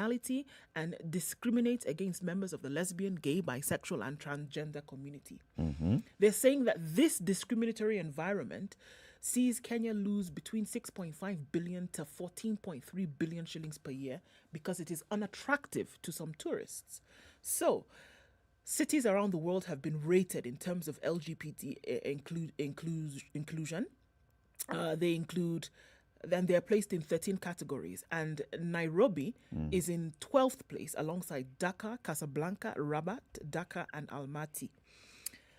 criminality and discriminates against members of the lesbian, gay, bisexual, and transgender community. They're saying that this discriminatory environment sees Kenya lose between 6.5 billion to 14.3 billion shillings per year because it is unattractive to some tourists. So, cities around the world have been rated in terms of LGBT inclusion. Then they're placed in 13 categories, and Nairobi is in 12th place alongside Dhaka, Casablanca, Rabat, Dhaka, and Almaty.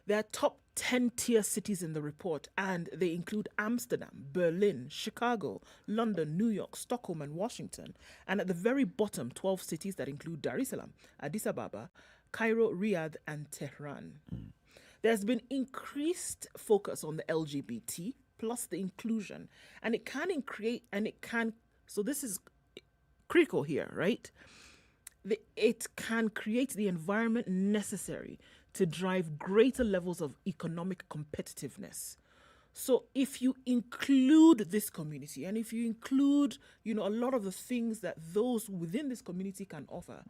There are top 10 tier cities in the report, and they include Amsterdam, Berlin, Chicago, London, New York, Stockholm, and Washington. And at the very bottom, 12 cities that include Dar es Salaam, Addis Ababa, Cairo, Riyadh, and Tehran. There's been increased focus on the LGBT plus the inclusion, and it can so this is critical here, right? It can create the environment necessary to drive greater levels of economic competitiveness. So if you include this community, and if you include, a lot of the things that those within this community can offer,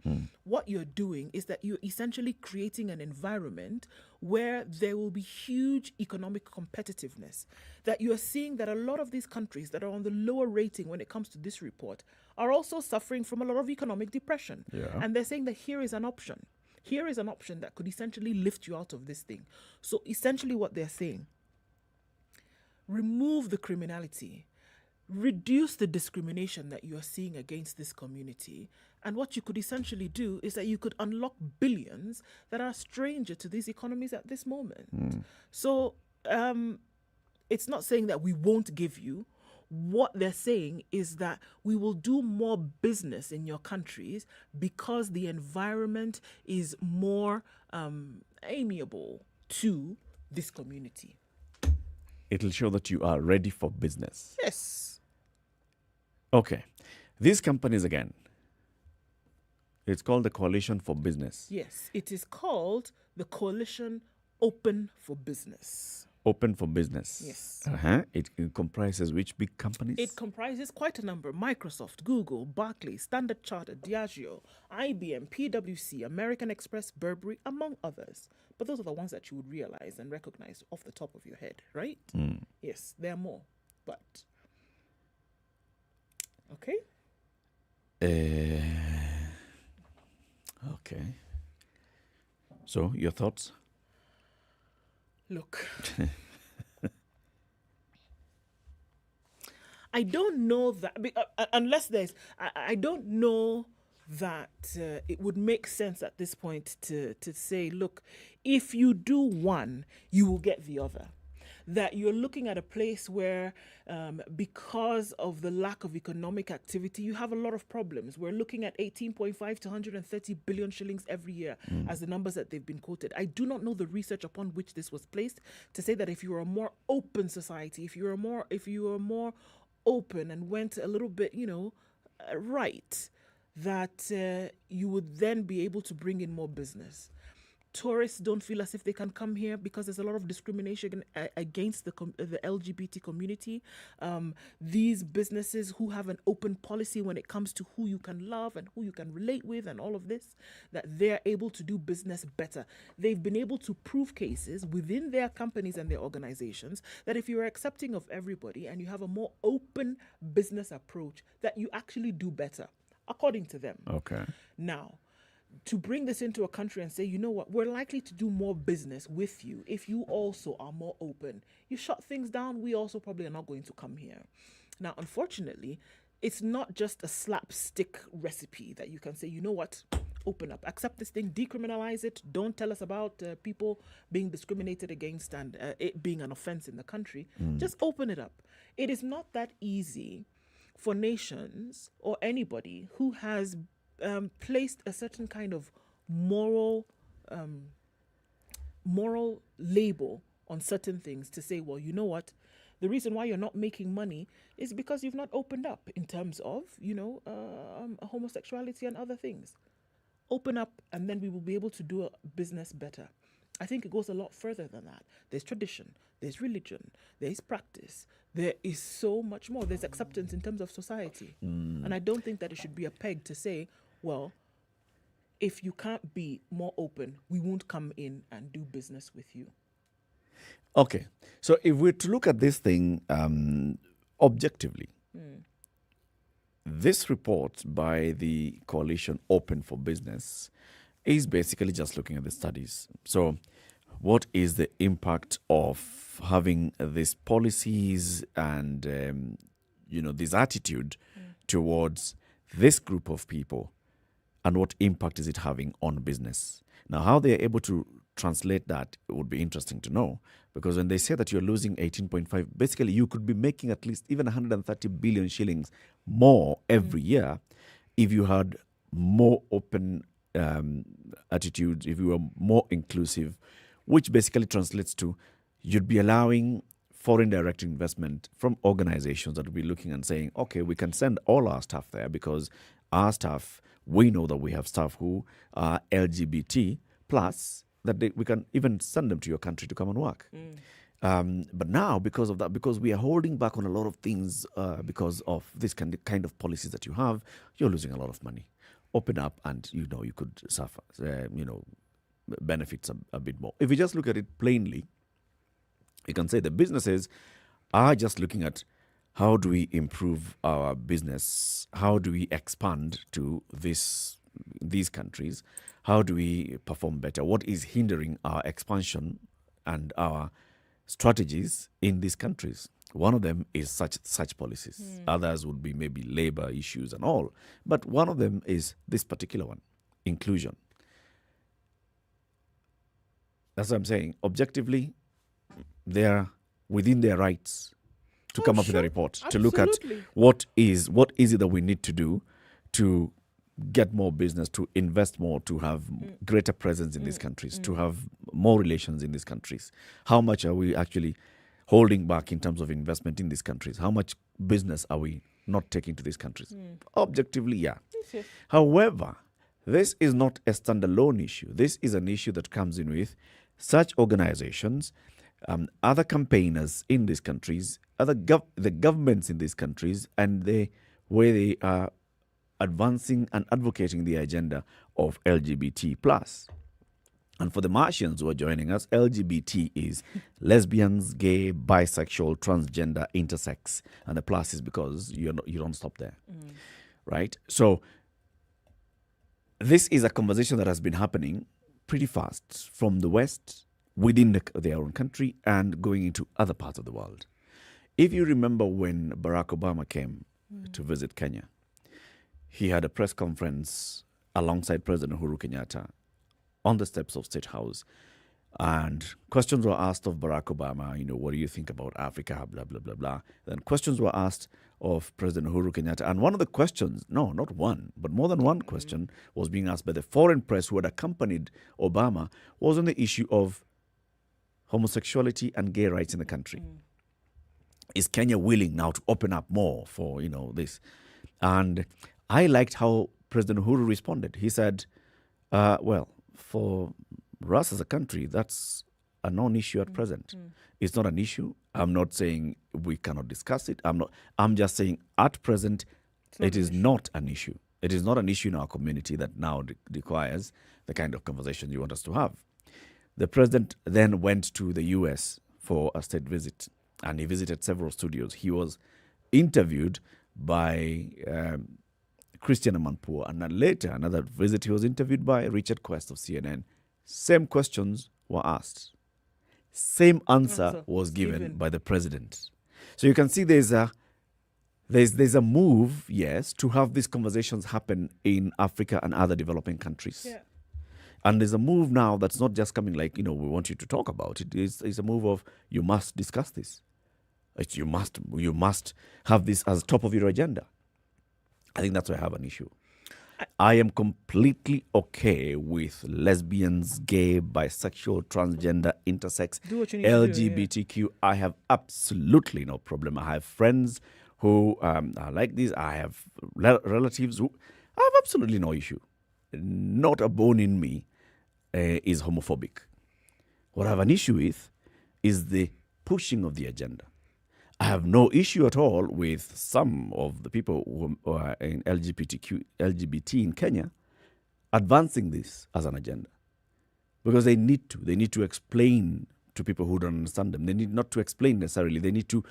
what you're doing is that you're essentially creating an environment where there will be huge economic competitiveness. That you're seeing that a lot of these countries that are on the lower rating when it comes to this report are also suffering from a lot of economic depression. Yeah. And they're saying that here is an option. Here is an option that could essentially lift you out of this thing. So essentially what they're saying, remove the criminality, reduce the discrimination that you are seeing against this community. And what you could essentially do is that you could unlock billions that are stranger to these economies at this moment. So it's not saying that we won't give you. What they're saying is that we will do more business in your countries because the environment is more amiable to this community. It'll show that you are ready for business. Yes. Okay. These companies again, it's called the Coalition for Business. Yes, it is called the Coalition Open for Business. Open for Business. Yes. It comprises which big companies? It comprises quite a number. Microsoft, Google, Barclays, Standard Chartered, Diageo, IBM, PwC, American Express, Burberry, among others. But those are the ones that you would realize and recognize off the top of your head, right? Yes, there are more. But, okay? Okay. So, your thoughts? Look, I don't know that, unless I don't know that it would make sense at this point to say, look, if you do one, you will get the other. That you're looking at a place where because of the lack of economic activity, you have a lot of problems. We're looking at 18.5 to 130 billion shillings every year as the numbers that they've been quoted. I do not know the research upon which this was placed to say that if you were a more open society, if you were more open and went a little bit, right, that you would then be able to bring in more business. Tourists don't feel as if they can come here because there's a lot of discrimination against the LGBT community. These businesses who have an open policy when it comes to who you can love and who you can relate with and all of this, that they're able to do business better. They've been able to prove cases within their companies and their organizations that if you're accepting of everybody and you have a more open business approach, that you actually do better, according to them. Okay. Now, to bring this into a country and say, you know what, we're likely to do more business with you if you also are more open. You shut things down, we also probably are not going to come here. Now, unfortunately, it's not just a slapstick recipe that you can say, you know what, open up, accept this thing, decriminalize it, don't tell us about people being discriminated against and it being an offense in the country. Just open it up. It is not that easy for nations or anybody who has placed a certain kind of moral label on certain things to say, well, you know what, the reason why you're not making money is because you've not opened up in terms of, homosexuality and other things. Open up and then we will be able to do a business better. I think it goes a lot further than that. There's tradition, there's religion, there's practice, there is so much more. There's acceptance in terms of society. And I don't think that it should be a peg to say, well, if you can't be more open, we won't come in and do business with you. Okay. So if we're to look at this thing objectively, this report by the Coalition Open for Business is basically just looking at the studies. So what is the impact of having these policies and, this attitude towards this group of people, and what impact is it having on business? Now, how they are able to translate that would be interesting to know, because when they say that you're losing 18.5, basically you could be making at least even 130 billion shillings more every year if you had more open attitudes, if you were more inclusive, which basically translates to you'd be allowing foreign direct investment from organizations that would be looking and saying, okay, we can send all our staff there because our staff, we know that we have staff who are LGBT plus, that we can even send them to your country to come and work. But now, because of that, because we are holding back on a lot of things because of this kind of policies that you have, you're losing a lot of money. Open up and, you could suffer, benefits a bit more. If you just look at it plainly, you can say the businesses are just looking at how do we improve our business? How do we expand to these countries? How do we perform better? What is hindering our expansion and our strategies in these countries? One of them is such policies. Others would be maybe labor issues and all. But one of them is this particular one, inclusion. That's what I'm saying. Objectively, they're within their rights to come up with a report, to look at what is it that we need to do to get more business, to invest more, to have greater presence in these countries, to have more relations in these countries. How much are we actually holding back in terms of investment in these countries? How much business are we not taking to these countries? Objectively, yeah. Yes. However, this is not a standalone issue. This is an issue that comes in with such organizations, other campaigners in these countries, the governments in these countries, and the way they are advancing and advocating the agenda of LGBT plus. And for the Martians who are joining us, LGBT is lesbians, gay, bisexual, transgender, intersex, and the plus is because you don't stop there, right? So this is a conversation that has been happening pretty fast from the West, within their own country, and going into other parts of the world. If you remember when Barack Obama came to visit Kenya, he had a press conference alongside President Uhuru Kenyatta on the steps of State House. And questions were asked of Barack Obama, what do you think about Africa, blah, blah, blah, blah. Then questions were asked of President Uhuru Kenyatta. And one of the questions, no, not one, but more than one question was being asked by the foreign press who had accompanied Obama, was on the issue of homosexuality and gay rights in the country. Is Kenya willing now to open up more for, this? And I liked how President Uhuru responded. He said, well, for us as a country, that's a non-issue at present. It's not an issue. I'm not saying we cannot discuss it. I'm just saying at present, it is not an issue. It is not an issue in our community that now requires the kind of conversation you want us to have. The president then went to the US for a state visit, and he visited several studios. He was interviewed by Christian Amanpour, and then later, another visit, he was interviewed by Richard Quest of CNN. Same questions were asked. Same answer was given by the president. So you can see there's a move, yes, to have these conversations happen in Africa and other developing countries. Yeah. And there's a move now that's not just coming like, we want you to talk about it. It's a move of, you must discuss this. You must have this as top of your agenda. I think that's why I have an issue. I am completely okay with lesbians, gay, bisexual, transgender, intersex, LGBTQ. I have absolutely no problem. I have friends who are like this. I have relatives who I have absolutely no issue. Not a bone in me is homophobic. What I have an issue with is the pushing of the agenda. I have no issue at all with some of the people who are in LGBT in Kenya advancing this as an agenda, because they need to. They need to explain to people who don't understand them. They need not to explain necessarily. They need to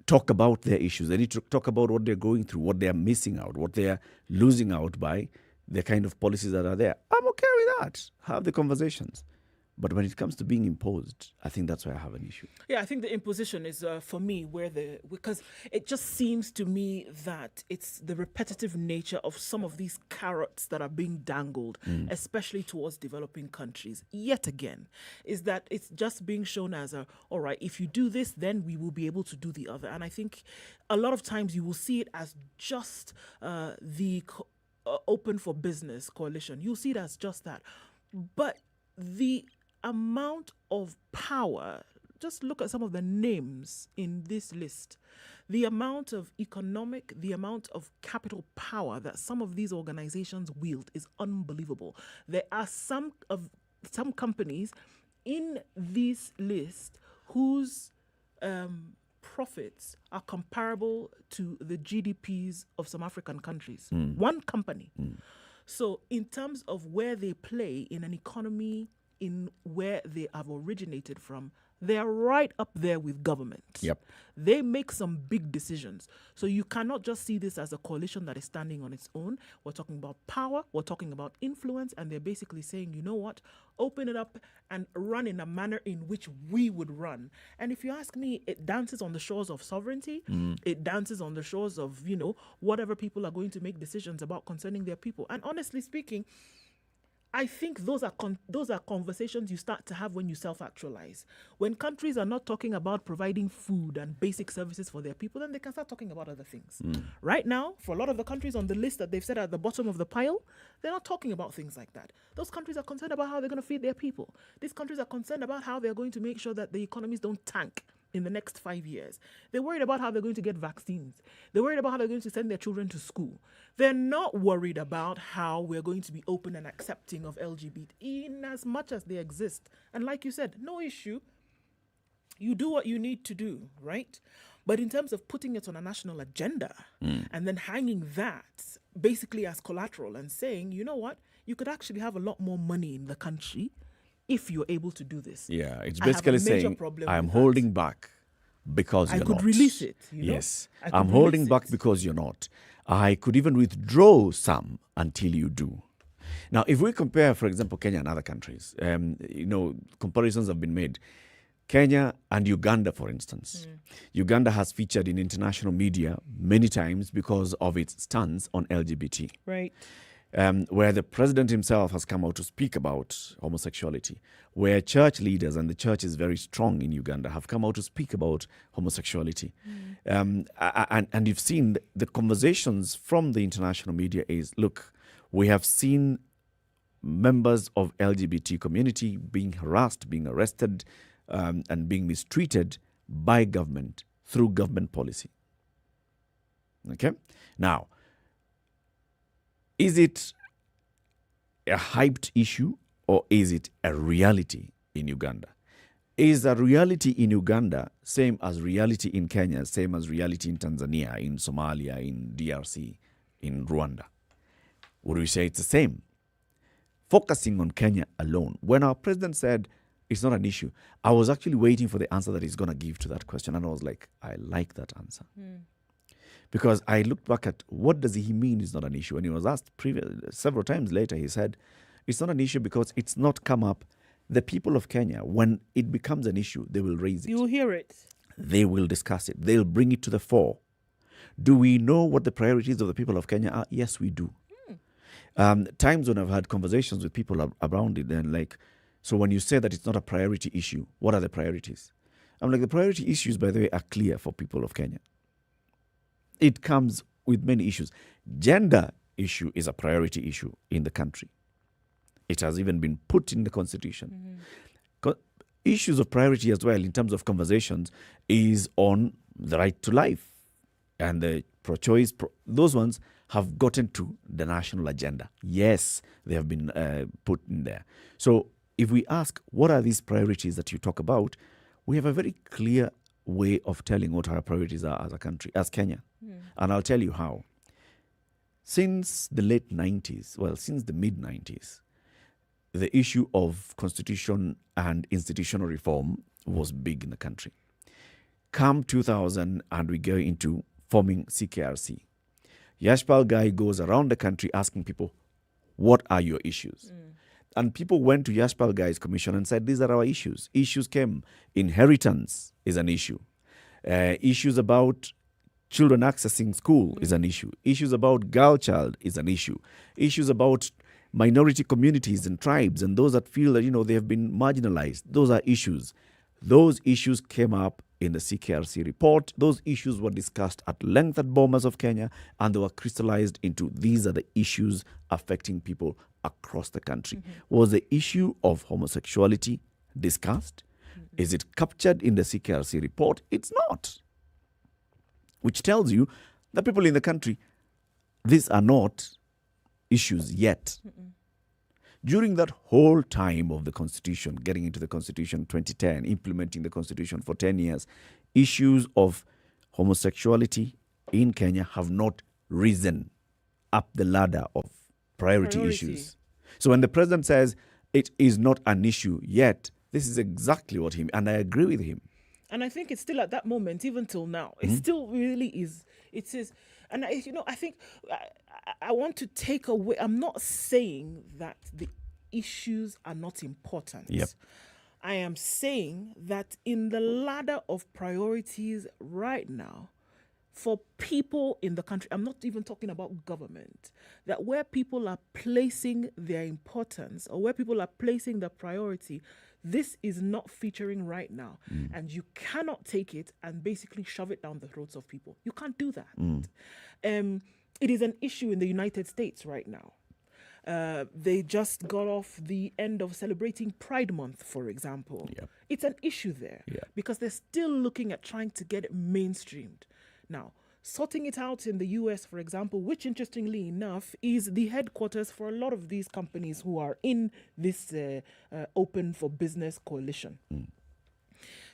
talk about their issues. They need to talk about what they're going through, what they're missing out, what they're losing out by the kind of policies that are there. I'm okay with that. Have the conversations. But when it comes to being imposed, I think that's where I have an issue. Yeah, I think the imposition is, for me, because it just seems to me that it's the repetitive nature of some of these carrots that are being dangled, especially towards developing countries. Yet again, is that it's just being shown as all right, if you do this, then we will be able to do the other. And I think a lot of times you will see it as just the Open for Business coalition. You'll see it as just that. But the amount of power, just look at some of the names in this list, the amount of the amount of capital power that some of these organizations wield is unbelievable. There are some companies in this list whose profits are comparable to the GDPs of some African countries. One company. So in terms of where they play in an economy, in where they have originated from, they're right up there with government. Yep. They make some big decisions. So you cannot just see this as a coalition that is standing on its own. We're talking about power, we're talking about influence, and they're basically saying, you know what, open it up and run in a manner in which we would run. And if you ask me, it dances on the shores of sovereignty. It dances on the shores of, whatever people are going to make decisions about concerning their people. And honestly speaking, I think those are conversations you start to have when you self-actualize. When countries are not talking about providing food and basic services for their people, then they can start talking about other things. Right now, for a lot of the countries on the list that they've said at the bottom of the pile, they're not talking about things like that. Those countries are concerned about how they're going to feed their people. These countries are concerned about how they're going to make sure that the economies don't tank in the next 5 years. They're worried about how they're going to get vaccines. They're worried about how they're going to send their children to school. They're not worried about how we're going to be open and accepting of LGBT in as much as they exist. And like you said, no issue. You do what you need to do, right? But in terms of putting it on a national agenda and then hanging that basically as collateral and saying, you know what, you could actually have a lot more money in the country if you're able to do this. Yeah, it's basically saying, I'm holding back because you're not. I could release it. Yes, I'm holding back because you're not. I could even withdraw some until you do. Now, if we compare, for example, Kenya and other countries, comparisons have been made. Kenya and Uganda, for instance. Uganda has featured in international media many times because of its stance on LGBT. Right. Where the president himself has come out to speak about homosexuality, where church leaders, and the church is very strong in Uganda, have come out to speak about homosexuality. And you've seen the conversations from the international media is, look, we have seen members of LGBT community being harassed, being arrested, and being mistreated by government through government policy. Okay? Now, is it a hyped issue or is it a reality in Uganda? Is a reality in Uganda same as reality in Kenya, same as reality in Tanzania, in Somalia, in DRC, in Rwanda? Would we say it's the same? Focusing on Kenya alone, when our president said it's not an issue, I was actually waiting for the answer that he's going to give to that question. And I was like, I like that answer. Because I looked back at what does he mean it's not an issue. And he was asked several times later, he said, it's not an issue because it's not come up. The people of Kenya, when it becomes an issue, they will raise it. You will hear it. They will discuss it. They'll bring it to the fore. Do we know what the priorities of the people of Kenya are? Yes, we do. Times when I've had conversations with people around it, and like, so when you say that it's not a priority issue, what are the priorities? I'm like, the priority issues, by the way, are clear for people of Kenya. It comes with many issues. Gender issue is a priority issue in the country. It has even been put in the constitution. Issues of priority as well in terms of conversations is on the right to life and the pro-choice. Those ones have gotten to the national agenda. Yes, they have been put in there. So if we ask, what are these priorities that you talk about? We have a very clear way of telling what our priorities are as a country, as Kenya. And I'll tell you how. Since the late 90s, well, since the mid 90s, the issue of constitution and institutional reform was big in the country. Come 2000, and we go into forming CKRC. Yashpal Gai goes around the country asking people, what are your issues? And people went to Yashpal Gai's commission and said, these are our issues. Issues came. Inheritance is an issue. Issues about children accessing school is an issue. Issues about girl child is an issue. Issues about minority communities and tribes and those that feel that, they have been marginalized. Those are issues. Those issues came up in the CKRC report. Those issues were discussed at length at Bomas of Kenya, and they were crystallized into these are the issues affecting people across the country. Was the issue of homosexuality discussed? Is it captured in the CKRC report? It's not. Which tells you that people in the country, these are not issues yet. During that whole time of the Constitution, getting into the Constitution 2010, implementing the Constitution for 10 years, issues of homosexuality in Kenya have not risen up the ladder of priority issues. So when the president says it is not an issue yet, this is exactly what he, and I agree with him. And I think it's still at that moment, even till now. It still really is. It is. And, I think I want to take away, I'm not saying that the issues are not important. Yep. I am saying that in the ladder of priorities right now, for people in the country, I'm not even talking about government, that where people are placing their importance or where people are placing their priority, this is not featuring right now. And you cannot take it and basically shove it down the throats of people. You can't do that. It is an issue in the United States right now. They just got off the end of celebrating Pride Month, for example. Yep. It's an issue there because they're still looking at trying to get it mainstreamed. Now, sorting it out in the US, for example, which interestingly enough is the headquarters for a lot of these companies who are in this Open for Business coalition.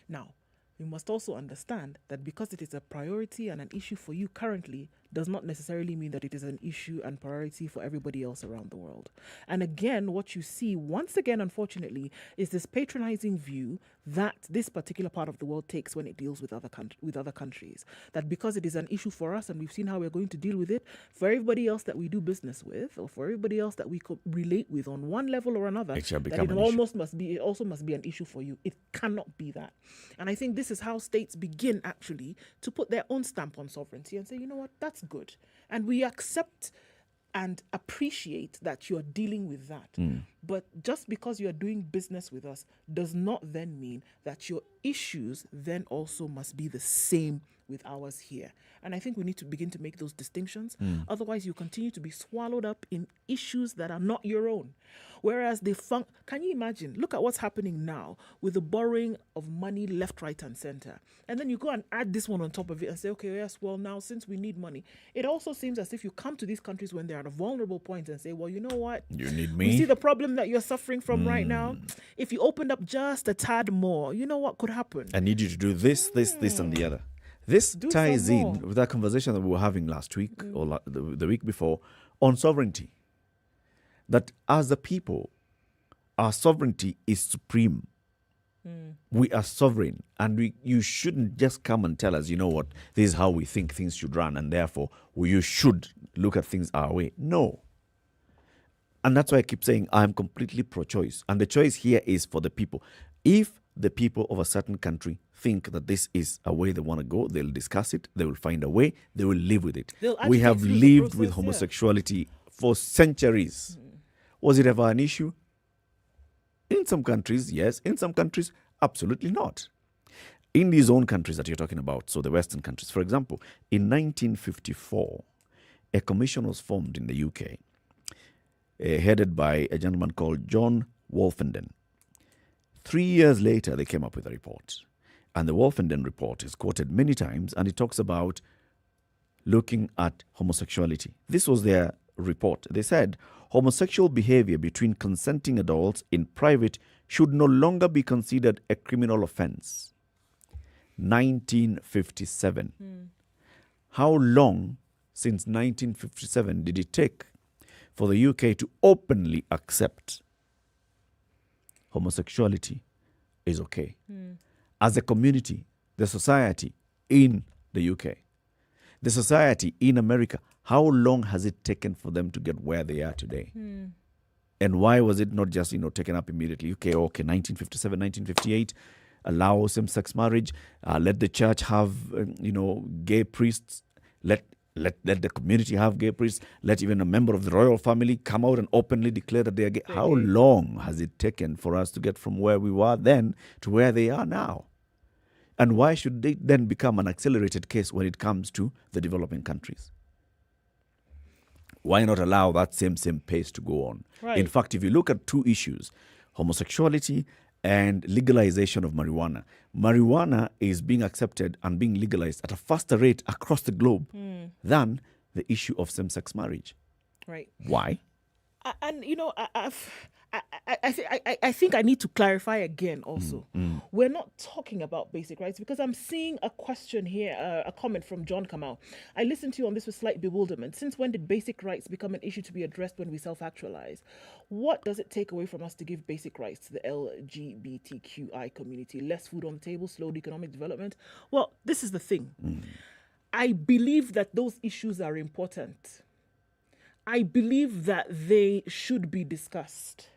Now, you must also understand that because it is a priority and an issue for you currently does not necessarily mean that it is an issue and priority for everybody else around the world. And again, what you see, once again, unfortunately, is this patronizing view that this particular part of the world takes when it deals with other countries. That because it is an issue for us and we've seen how we're going to deal with it, for everybody else that we do business with or for everybody else that we could relate with on one level or another, It shall that become it an almost must be, it also must be an issue for you. It cannot be that. And I think this is how states begin actually to put their own stamp on sovereignty and say, you know what, that's good. And we accept and appreciate that you're dealing with that. But just because you're doing business with us does not then mean that your issues then also must be the same with ours here. And I think we need to begin to make those distinctions. Otherwise, you continue to be swallowed up in issues that are not your own. Whereas can you imagine? Look at what's happening now with the borrowing of money left, right, and center. And then you go and add this one on top of it and say, okay, yes, well, now since we need money, it also seems as if you come to these countries when they're at a vulnerable point and say, well, you know what? You need me. You see the problem that you're suffering from right now? If you opened up just a tad more, you know what could happen? I need you to do this, and the other. This ties in with that conversation that we were having last week or the week before on sovereignty. That as the people, our sovereignty is supreme. We are sovereign, and you shouldn't just come and tell us, you know what, this is how we think things should run, and therefore you should look at things our way. No. And that's why I keep saying I'm completely pro-choice. And the choice here is for the people. If the people of a certain country think that this is a way they want to go, they'll discuss it, they will find a way, they will live with it. We have lived with homosexuality for centuries. Was it ever an issue? In some countries, yes. In some countries, absolutely not. In these own countries that you're talking about, so the Western countries, for example, in 1954, a commission was formed in the UK, headed by a gentleman called John Wolfenden. 3 years later, they came up with a report. And the Wolfenden report is quoted many times, and it talks about looking at homosexuality. This was their report. They said, homosexual behavior between consenting adults in private should no longer be considered a criminal offense. 1957. How long since 1957 did it take for the UK to openly accept homosexuality is okay? As a community, the society in the UK, the society in America, how long has it taken for them to get where they are today? And why was it not just, taken up immediately? Okay, 1957, 1958, allow same-sex marriage, let the church have, gay priests, let the community have gay priests, let even a member of the royal family come out and openly declare that they are gay. How long has it taken for us to get from where we were then to where they are now? And why should they then become an accelerated case when it comes to the developing countries? Why not allow that same pace to go on? Right. In fact, if you look at two issues, homosexuality and legalization of marijuana. Marijuana is being accepted and being legalized at a faster rate across the globe than the issue of same-sex marriage. Right. Why? And I think I need to clarify again also. We're not talking about basic rights because I'm seeing a question here, a comment from John Kamau. I listened to you on this with slight bewilderment. Since when did basic rights become an issue to be addressed when we self-actualize? What does it take away from us to give basic rights to the LGBTQI community? Less food on the table, slowed economic development? Well, this is the thing. I believe that those issues are important. I believe that they should be discussed.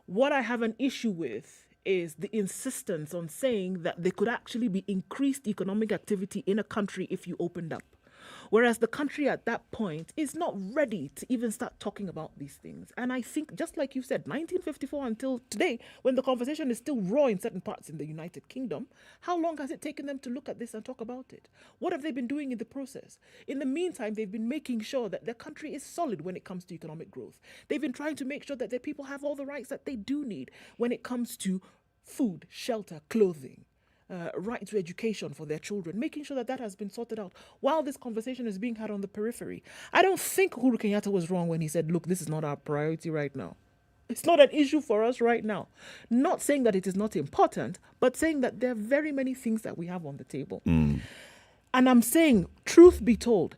What I have an issue with is the insistence on saying that there could actually be increased economic activity in a country if you opened up. Whereas the country at that point is not ready to even start talking about these things. And I think, just like you said, 1954 until today, when the conversation is still raw in certain parts in the United Kingdom, how long has it taken them to look at this and talk about it? What have they been doing in the process? In the meantime, they've been making sure that their country is solid when it comes to economic growth. They've been trying to make sure that their people have all the rights that they do need when it comes to food, shelter, clothing. Right to education for their children, making sure that that has been sorted out while this conversation is being had on the periphery. I don't think Uhuru Kenyatta was wrong when he said, look, this is not our priority right now. It's not an issue for us right now. Not saying that it is not important, but saying that there are very many things that we have on the table. And I'm saying, truth be told,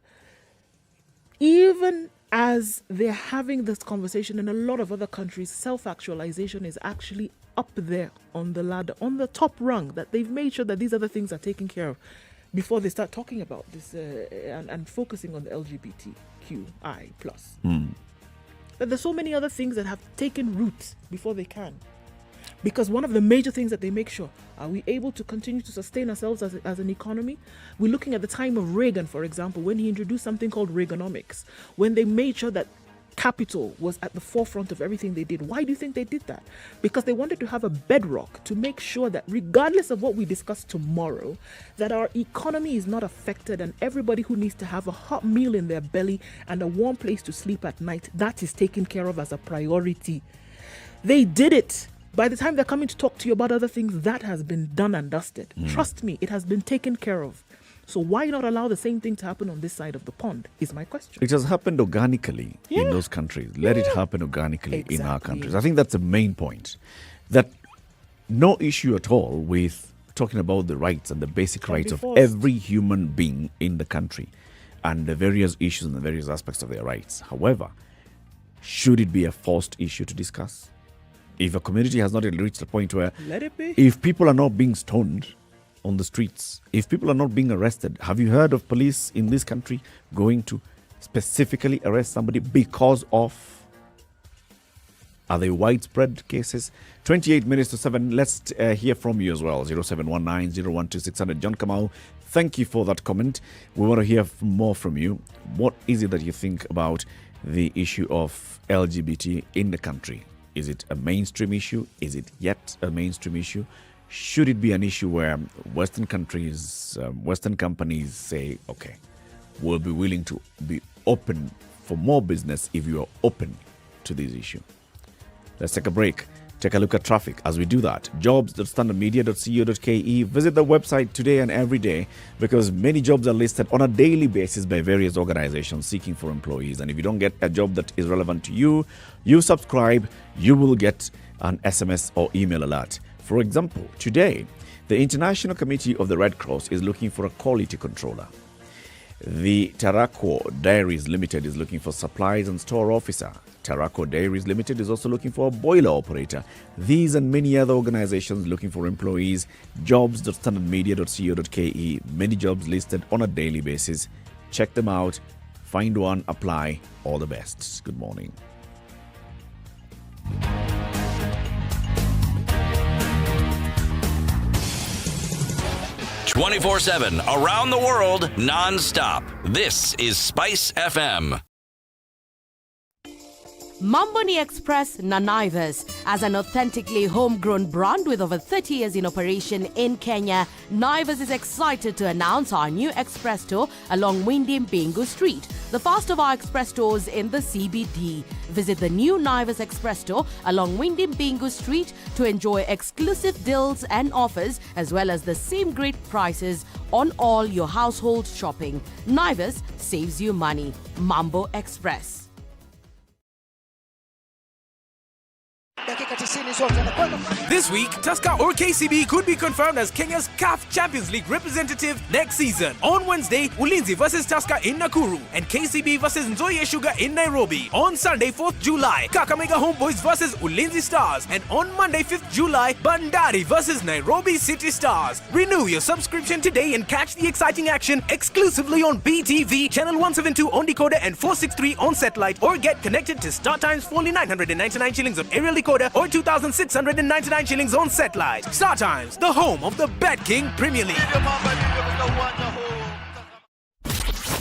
even as they're having this conversation in a lot of other countries, self-actualization is actually up there on the ladder, on the top rung, that they've made sure that these other things are taken care of before they start talking about this and focusing on the LGBTQI+. That there's so many other things that have taken root before they can. Because one of the major things that they make sure, are we able to continue to sustain ourselves as an economy? We're looking at the time of Reagan, for example, when he introduced something called Reaganomics, when they made sure that capital was at the forefront of everything they did. Why do you think they did that? Because they wanted to have a bedrock to make sure that regardless of what we discuss tomorrow, that our economy is not affected and everybody who needs to have a hot meal in their belly and a warm place to sleep at night, that is taken care of as a priority. They did it. By the time they're coming to talk to you about other things, that has been done and dusted. Trust me, it has been taken care of. So why not allow the same thing to happen on this side of the pond is my question. It has happened organically in those countries. Let it happen organically in our countries. I think that's the main point. That no issue at all with talking about the rights and the basic rights of every human being in the country and the various issues and the various aspects of their rights. However, should it be a forced issue to discuss? If a community has not yet reached a point where, let it be. If people are not being stoned on the streets, if people are not being arrested, have you heard of police in this country going to specifically arrest somebody because of? Are they widespread cases? 28 minutes to 7. Let's hear from you as well. 0719 012 600. John Kamau, thank you for that comment. We want to hear more from you. What is it that you think about the issue of LGBT in the country? Is it a mainstream issue? Is it yet a mainstream issue? Should it be an issue where Western countries, Western companies say, okay, we'll be willing to be open for more business if you are open to this issue? Let's take a break. Take a look at traffic. As we do that, jobs.standardmedia.co.ke. Visit the website today and every day because many jobs are listed on a daily basis by various organizations seeking for employees. And if you don't get a job that is relevant to you, you subscribe, you will get an SMS or email alert. For example, today, The International Committee of the Red Cross is looking for a quality controller. The Tarako Dairies Limited is looking for supplies and store officer. Tarako Dairies Limited is also looking for a boiler operator. These and many other organizations looking for employees. Jobs.standardmedia.co.ke. Many jobs listed on a daily basis. Check them out. Find one, apply. All the best. Good morning. 24/7 around the world, non-stop. This is Spice FM. Mamboni Express Naivas. As an authentically homegrown brand with over 30 years in operation in Kenya, Naivas is excited to announce our new express store along Windy Mbingu Street, the first of our express stores in the CBD. Visit the new Naivas Express store along Windy Mbingu Street to enjoy exclusive deals and offers, as well as the same great prices on all your household shopping. Naivas saves you money. Mambo Express. This week, Tusker or KCB could be confirmed as Kenya's CAF Champions League representative next season. On Wednesday, Ulinzi versus Tusker in Nakuru and KCB versus Nzoia Sugar in Nairobi. On Sunday, 4th July, Kakamega Homeboys versus Ulinzi Stars. And on Monday, 5th July, Bandari versus Nairobi City Stars. Renew your subscription today and catch the exciting action exclusively on BTV, Channel 172 on decoder and 463 on satellite, or get connected to Star Times for only 999 shillings on aerial decoder or 2,699 shillings on satellite. Star Times, the home of the Bet King Premier League.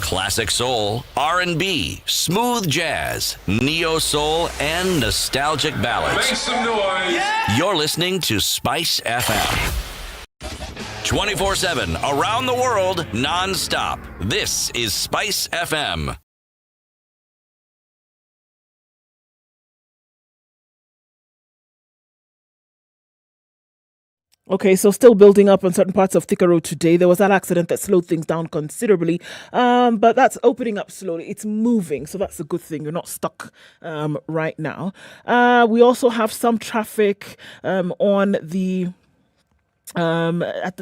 Classic soul, R&B, smooth jazz, neo soul, and nostalgic ballads. Make some noise. Yeah. You're listening to Spice FM. 24/7 around the world, non-stop. This is Spice FM. Okay, so still building up on certain parts of Thika Road today. There was that accident that slowed things down considerably, but that's opening up slowly. It's moving, so that's a good thing. You're not stuck right now. We also have some traffic on the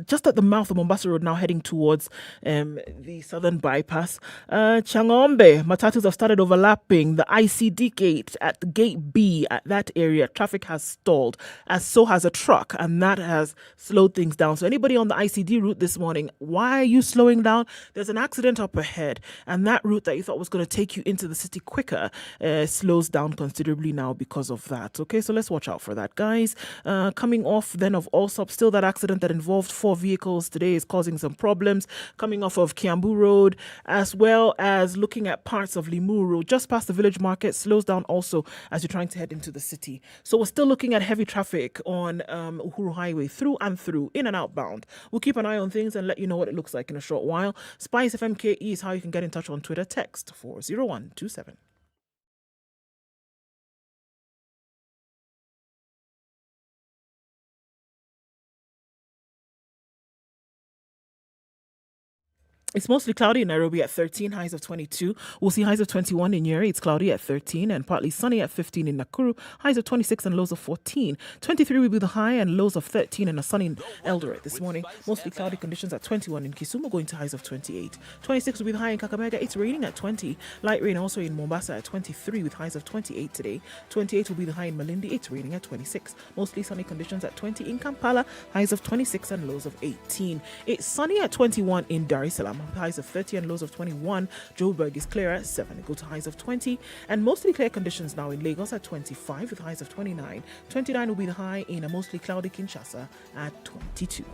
just at the mouth of Mombasa Road now, heading towards the southern bypass. Changombe, matatus have started overlapping the ICD gate at the gate B at that area. Traffic has stalled, as so has a truck, and that has slowed things down. So anybody on the ICD route this morning, why are you slowing down? There's an accident up ahead, and that route that you thought was going to take you into the city quicker slows down considerably now because of that. Okay, so let's watch out for that, guys. Coming off then of Allsop, still that accident that involved 4 vehicles today is causing some problems, coming off of Kiambu Road, as well as looking at parts of Limuru Road, just past the village market, slows down also as you're trying to head into the city. So we're still looking at heavy traffic on Uhuru Highway, through and through, in and outbound. We'll keep an eye on things and let you know what it looks like in a short while. Spice FM KE is how you can get in touch on Twitter. Text 40127. It's mostly cloudy in Nairobi at 13, highs of 22. We'll see highs of 21 in Nyeri. It's cloudy at 13 and partly sunny at 15 in Nakuru. Highs of 26 and lows of 14. 23 will be the high and lows of 13 and a sunny in Eldoret this morning. Mostly cloudy conditions at 21 in Kisumu, going to highs of 28. 26 will be the high in Kakamega. It's raining at 20. Light rain also in Mombasa at 23 with highs of 28 today. 28 will be the high in Malindi. It's raining at 26. Mostly sunny conditions at 20 in Kampala. Highs of 26 and lows of 18. It's sunny at 21 in Dar es Salaam. Highs of 30 and lows of 21. Joburg is clear at 7. It go to highs of 20. And mostly clear conditions now in Lagos at 25 with highs of 29. 29 will be the high in a mostly cloudy Kinshasa at 22.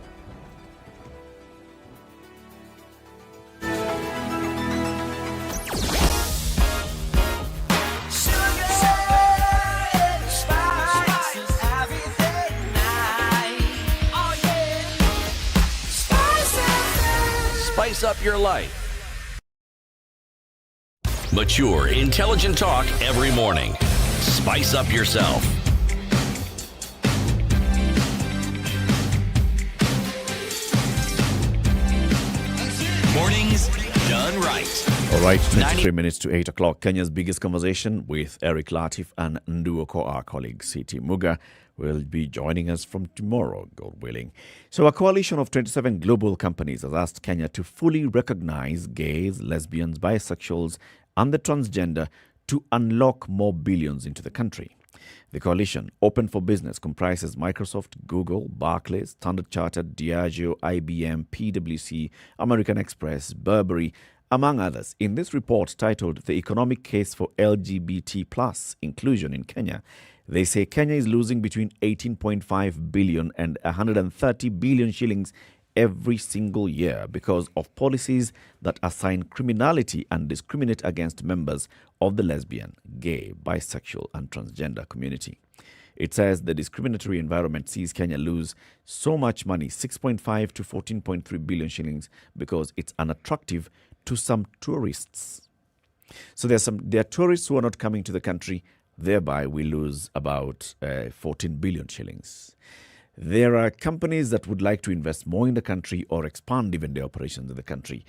Spice up your life. Mature, intelligent talk every morning. Spice up yourself. Mornings done right. tonight. All right, 23 minutes to 8 o'clock. Kenya's biggest conversation with Eric Latif and Nduoko, our colleague Siti Muga, will be joining us from tomorrow, God willing. So a coalition of 27 global companies has asked Kenya to fully recognize gays, lesbians, bisexuals, and the transgender to unlock more billions into the country. The coalition, Open for Business, comprises Microsoft, Google, Barclays, Standard Chartered, Diageo, IBM, PwC, American Express, Burberry, among others. In this report titled The Economic Case for LGBT plus Inclusion in Kenya, they say Kenya is losing between 18.5 billion and 130 billion shillings every single year because of policies that assign criminality and discriminate against members of the lesbian, gay, bisexual and transgender community. It says the discriminatory environment sees Kenya lose so much money, 6.5 to 14.3 billion shillings, because it's unattractive to some tourists. So there are tourists who are not coming to the country, thereby we lose about 14 billion shillings. There are companies that would like to invest more in the country or expand even their operations in the country.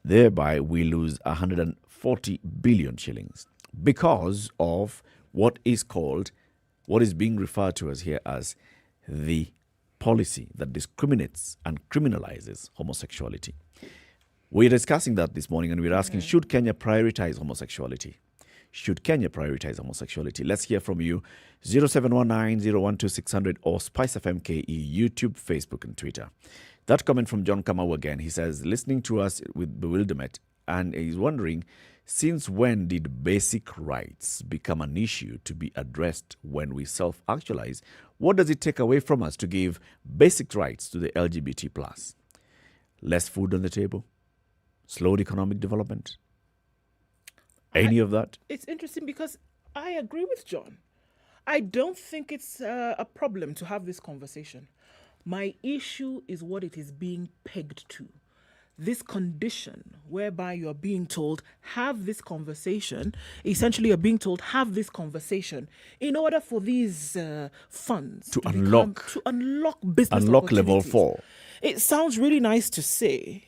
Thereby, we lose 140 billion shillings because of what is being referred to as here as the policy that discriminates and criminalizes homosexuality. We're discussing that this morning and we're asking, should Kenya prioritize homosexuality? Should Kenya prioritize homosexuality? Let's hear from you. 0719-012-600 or SpiceFM KE, YouTube, Facebook and Twitter. That comment from John Kamau again. He says, listening to us with bewilderment, and he's wondering, since when did basic rights become an issue to be addressed when we self-actualize? What does it take away from us to give basic rights to the LGBT plus? Less food on the table? Slowed economic development? Any of that? It's interesting because I agree with John. I don't think it's a problem to have this conversation. My issue is what it is being pegged to. This condition whereby you're being told, have this conversation, essentially you're being told, have this conversation in order for these funds to unlock business unlock level opportunities. 4. It sounds really nice to say,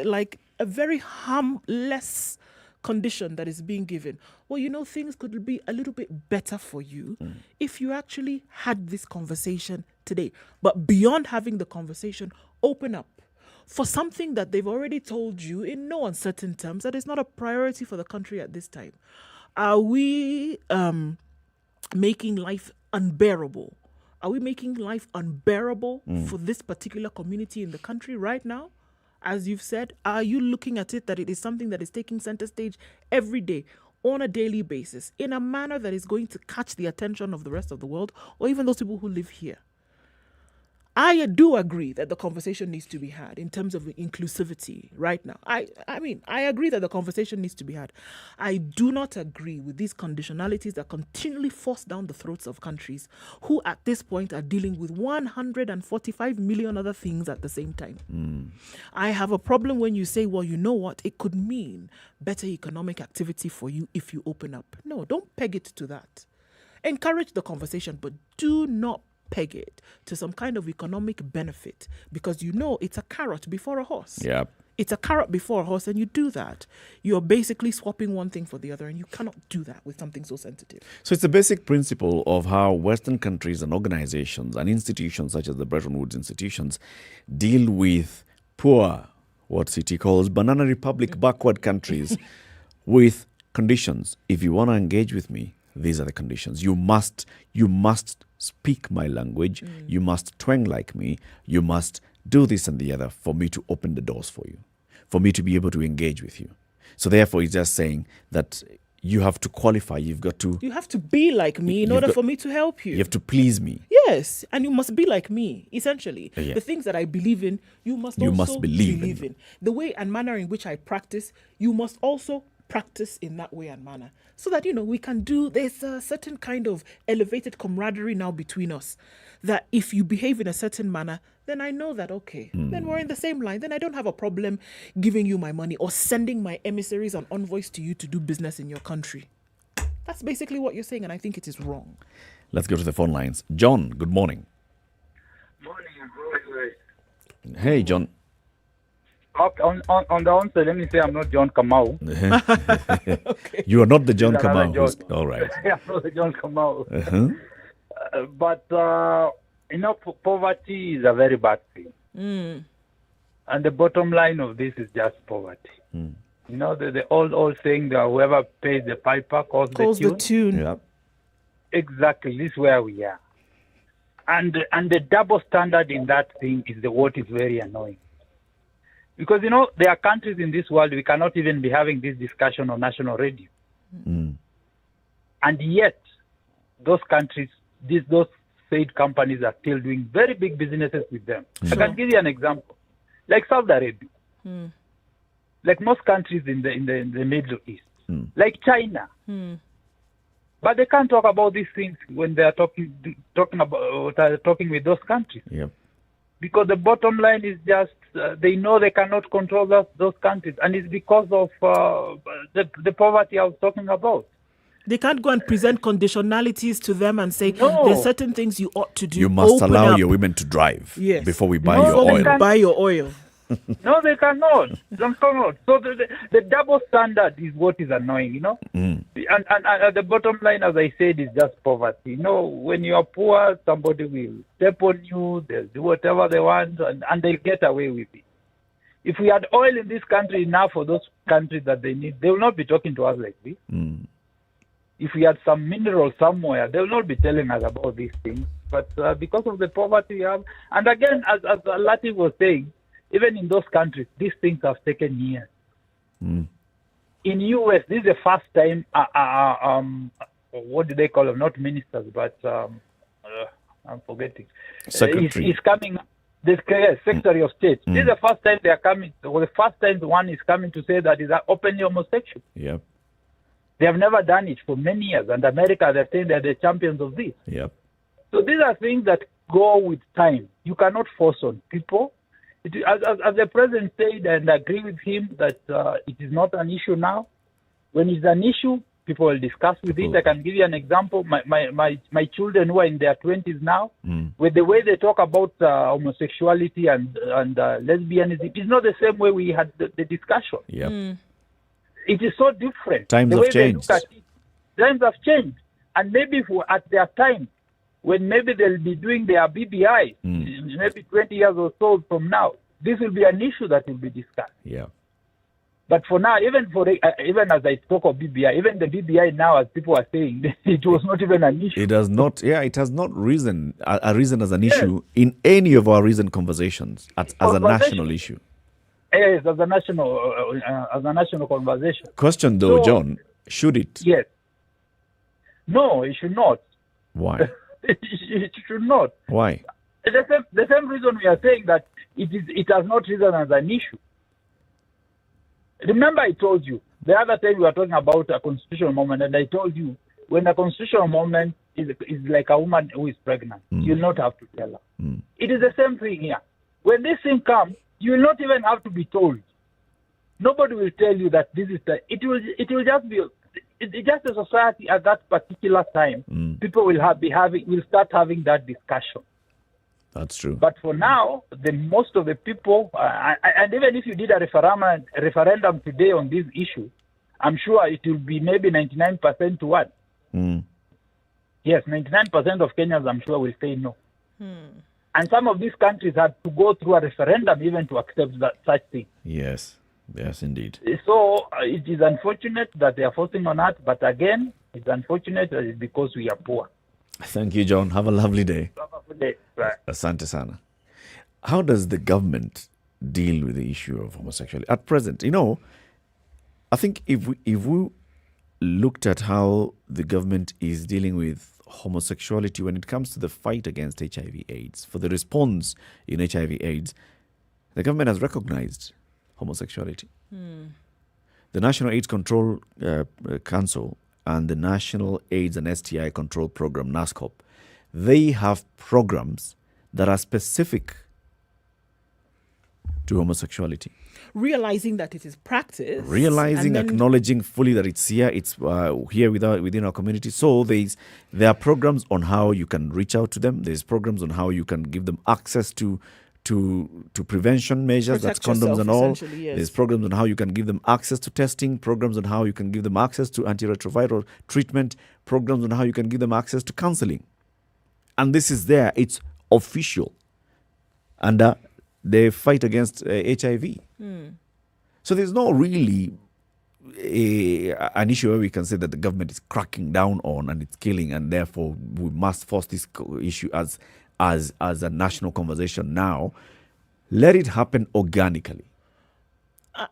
like a very harmless condition that is being given. Well, things could be a little bit better for you if you actually had this conversation today. But beyond having the conversation, open up for something that they've already told you in no uncertain terms that is not a priority for the country at this time. Are we making life unbearable? Are we making life unbearable for this particular community in the country right now? As you've said, are you looking at it that it is something that is taking center stage every day, on a daily basis, in a manner that is going to catch the attention of the rest of the world, or even those people who live here? I do agree that the conversation needs to be had in terms of inclusivity right now. I agree that the conversation needs to be had. I do not agree with these conditionalities that continually force down the throats of countries who at this point are dealing with 145 million other things at the same time. I have a problem when you say, well, you know what, it could mean better economic activity for you if you open up. No, don't peg it to that. Encourage the conversation, but do not peg it to some kind of economic benefit, because it's a carrot before a horse. Yeah. It's a carrot before a horse, and you do that, you're basically swapping one thing for the other, and you cannot do that with something so sensitive. So it's a basic principle of how Western countries and organizations and institutions such as the Bretton Woods institutions deal with poor, what City calls Banana Republic backward countries with conditions. If you want to engage with me, these are the conditions. You must speak my language. You must twang like me. You must do this and the other for me to open the doors for you, for me to be able to engage with you. So therefore, he's just saying that you have to qualify. You have to be like me in order for me to help you. You have to please me. Yes, and you must be like me, essentially. Yeah. The things that I believe in, you must also believe in. The way and manner in which I practice, you must also practice in that way and manner, so that we can do. There's a certain kind of elevated camaraderie now between us, that if you behave in a certain manner, then I know that then we're in the same line. Then I don't have a problem giving you my money or sending my emissaries and envoys to you to do business in your country. That's basically what you're saying, and I think it is wrong. Let's go to the phone lines. John, good morning. Morning. Hey, John. Okay, on the answer, let me say I'm not John Kamau. You are not the John He's another Kamau. John. All right. I'm not the John Kamau. Uh-huh. But, poverty is a very bad thing. And the bottom line of this is just poverty. The old saying that whoever pays the piper calls the tune. Yeah. Exactly. This is where we are. And the double standard in that thing is what is very annoying. Because, there are countries in this world we cannot even be having this discussion on national radio. And yet, those countries, those said companies are still doing very big businesses with them. I can give you an example. Like Saudi Arabia. Like most countries in the Middle East. Like China. But they can't talk about these things when they are talking with those countries. Yep. Because the bottom line is just they know they cannot control those countries, and it's because of the poverty I was talking about. They can't go and present conditionalities to them and say there's certain things you ought to do. You must allow up. your women to drive before we buy No, your they oil. can't. Buy your oil. No, they cannot. They cannot. So the double standard is what is annoying, And the bottom line, as I said, is just poverty. When you are poor, somebody will step on you, they'll do whatever they want, and they'll get away with it. If we had oil in this country enough for those countries that they need, they will not be talking to us like this. If we had some mineral somewhere, they will not be telling us about these things. But because of the poverty we have, and again, as Latif was saying, even in those countries, these things have taken years. In US, this is the first time, what do they call them? Not ministers, but I'm forgetting. Secretary. He's coming, the Secretary of State. This is the first time they are coming, or the first time one is coming to say that he's openly homosexual. Yep. They have never done it for many years, and America, they're saying they're the champions of this. Yep. So these are things that go with time. You cannot force on people. As the president said, and I agree with him, that it is not an issue now. When it's an issue, people will discuss with it. I can give you an example. My children who are in their 20s now, with the way they talk about homosexuality and lesbianism, it's not the same way we had the discussion. Yep. It is so different. Times have changed. Times have changed. And maybe at their time, when maybe they'll be doing their BBI, maybe 20 years or so from now, this will be an issue that will be discussed. Yeah. But for now, even as I spoke of BBI, even the BBI now, as people are saying, it was not even an issue. It has not. Yeah, it has not risen as an issue in any of our recent conversations as a national issue. Yes, as a national conversation. Question though, John, should it? Yes. No, it should not. Why? It should not. Why? The same reason we are saying that it has not risen as an issue. Remember, I told you the other time we were talking about a constitutional moment, and I told you when a constitutional moment is like a woman who is pregnant, you'll not have to tell her. It is the same thing here. When this thing comes, you will not even have to be told. Nobody will tell you that this is it will just be. It's just a society at that particular time. People will start having that discussion. That's true. But for now, most of the people, and even if you did a referendum today on this issue, I'm sure it will be maybe 99% to 1. Yes, 99% of Kenyans, I'm sure, will say no. And some of these countries had to go through a referendum even to accept such thing. Yes. Yes, indeed. So it is unfortunate that they are forcing on us, but again, it's unfortunate because we are poor. Thank you, John. Have a lovely day. Have a good day. Right. Asante sana. How does the government deal with the issue of homosexuality at present? I think if we looked at how the government is dealing with homosexuality when it comes to the fight against HIV/AIDS, for the response in HIV/AIDS, the government has recognized homosexuality. The National AIDS Control Council and the National AIDS and STI Control Program, NASCOP, they have programs that are specific to homosexuality. Realizing that it is practice. Acknowledging fully that it's here, here within our community. So there are programs on how you can reach out to them. There's programs on how you can give them access to to prevention measures, Protect that's condoms yourself, and all. essentially, yes. There's programs on how you can give them access to testing, programs on how you can give them access to antiretroviral treatment, programs on how you can give them access to counseling. And this is there. It's official. And they fight against HIV. So there's no really an issue where we can say that the government is cracking down on and it's killing, and therefore we must force this issue as a national conversation now. Let it happen organically.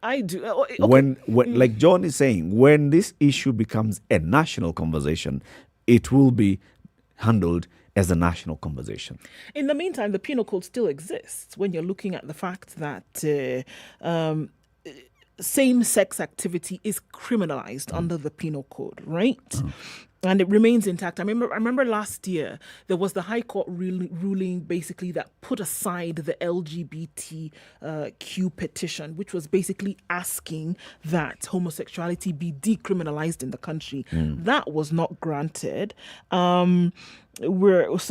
I do. Okay. When like John is saying, when this issue becomes a national conversation, it will be handled as a national conversation. In the meantime, the penal code still exists when you're looking at the fact that same-sex activity is criminalized under the penal code, right? And it remains intact. I remember last year there was the High Court ruling basically that put aside the LGBTQ petition, which was basically asking that homosexuality be decriminalized in the country. That was not granted. So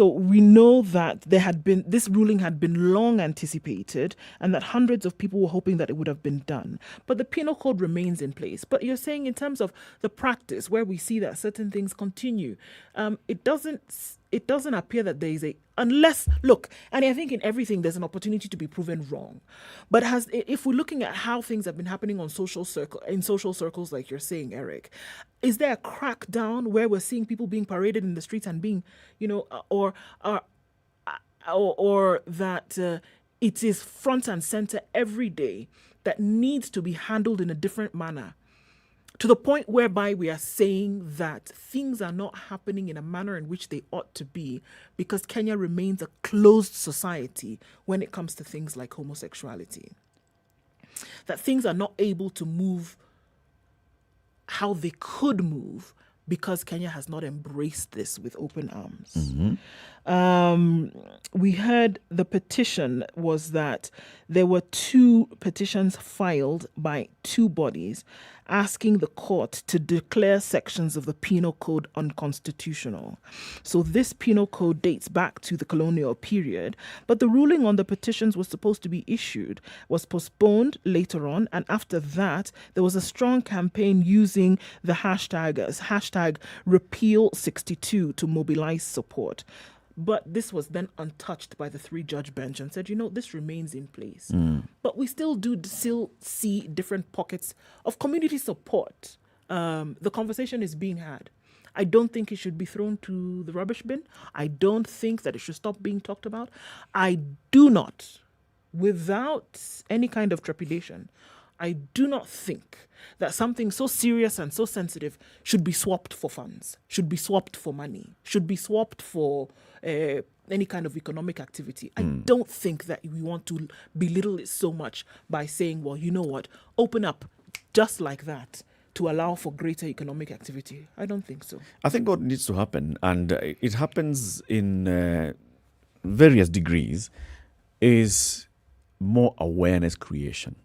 we know that this ruling had been long anticipated, and that hundreds of people were hoping that it would have been done. But the penal code remains in place. But you're saying in terms of the practice, where we see that certain things continue, it doesn't appear that there is look, and I think in everything there's an opportunity to be proven wrong. But if we're looking at how things have been happening in social circles, like you're saying, Eric, is there a crackdown where we're seeing people being paraded in the streets and being, or that it is front and center every day that needs to be handled in a different manner? To the point whereby we are saying that things are not happening in a manner in which they ought to be, because Kenya remains a closed society when it comes to things like homosexuality. That things are not able to move how they could move because Kenya has not embraced this with open arms. We heard the petition was that there were 2 petitions filed by 2 bodies asking the court to declare sections of the penal code unconstitutional. So this penal code dates back to the colonial period, but the ruling on the petitions was supposed to be issued, was postponed later on, and after that, there was a strong campaign using the hashtag #repeal62 to mobilize support. But this was then untouched by the 3-judge bench and said, this remains in place. But we still see different pockets of community support. The conversation is being had. I don't think it should be thrown to the rubbish bin. I don't think that it should stop being talked about. I do not, without any kind of trepidation, I do not think that something so serious and so sensitive should be swapped for funds, should be swapped for money, should be swapped for any kind of economic activity. I don't think that we want to belittle it so much by saying, well, you know what, open up just like that to allow for greater economic activity. I don't think so. I think what needs to happen, and it happens in various degrees, is more awareness creation.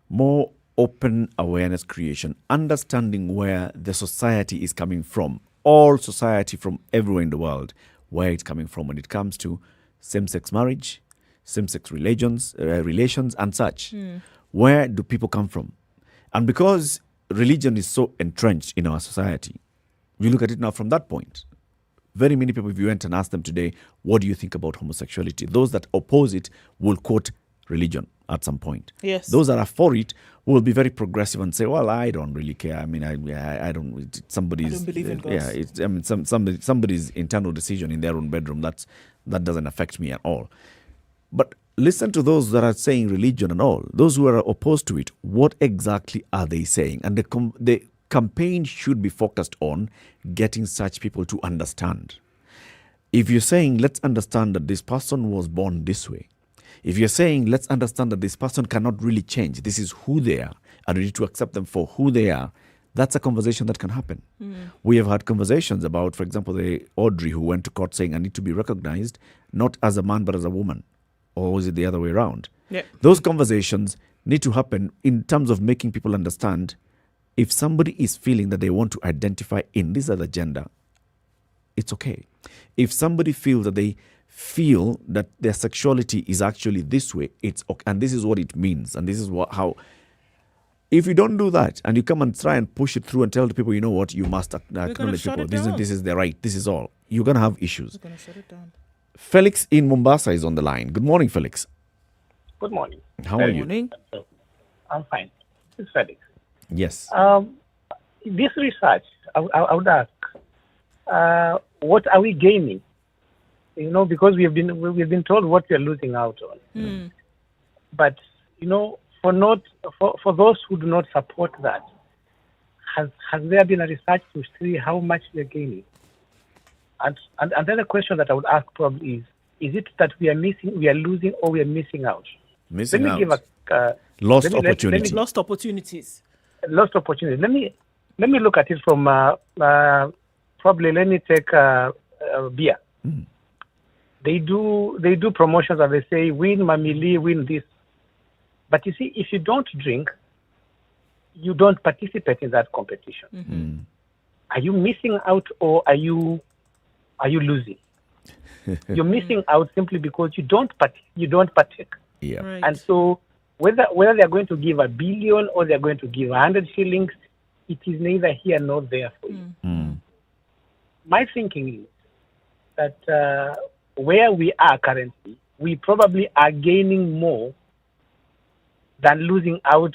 More open awareness creation, understanding where the society is coming from, all society from everywhere in the world, where it's coming from when it comes to same-sex marriage, same-sex relations and such. Where do people come from? And because religion is so entrenched in our society, we look at it now from that point. Very many people, if you went and asked them today, what do you think about homosexuality? Those that oppose it will quote religion at some point. Yes. Those that are for it will be very progressive and say, well, I don't really care. I mean, I don't, somebody's... I don't believe in God. Yeah, somebody's internal decision in their own bedroom, that doesn't affect me at all. But listen to those that are saying religion and all, those who are opposed to it, what exactly are they saying? And the campaign should be focused on getting such people to understand. If you're saying, let's understand that this person was born this way, if you're saying, let's understand that this person cannot really change, this is who they are, and we need to accept them for who they are, that's a conversation that can happen. We have had conversations about, for example, the Audrey who went to court saying, I need to be recognized not as a man but as a woman. Or was it the other way around? Yeah. Those conversations need to happen in terms of making people understand if somebody is feeling that they want to identify in this other gender, it's okay. If somebody feels that they feel that their sexuality is actually this way, it's okay, and this is what it means, and this is how. If you don't do that, and you come and try and push it through and tell the people, you know what, you must acknowledge shut people. it down. This is their right. This is all. You're gonna have issues. We're going to shut it down. Felix in Mombasa is on the line. Good morning, Felix. Good morning. How are you? Morning. I'm fine. This is Felix. Yes. This research, I would ask, what are we gaining? You know, because we've been told what we are losing out on. But you know, for those who do not support that, has there been a research to see how much we are gaining? And another question that I would ask probably is it that we are losing, or we are missing out? Missing out. Give a Lost opportunity. Lost opportunities. Lost opportunity. Let me look at it from probably. Let me take beer. They do promotions and they say win Mamili, win this. But you see, if you don't drink, you don't participate in that competition. Are you missing out, or are you losing? You're missing out simply because you don't partake. Yeah. Right. And so whether they're going to give 1 billion or they're going to give 100 shillings, it is neither here nor there for you. My thinking is that where we are currently, we probably are gaining more than losing out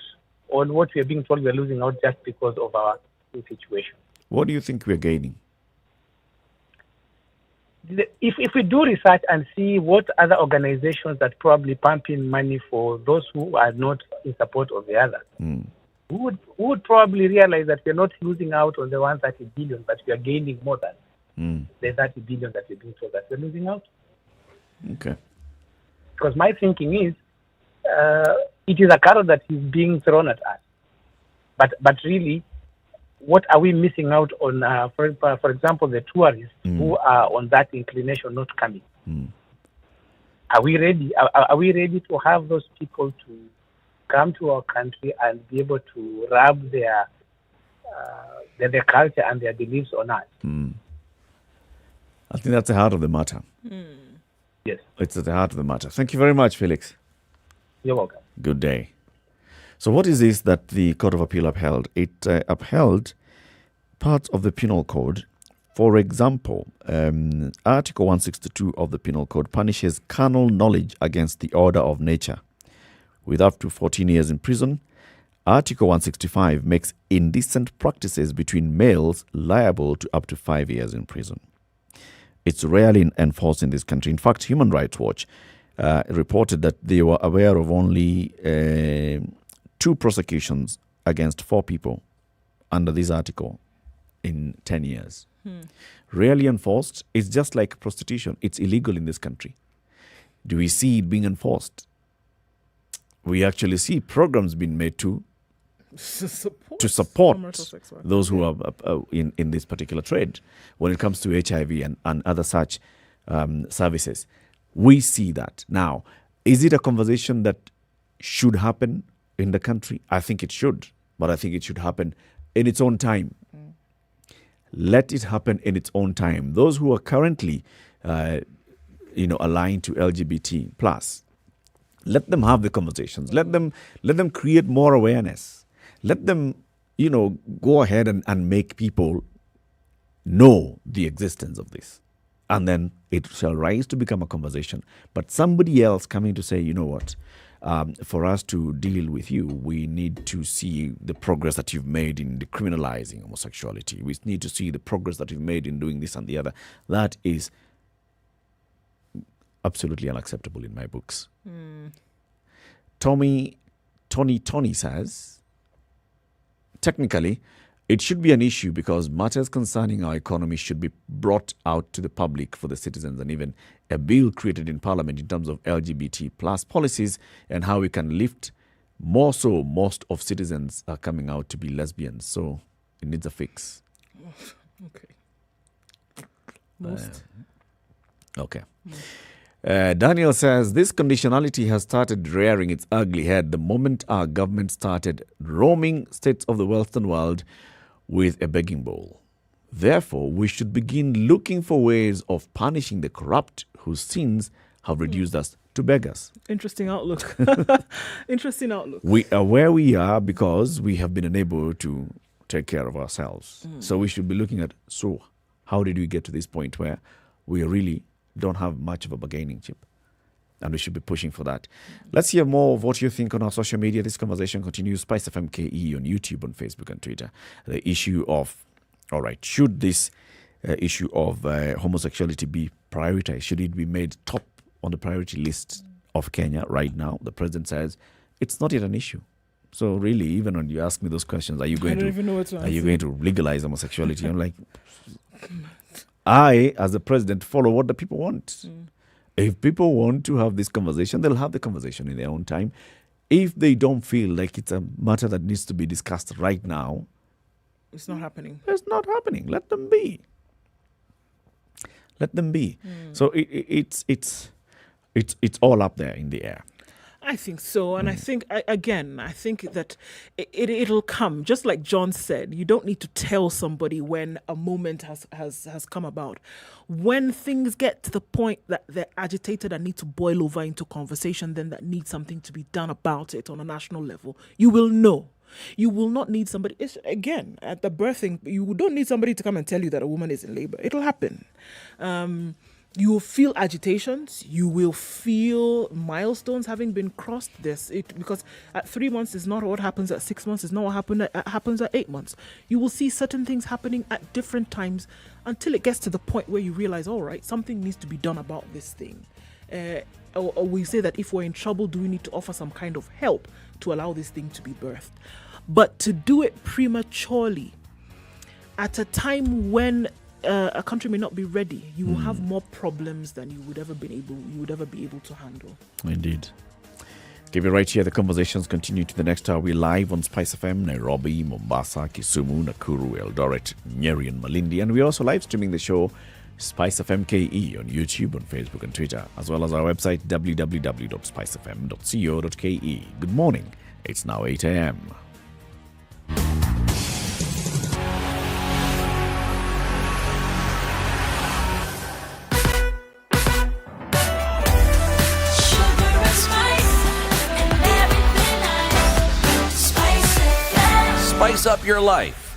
on what we are being told we are losing out just because of our situation. What do you think we're gaining? If we do research and see what other organizations that probably pump in money for those who are not in support of the others, we would probably realize that we're not losing out on the 130 billion, but we are gaining more than the 30 billion that we're being told that we're losing out. Okay. Because my thinking is, it is a carrot that is being thrown at us. But really, what are we missing out on? For example, the tourists who are on that inclination not coming. Are we ready? Are we ready to have those people to come to our country and be able to rub their culture and their beliefs on us? I think that's the heart of the matter. Yes. It's at the heart of the matter. Thank you very much, Felix. You're welcome. Good day. So what is this that the Court of Appeal upheld? It upheld parts of the Penal Code. For example, Article 162 of the Penal Code punishes carnal knowledge against the order of nature with up to 14 years in prison. Article 165 makes indecent practices between males liable to up to 5 years in prison. It's rarely enforced in this country. In fact, Human Rights Watch reported that they were aware of only 2 prosecutions against 4 people under this article in 10 years. Rarely enforced. It's just like prostitution. It's illegal in this country. Do we see it being enforced? We actually see programs being made to support commercial sex work. those who are in this particular trade when it comes to HIV and other such services. We see that. Now, is it a conversation that should happen in the country? I think it should, but I think it should happen in its own time. Let it happen in its own time. Those who are currently, aligned to LGBT plus, let them have the conversations. Let them create more awareness. Let them, go ahead and make people know the existence of this. And then it shall rise to become a conversation. But somebody else coming to say, you know what, for us to deal with you, we need to see the progress that you've made in decriminalizing homosexuality. We need to see the progress that you've made in doing this and the other. That is absolutely unacceptable in my books. Tony says, technically, it should be an issue because matters concerning our economy should be brought out to the public for the citizens, and even a bill created in Parliament in terms of LGBT plus policies and how we can lift more so most of citizens are coming out to be lesbians. So it needs a fix. Okay. Most. Okay. Daniel says, this conditionality has started rearing its ugly head the moment our government started roaming states of the Western world with a begging bowl. Therefore, we should begin looking for ways of punishing the corrupt whose sins have reduced us to beggars. Interesting outlook. Interesting outlook. We are where we are because we have been unable to take care of ourselves. So we should be looking at, so how did we get to this point where we really don't have much of a bargaining chip? And we should be pushing for that. Let's hear more of what you think on our social media. This conversation continues. SpiceFM KE on YouTube, on Facebook and Twitter. The issue of, all right, should this issue of homosexuality be prioritized? Should it be made top on the priority list of Kenya right now? The president says it's not yet an issue. So really, even when you ask me those questions, are you going to legalize homosexuality? I'm like, I, as the president, follow what the people want. If people want to have this conversation, they'll have the conversation in their own time. If they don't feel like it's a matter that needs to be discussed right now, it's not happening. It's not happening. Let them be. Let them be. So it's all up there in the air. I think so. And I think, again, I think that it'll come. Just like John said, you don't need to tell somebody when a moment has come about. When things get to the point that they're agitated and need to boil over into conversation, then that needs something to be done about it on a national level, you will know. You will not need somebody, again, at the birthing, you don't need somebody to come and tell you that a woman is in labor. It'll happen. You will feel agitations. You will feel milestones having been crossed. Because at 3 months is not what happens at 6 months. It's not what happens at 8 months. You will see certain things happening at different times until it gets to the point where you realize, all right, something needs to be done about this thing. Or we say that if we're in trouble, do we need to offer some kind of help to allow this thing to be birthed? But to do it prematurely at a time when a country may not be ready, you will have more problems than you would ever be able to handle. Indeed. Keep it right here. The conversations continue to the next hour. We're live on SpiceFM, Nairobi, Mombasa, Kisumu, Nakuru, Eldoret, Nyeri and Malindi. And we're also live streaming the show SpiceFM KE on YouTube, on Facebook and Twitter, as well as our website www.spicefm.co.ke. Good morning. It's now 8 a.m. Spice up your life.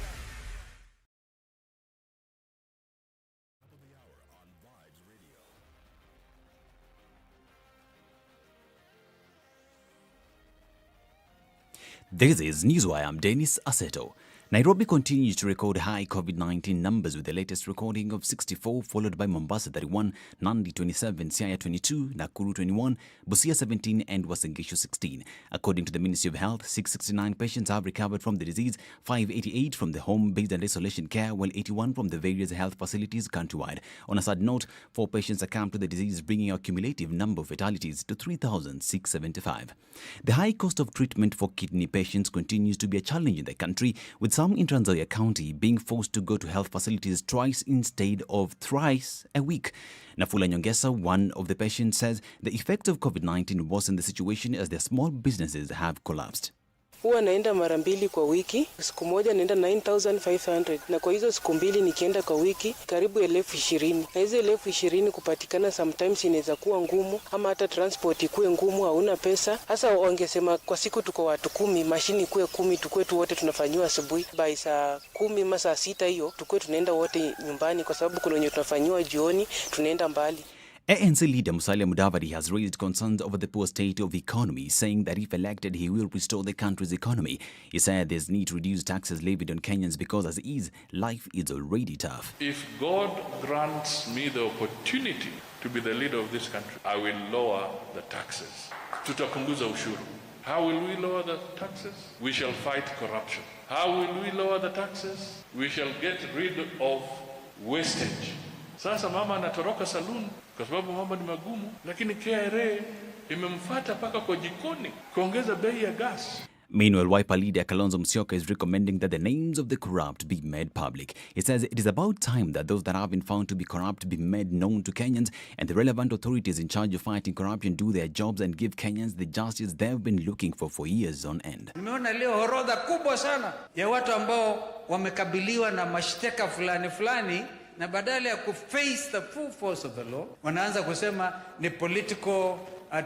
This is Newswire. I'm Dennis Aseto. Nairobi continues to record high COVID-19 numbers with the latest recording of 64, followed by Mombasa 31, Nandi 27, Siaya 22, Nakuru 21, Busia 17 and Uasin Gishu 16. According to the Ministry of Health, 669 patients have recovered from the disease, 588 from the home-based and isolation care, while 81 from the various health facilities countrywide. On a sad note, 4 patients succumbed to the disease, bringing our cumulative number of fatalities to 3,675. The high cost of treatment for kidney patients continues to be a challenge in the country, with some in Trans Nzoia County being forced to go to health facilities twice instead of thrice a week. Nafula Nyongesa, one of the patients, says the effects of COVID-19 worsen the situation as their small businesses have collapsed. Huwa naenda mara mbili kwa wiki. Siku moja naenda 9,500 na kwa hizo siku mbili nikienda kwa wiki karibu 20,020. Na hizo 20,020 kupatikana sometimes inaweza kuwa ngumu, ama hata transport ikuwe ngumu, hauna pesa. Hasa wangesema kwa siku tuko watu 10, mashini ikuwe 10, tukue tu wote tunafanywa asubuhi. By saa 10 ama saa 6 hiyo tukue tunaenda wote nyumbani, kwa sababu kuna wenye tunafanywa jioni, tunaenda mbali. ANC leader Musalia Mudavadi has raised concerns over the poor state of the economy, saying that if elected, he will restore the country's economy. He said there's need to reduce taxes levied on Kenyans because as is, life is already tough. If God grants me the opportunity to be the leader of this country, I will lower the taxes. Tutapunguza ushuru. How will we lower the taxes? We shall fight corruption. How will we lower the taxes? We shall get rid of wastage. Sasa mama anatoroka saloon kwa sababu mambo ni magumu, lakini KRA imemfuata paka kwa jikoni kuongeza bei ya gas. Meanwhile, Wiper leader Kalonzo Musyoka is recommending that the names of the corrupt be made public. He says it is about time that those that have been found to be corrupt be made known to Kenyans, and the relevant authorities in charge of fighting corruption do their jobs and give Kenyans the justice they've been looking for years on end. Nimeona leo orodha kubwa sana ya watu ambao wamekabiliwa na mashtaka fulani na badala ya kuface the full force of the law wanaanza kusema ni political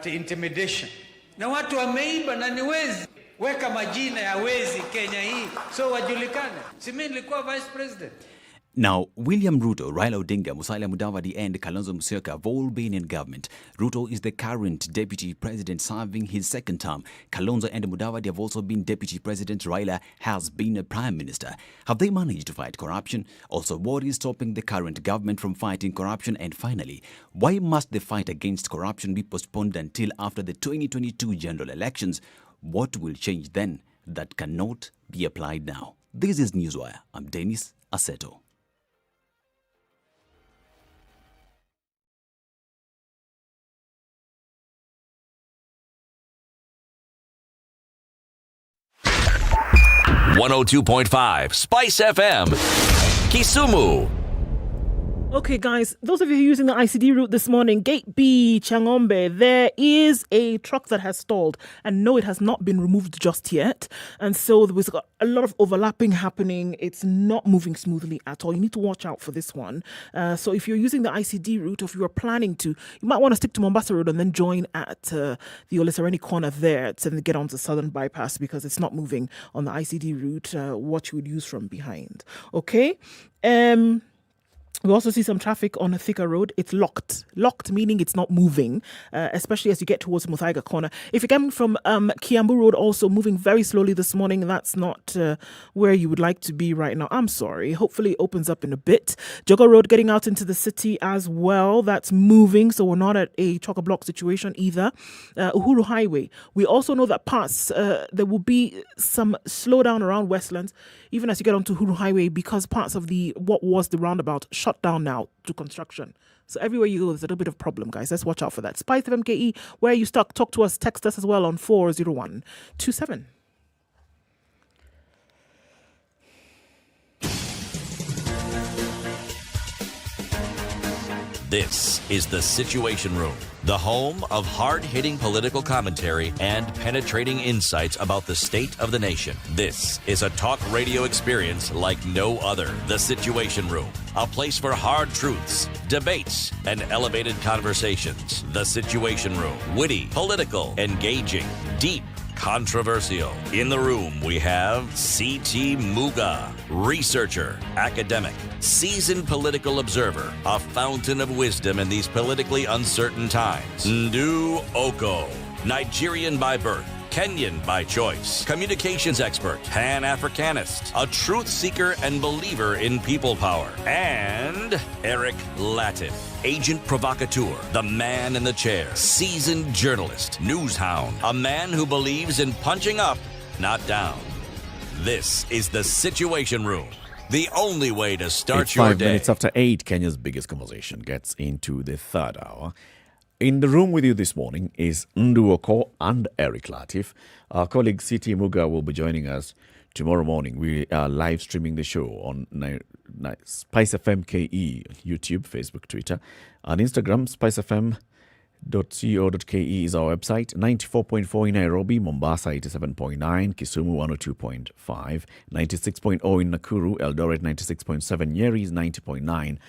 intimidation. Na watu wameiba na ni wezi. Weka majina ya wezi Kenya hii so wajulikane. Si mimi nilikuwa vice president. Now, William Ruto, Raila Odinga, Musalia Mudavadi and Kalonzo Musyoka have all been in government. Ruto is the current deputy president serving his second term. Kalonzo and Mudavadi have also been deputy president. Raila has been a prime minister. Have they managed to fight corruption? Also, what is stopping the current government from fighting corruption? And finally, why must the fight against corruption be postponed until after the 2022 general elections? What will change then that cannot be applied now? This is Newswire. I'm Dennis Aseto. .5 Spice FM, Kisumu. Okay, guys, those of you who are using the ICD route this morning, Gate B, Changombe, there is a truck that has stalled. And no, it has not been removed just yet. And so there was a lot of overlapping happening. It's not moving smoothly at all. You need to watch out for this one. So if you're using the ICD route, or if you are planning to, you might want to stick to Mombasa Road and then join at the Olesereni corner there to get onto Southern Bypass because it's not moving on the ICD route, what you would use from behind. Okay? We also see some traffic on a Thika Road. It's locked. Locked meaning it's not moving, especially as you get towards Muthaiga Corner. If you're coming from Kiambu Road, also moving very slowly this morning. That's not where you would like to be right now. I'm sorry. Hopefully it opens up in a bit. Jogger Road getting out into the city as well. That's moving, so we're not at a chock-a-block situation either. Uhuru Highway. We also know that parts, there will be some slowdown around Westlands, even as you get onto Uhuru Highway, because parts of what was the roundabout shut down now to construction. So everywhere you go, there's a little bit of problem, guys. Let's watch out for that. SpiceFM KE, where are you stuck? Talk to us. Text us as well on 40127. This is The Situation Room, the home of hard-hitting political commentary and penetrating insights about the state of the nation. This is a talk radio experience like no other. The Situation Room, a place for hard truths, debates, and elevated conversations. The Situation Room, witty, political, engaging, deep, controversial. In the room, we have C.T. Muga, researcher, academic, seasoned political observer, a fountain of wisdom in these politically uncertain times. Ndu Oko, Nigerian by birth, Kenyan by choice, communications expert, Pan-Africanist, a truth seeker and believer in people power, and Eric Latin, agent provocateur, the man in the chair, seasoned journalist, news hound, a man who believes in punching up, not down. This is The Situation Room, the only way to start It's your 5 day. minutes after 8, Kenya's biggest conversation gets into the third hour. In the room with you this morning is Ndu Oko and Eric Latif. Our colleague C.T. Muga will be joining us tomorrow morning. We are live streaming the show on SpiceFM KE, YouTube, Facebook, Twitter, and Instagram. SpiceFM.co.ke is our website. 94.4 in Nairobi, Mombasa 87.9, Kisumu 102.5, 96.0 in Nakuru, Eldoret 96.7, Nyeri is 90.9.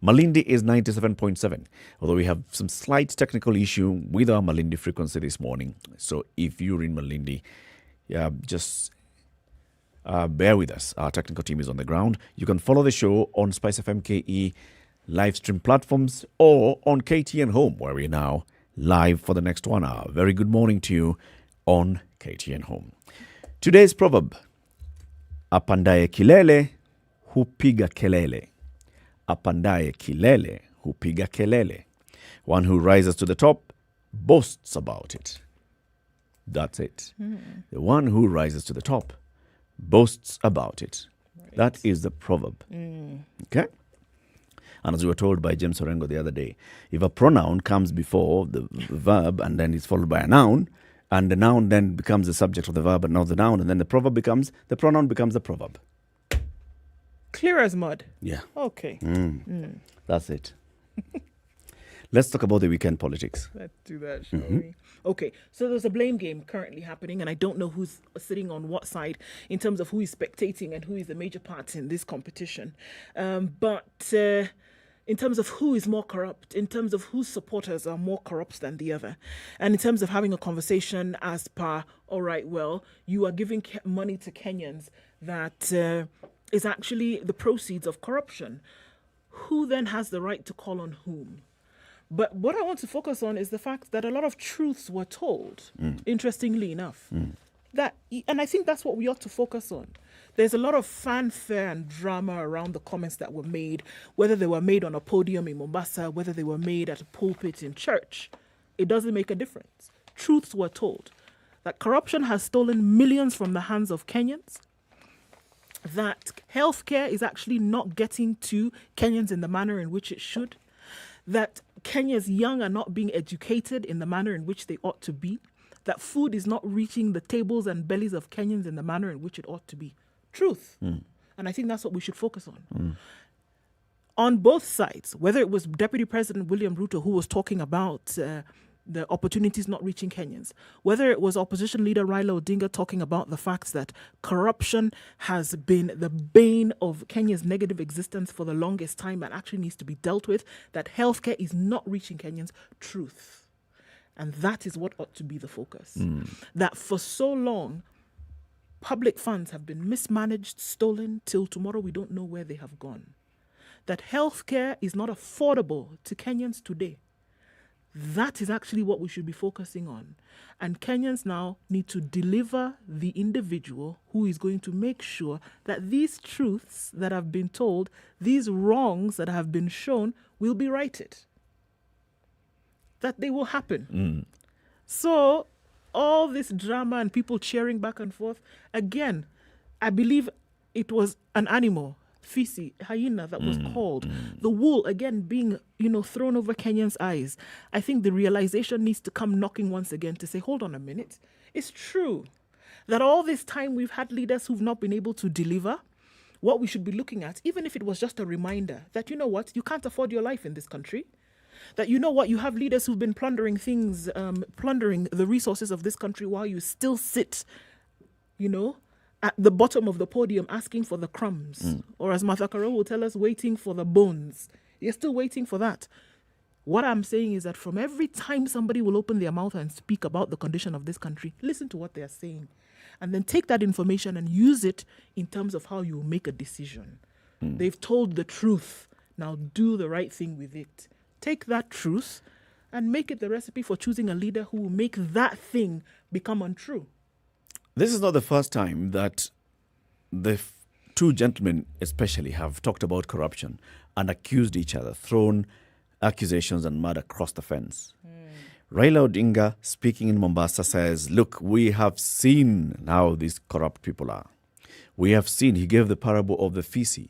Malindi is 97.7, although we have some slight technical issue with our Malindi frequency this morning. So if you're in Malindi, just bear with us. Our technical team is on the ground. You can follow the show on SpiceFM KE live stream platforms or on KTN Home, where we're now live for the next 1 hour. Very good morning to you on KTN Home. Today's proverb, apandaye kilele hupiga kelele. Apandaye kilele hupiga kelele. One who rises to the top boasts about it. That's it. The one who rises to the top boasts about it. Right. That is the proverb. Okay? And as we were told by James Orengo the other day, if a pronoun comes before the verb and then it's followed by a noun, And the noun then becomes the subject of the verb, and now the noun, and then the pronoun becomes the proverb. Clear as mud. Yeah. Okay. That's it. Let's talk about the weekend politics. Let's do that, shall we? Okay, so there's a blame game currently happening, and I don't know who's sitting on what side in terms of who is spectating and who is the major part in this competition. But in terms of who is more corrupt, in terms of whose supporters are more corrupt than the other, and in terms of having a conversation as per, all right, well, you are giving money to Kenyans that is actually the proceeds of corruption. Who then has the right to call on whom? But what I want to focus on is the fact that a lot of truths were told, interestingly enough. And I think that's what we ought to focus on. There's a lot of fanfare and drama around the comments that were made, whether they were made on a podium in Mombasa, whether they were made at a pulpit in church. It doesn't make a difference. Truths were told. That corruption has stolen millions from the hands of Kenyans, that healthcare is actually not getting to Kenyans in the manner in which it should, that Kenya's young are not being educated in the manner in which they ought to be, that food is not reaching the tables and bellies of Kenyans in the manner in which it ought to be. Truth. And I think that's what we should focus on. On both sides, whether it was Deputy President William Ruto who was talking about the opportunities not reaching Kenyans, whether it was opposition leader Raila Odinga talking about the fact that corruption has been the bane of Kenya's negative existence for the longest time and actually needs to be dealt with, that healthcare is not reaching Kenyans, truth. And that is what ought to be the focus. That for so long, public funds have been mismanaged, stolen, till tomorrow we don't know where they have gone. That healthcare is not affordable to Kenyans today. That is actually what we should be focusing on. And Kenyans now need to deliver the individual who is going to make sure that these truths that have been told, these wrongs that have been shown, will be righted. That they will happen. So all this drama and people cheering back and forth, again, I believe it was an animal, Fisi, hyena, that was called. The wool, again, being, thrown over Kenyans' eyes. I think the realization needs to come knocking once again to say, hold on a minute. It's true that all this time we've had leaders who've not been able to deliver. What we should be looking at, even if it was just a reminder that, you know what, you can't afford your life in this country. That, you know what, you have leaders who've been plundering things, plundering the resources of this country while you still sit, at the bottom of the podium asking for the crumbs. Or as Martha Karol will tell us, waiting for the bones. You're still waiting for that. What I'm saying is that from every time somebody will open their mouth and speak about the condition of this country, listen to what they are saying. And then take that information and use it in terms of how you make a decision. They've told the truth. Now do the right thing with it. Take that truth and make it the recipe for choosing a leader who will make that thing become untrue. This is not the first time that the two gentlemen especially have talked about corruption and accused each other, thrown accusations and mud across the fence. Raila Odinga, speaking in Mombasa, says, look, we have seen how these corrupt people are. We have seen, he gave the parable of the Fisi,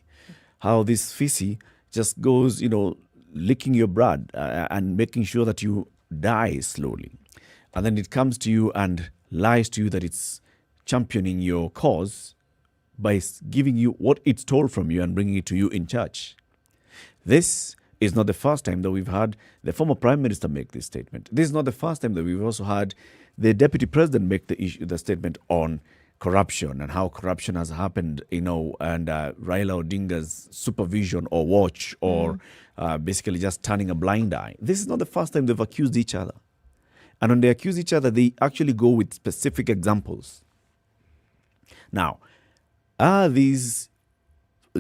how this Fisi just goes, licking your blood and making sure that you die slowly. And then it comes to you and lies to you that it's championing your cause by giving you what it stole from you and bringing it to you in church. This is not the first time that we've had the former Prime Minister make this statement. This is not the first time that we've also had the Deputy President make the statement on corruption and how corruption has happened, and Raila Odinga's supervision or watch or basically just turning a blind eye. This is not the first time they've accused each other. And when they accuse each other, they actually go with specific examples. Now, are these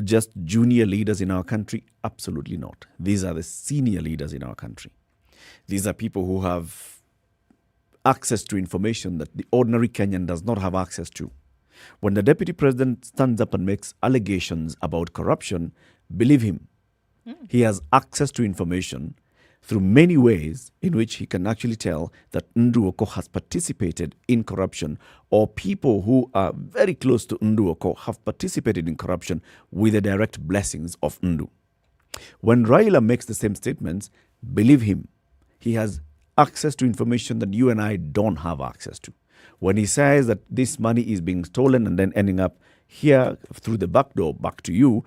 just junior leaders in our country? Absolutely not. These are the senior leaders in our country. These are people who have access to information that the ordinary Kenyan does not have access to. When the Deputy President stands up and makes allegations about corruption, believe him, he has access to information through many ways in which he can actually tell that Nduoko has participated in corruption, or people who are very close to Nduoko have participated in corruption with the direct blessings of Ndu. When Raila makes the same statements, believe him, he has access to information that you and I don't have access to. When he says that this money is being stolen and then ending up here through the back door back to you,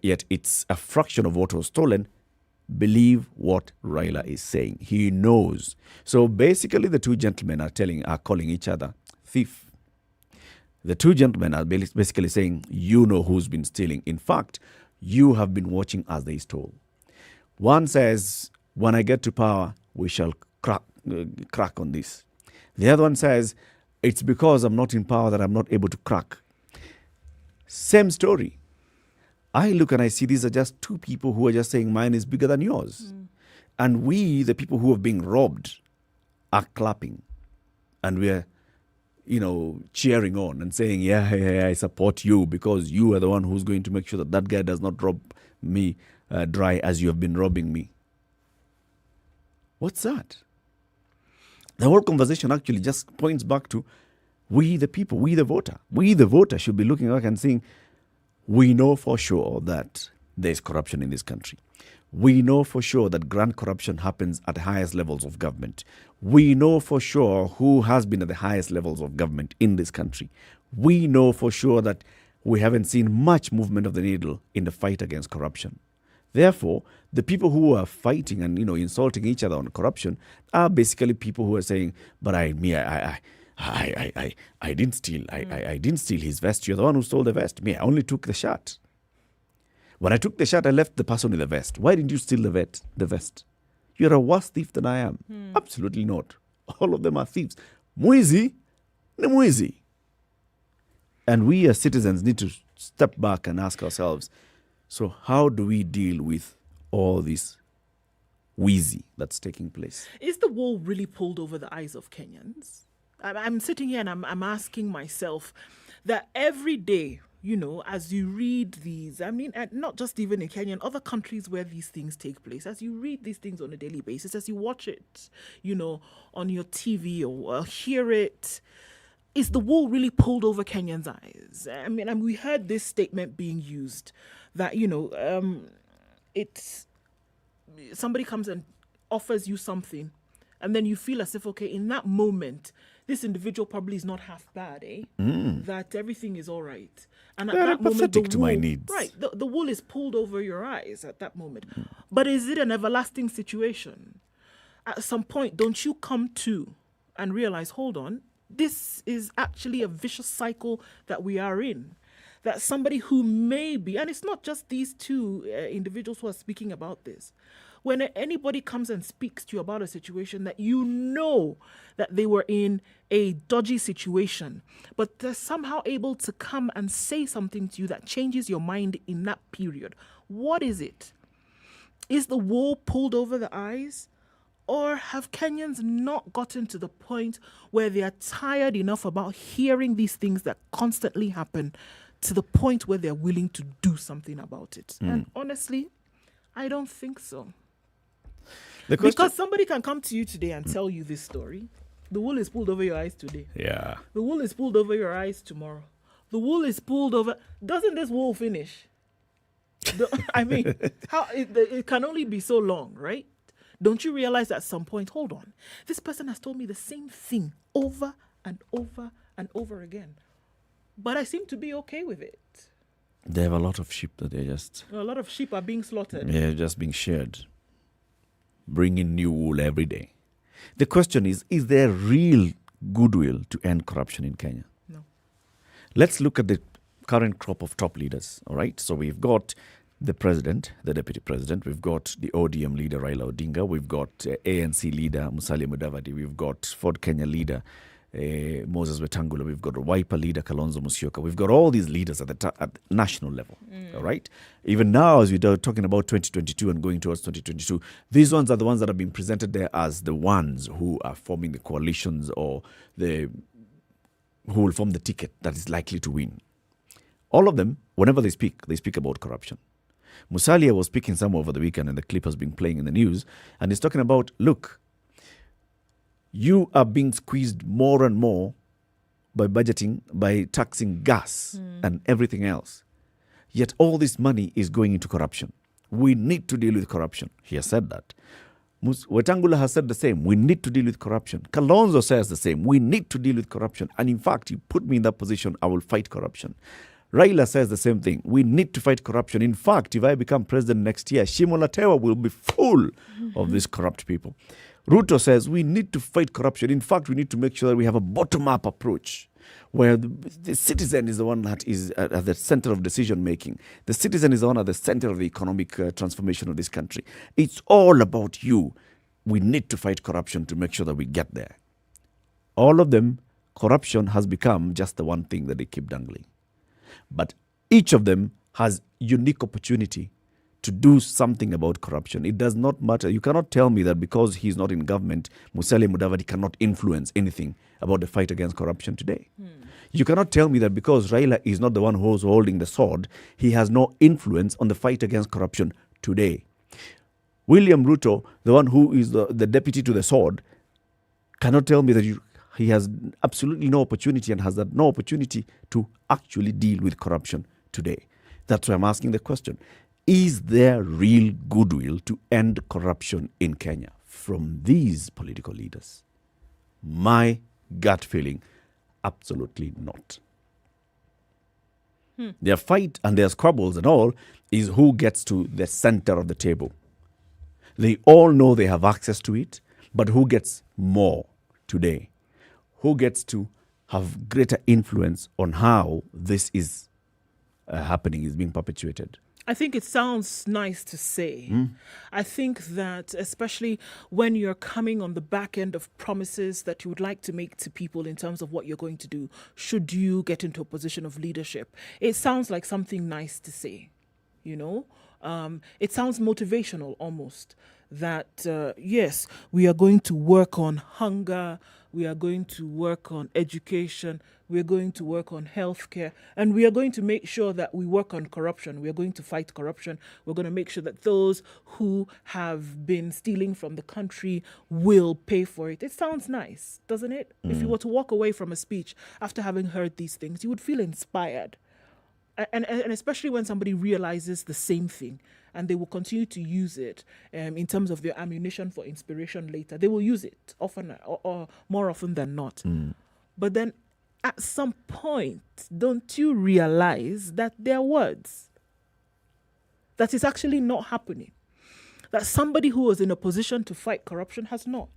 yet it's a fraction of what was stolen, believe what Raila is saying. He knows. So basically the two gentlemen are calling each other thief. The two gentlemen are basically saying, you know who's been stealing. In fact, you have been watching as they stole. One says, when I get to power, we shall crack on this. The other one says, it's because I'm not in power that I'm not able to crack. Same story. I look and I see these are just two people who are just saying mine is bigger than yours. And we, the people who have been robbed, are clapping. And we're, cheering on and saying, yeah, I support you because you are the one who's going to make sure that guy does not rob me dry as you have been robbing me. What's that? The whole conversation actually just points back to we the people, we the voter. We the voter should be looking back and saying, we know for sure that there is corruption in this country. We know for sure that grand corruption happens at the highest levels of government. We know for sure who has been at the highest levels of government in this country. We know for sure that we haven't seen much movement of the needle in the fight against corruption. Therefore, the people who are fighting and insulting each other on corruption are basically people who are saying, "But I didn't steal. I didn't steal his vest. You're the one who stole the vest. Me, I only took the shirt. When I took the shirt, I left the person in the vest. Why didn't you steal the vest? You're a worse thief than I am." Absolutely not. All of them are thieves. Mwizi ni mwizi. And we as citizens need to step back and ask ourselves, so how do we deal with all this wheezy that's taking place? Is the wool really pulled over the eyes of Kenyans? I'm sitting here and I'm asking myself that every day, as you read these, and not just even in Kenya, in other countries where these things take place, as you read these things on a daily basis, as you watch it, on your TV or hear it, is the wool really pulled over Kenyans' eyes? And we heard this statement being used that, it's somebody comes and offers you something, and then you feel as if, okay, in that moment, this individual probably is not half bad, that everything is all right. And at that moment, to my needs. Right, the wool is pulled over your eyes at that moment. But is it an everlasting situation? At some point, don't you come to and realize, hold on, this is actually a vicious cycle that we are in. That somebody who may be, and it's not just these two individuals who are speaking about this, when anybody comes and speaks to you about a situation that you know that they were in a dodgy situation, but they're somehow able to come and say something to you that changes your mind in that period, what is it? Is the wool pulled over the eyes? Or have Kenyans not gotten to the point where they are tired enough about hearing these things that constantly happen to the point where they're willing to do something about it? And honestly, I don't think so. Because somebody can come to you today and tell you this story. The wool is pulled over your eyes today. Yeah. The wool is pulled over your eyes tomorrow. The wool is pulled over. Doesn't this wool finish? How it can only be so long, right? Don't you realize at some point, hold on, this person has told me the same thing over and over and over again, but I seem to be okay with it. They have a lot of sheep that A lot of sheep are being slaughtered. They're just being shared. Bring in new wool every day. The question is there real goodwill to end corruption in Kenya? No. Let's look at the current crop of top leaders, all right? So we've got the president, the deputy president, we've got the ODM leader, Raila Odinga, we've got ANC leader, Musalia Mudavadi, we've got Ford Kenya leader, Moses Wetangula, we've got Wiper leader, Kalonzo Musyoka. We've got all these leaders at national level, all right? Even now, as we're talking about 2022 and going towards 2022, these ones are the ones that have been presented there as the ones who are forming the coalitions or who will form the ticket that is likely to win. All of them, whenever they speak about corruption. Musalia was speaking some over the weekend, and the clip has been playing in the news, and he's talking about, look, you are being squeezed more and more by budgeting, by taxing gas and everything else. Yet all this money is going into corruption. We need to deal with corruption. He has said that. Wetangula has said the same. We need to deal with corruption. Kalonzo says the same. We need to deal with corruption. And in fact, you put me in that position, I will fight corruption. Raila says the same thing. We need to fight corruption. In fact, if I become president next year, Shimo Latewa will be full of these corrupt people. Ruto says we need to fight corruption. In fact, we need to make sure that we have a bottom-up approach where the citizen is the one that is at the center of decision-making. The citizen is the one at the center of the economic transformation of this country. It's all about you. We need to fight corruption to make sure that we get there. All of them, corruption has become just the one thing that they keep dangling. But each of them has unique opportunity to do something about corruption. It does not matter. You cannot tell me that because he's not in government, Musalia Mudavadi cannot influence anything about the fight against corruption today. You cannot tell me that because Raila is not the one who's holding the sword, he has no influence on the fight against corruption today. William Ruto, the one who is the deputy to the sword, cannot tell me that he has absolutely no opportunity and has had no opportunity to actually deal with corruption today. That's why I'm asking the question. Is there real goodwill to end corruption in Kenya from these political leaders? My gut feeling, absolutely not. Their fight and their squabbles and all is who gets to the center of the table. They all know they have access to it, but who gets more today? Who gets to have greater influence on how this is happening, is being perpetuated? I think it sounds nice to say. I think that especially when you're coming on the back end of promises that you would like to make to people in terms of what you're going to do, should you get into a position of leadership, it sounds like something nice to say, you know? It sounds motivational almost, that yes, we are going to work on hunger, we are going to work on education, we are going to work on healthcare, and we are going to make sure that we work on corruption. We are going to fight corruption. We're going to make sure that those who have been stealing from the country will pay for it. It sounds nice, doesn't it? If you were to walk away from a speech after having heard these things, you would feel inspired. And especially when somebody realizes the same thing and they will continue to use it in terms of their ammunition for inspiration later. They will use it often or more often than not. But then at some point, don't you realize that they're words? That is actually not happening. That somebody who was in a position to fight corruption has not.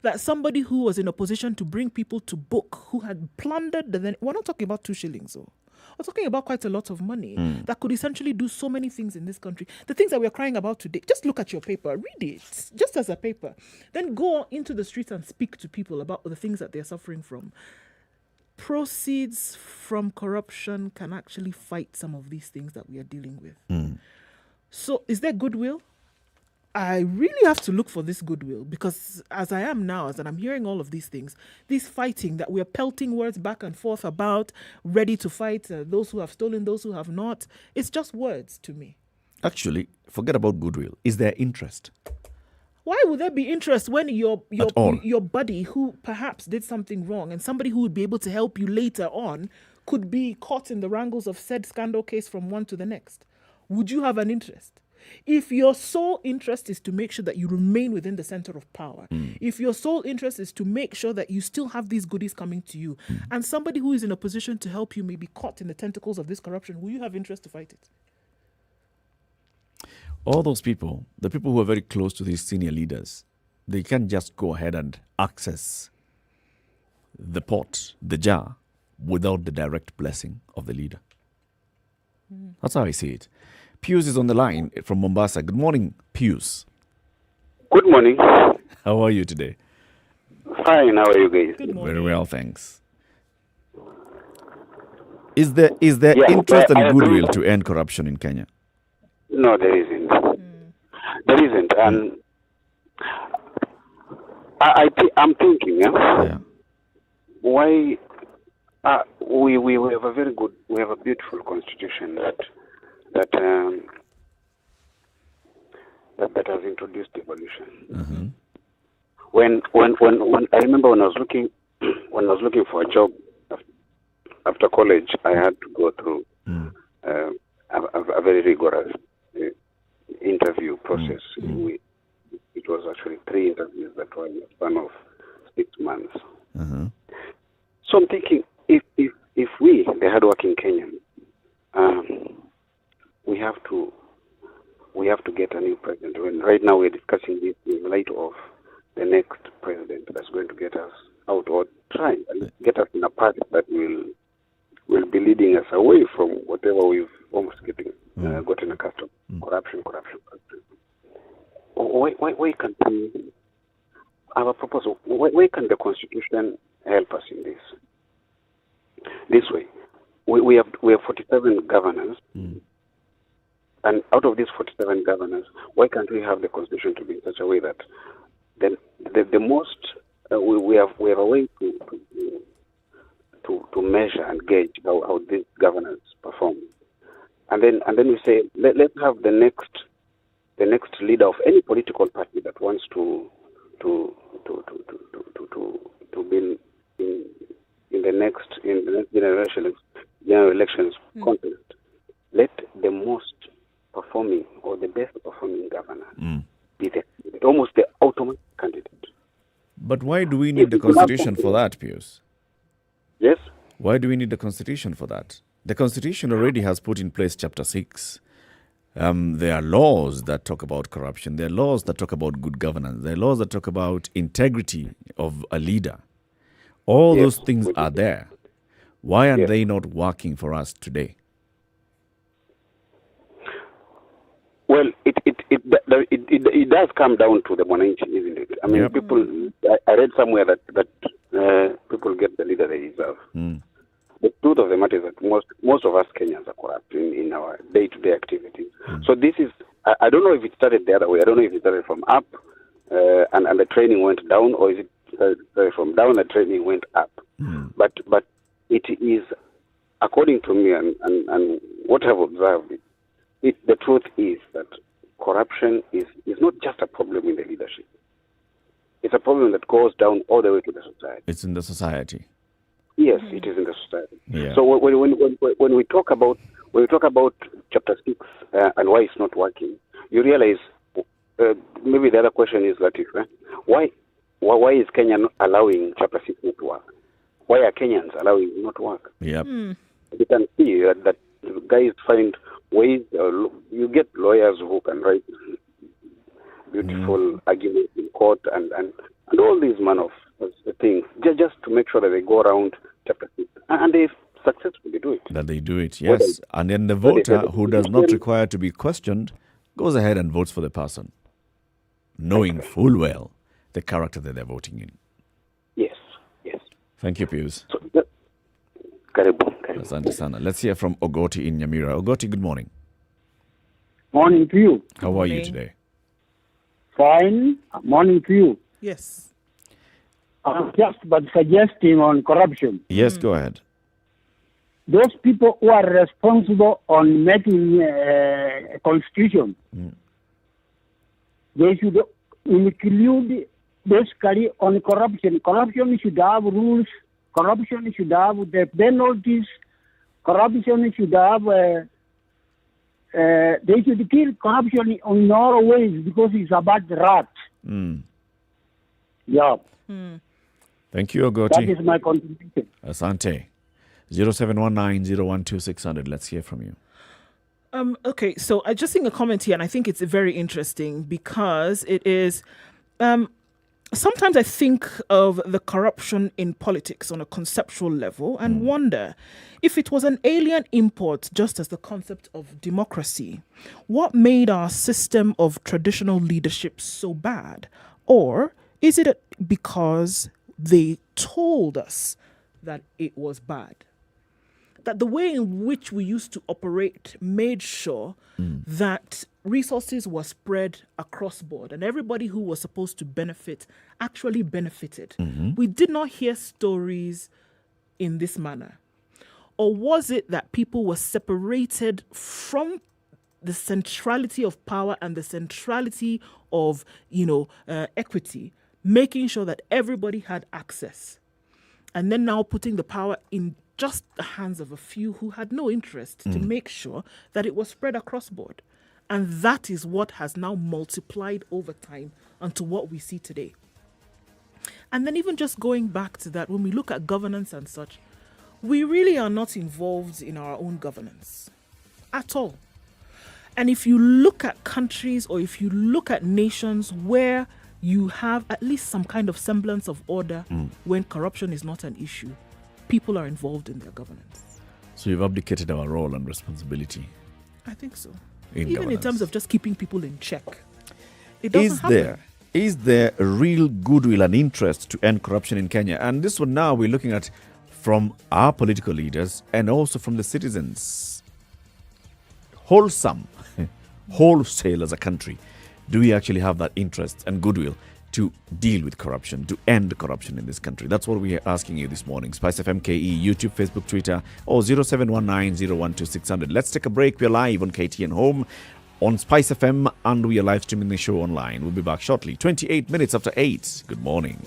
That somebody who was in a position to bring people to book, who had plundered, we're not talking about 2 shillings though. We're talking about quite a lot of money that could essentially do so many things in this country. The things that we're crying about today, just look at your paper, read it, just as a paper. Then go into the streets and speak to people about the things that they're suffering from. Proceeds from corruption can actually fight some of these things that we are dealing with. So is there goodwill? I really have to look for this goodwill, because as I am now, as I'm hearing all of these things, this fighting that we are pelting words back and forth about, ready to fight those who have stolen, those who have not, it's just words to me. Actually, forget about goodwill. Is there interest? Why would there be interest when your buddy who perhaps did something wrong and somebody who would be able to help you later on could be caught in the wrangles of said scandal case from one to the next? Would you have an interest? If your sole interest is to make sure that you remain within the center of power, if your sole interest is to make sure that you still have these goodies coming to you, and somebody who is in a position to help you may be caught in the tentacles of this corruption, will you have interest to fight it? All those people, the people who are very close to these senior leaders, they can't just go ahead and access the pot, the jar, without the direct blessing of the leader. That's how I see it. Pius is on the line from Mombasa. Good morning, Pius. Good morning. How are you today? Fine, how are you guys? Good morning. Very well, thanks. Is there interest and goodwill to end corruption in Kenya? No, there isn't. There isn't. And I'm thinking, why we have a very good, we have a beautiful constitution that has introduced evolution. When I remember when I was looking for a job after college, I had to go through a very rigorous interview process. It was actually 3 interviews that were in the span of 6 months. Uh-huh. So I'm thinking, if we, the hardworking Kenyans, we have to get a new president. When right now we're discussing this in light of the next president that's going to get us out, or try and get us in a path that will be leading us away from whatever we've almost gotten accustomed. Corruption. Why can't we have a proposal? Why can the Constitution help us in this? This way, we have 47 governors, and out of these 47 governors, why can't we have the Constitution to be in such a way that then the most we have a way to measure and gauge how these governors perform, and then we say let's have the next leader of any political party that wants to be in the next general elections contest. Let the most performing or the best performing governor be almost the automatic candidate. But why do we need the Constitution for that, Pius? Yes? Why do we need the Constitution for that? The Constitution already has put in place Chapter 6. There are laws that talk about corruption. There are laws that talk about good governance. There are laws that talk about integrity of a leader. All those things are there. Why are they not working for us today? Well, it does come down to the mwananchi, isn't it? I mean, people. I read somewhere that people get the leader they deserve. The truth of the matter is that most of us Kenyans are corrupt in our day-to-day activities. So this is. I don't know if it started the other way. I don't know if it started from up, and the training went down, or is it started from down, the training went up. But it is, according to me and what I've observed, the truth is that corruption is not just a problem in the leadership. It's a problem that goes down all the way to the society. It's in the society. Yes, it is in the society. Yeah. So when we talk about Chapter 6 and why it's not working, you realize maybe the other question is that why is Kenya not allowing Chapter 6 not to work? Why are Kenyans allowing it not to work? Yep. You can see that guys find ways. You get lawyers who can write beautiful arguments in court and all these things just to make sure that they go around Chapter 6, and they successfully do it. That they do it, yes. And then the voter who does not require to be questioned goes ahead and votes for the person, knowing full well the character that they're voting in. Yes. Thank you, Pius. Karibu. Asante sana. Let's hear from Ogoti in Nyamira. Ogoti, good morning. Morning to you. How are you today? Fine. Morning to you. Yes. I'm just but suggesting on corruption. Yes, go ahead. Those people who are responsible on making a constitution, they should include basically on corruption. Corruption should have rules. Corruption should have the penalties. Corruption should have. They should kill corruption in all ways because it's about rat. Yeah. Thank you, Ogoti. That is my contribution. Asante. 0719-012-600. Let's hear from you. Okay, so I just seeing a comment here, and I think it's very interesting because it is. Sometimes I think of the corruption in politics on a conceptual level and wonder if it was an alien import, just as the concept of democracy, what made our system of traditional leadership so bad? Or is it because they told us that it was bad? That the way in which we used to operate made sure that resources were spread across board and everybody who was supposed to benefit actually benefited. We did not hear stories in this manner. Or was it that people were separated from the centrality of power and the centrality of, equity, making sure that everybody had access, and then now putting the power in just the hands of a few who had no interest to make sure that it was spread across board? And that is what has now multiplied over time onto what we see today. And then even just going back to that, when we look at governance and such, we really are not involved in our own governance at all. And if you look at countries or if you look at nations where you have at least some kind of semblance of order when corruption is not an issue, people are involved in their governance. So you've abdicated our role and responsibility. I think so. In Even governance. in terms of just keeping people in check. It doesn't happen. Is there a real goodwill and interest to end corruption in Kenya? And this one now we're looking at from our political leaders and also from the citizens. Wholesale as a country. Do we actually have that interest and goodwill to deal with corruption, to end corruption in this country? That's what we are asking you this morning. SpiceFM KE, YouTube, Facebook, Twitter, or 0719-012-600. Let's take a break. We're live on KTN Home, on SpiceFM, and we are live streaming the show online. We'll be back shortly. 28 minutes after 8. Good morning.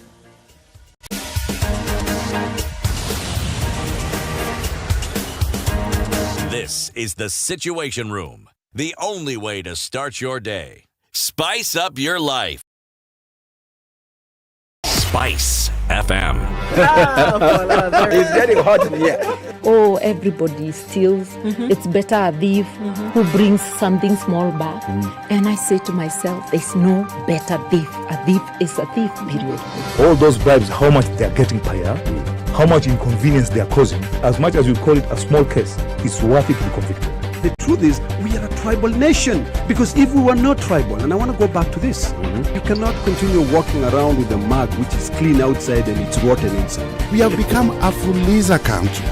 This is the Situation Room, the only way to start your day. Spice up your life. Spice FM. It's getting hot in here. Oh, everybody steals. It's better a thief who brings something small back. And I say to myself, there's no better thief. A thief is a thief, period. All those bribes, how much they're getting per year, how much inconvenience they're causing, as much as you call it a small case, it's worth it to be convicted. The truth is, we are a tribal nation. Because if we were not tribal, and I want to go back to this, you cannot continue walking around with a mug which is clean outside and it's rotten inside. We have become a fuliza country.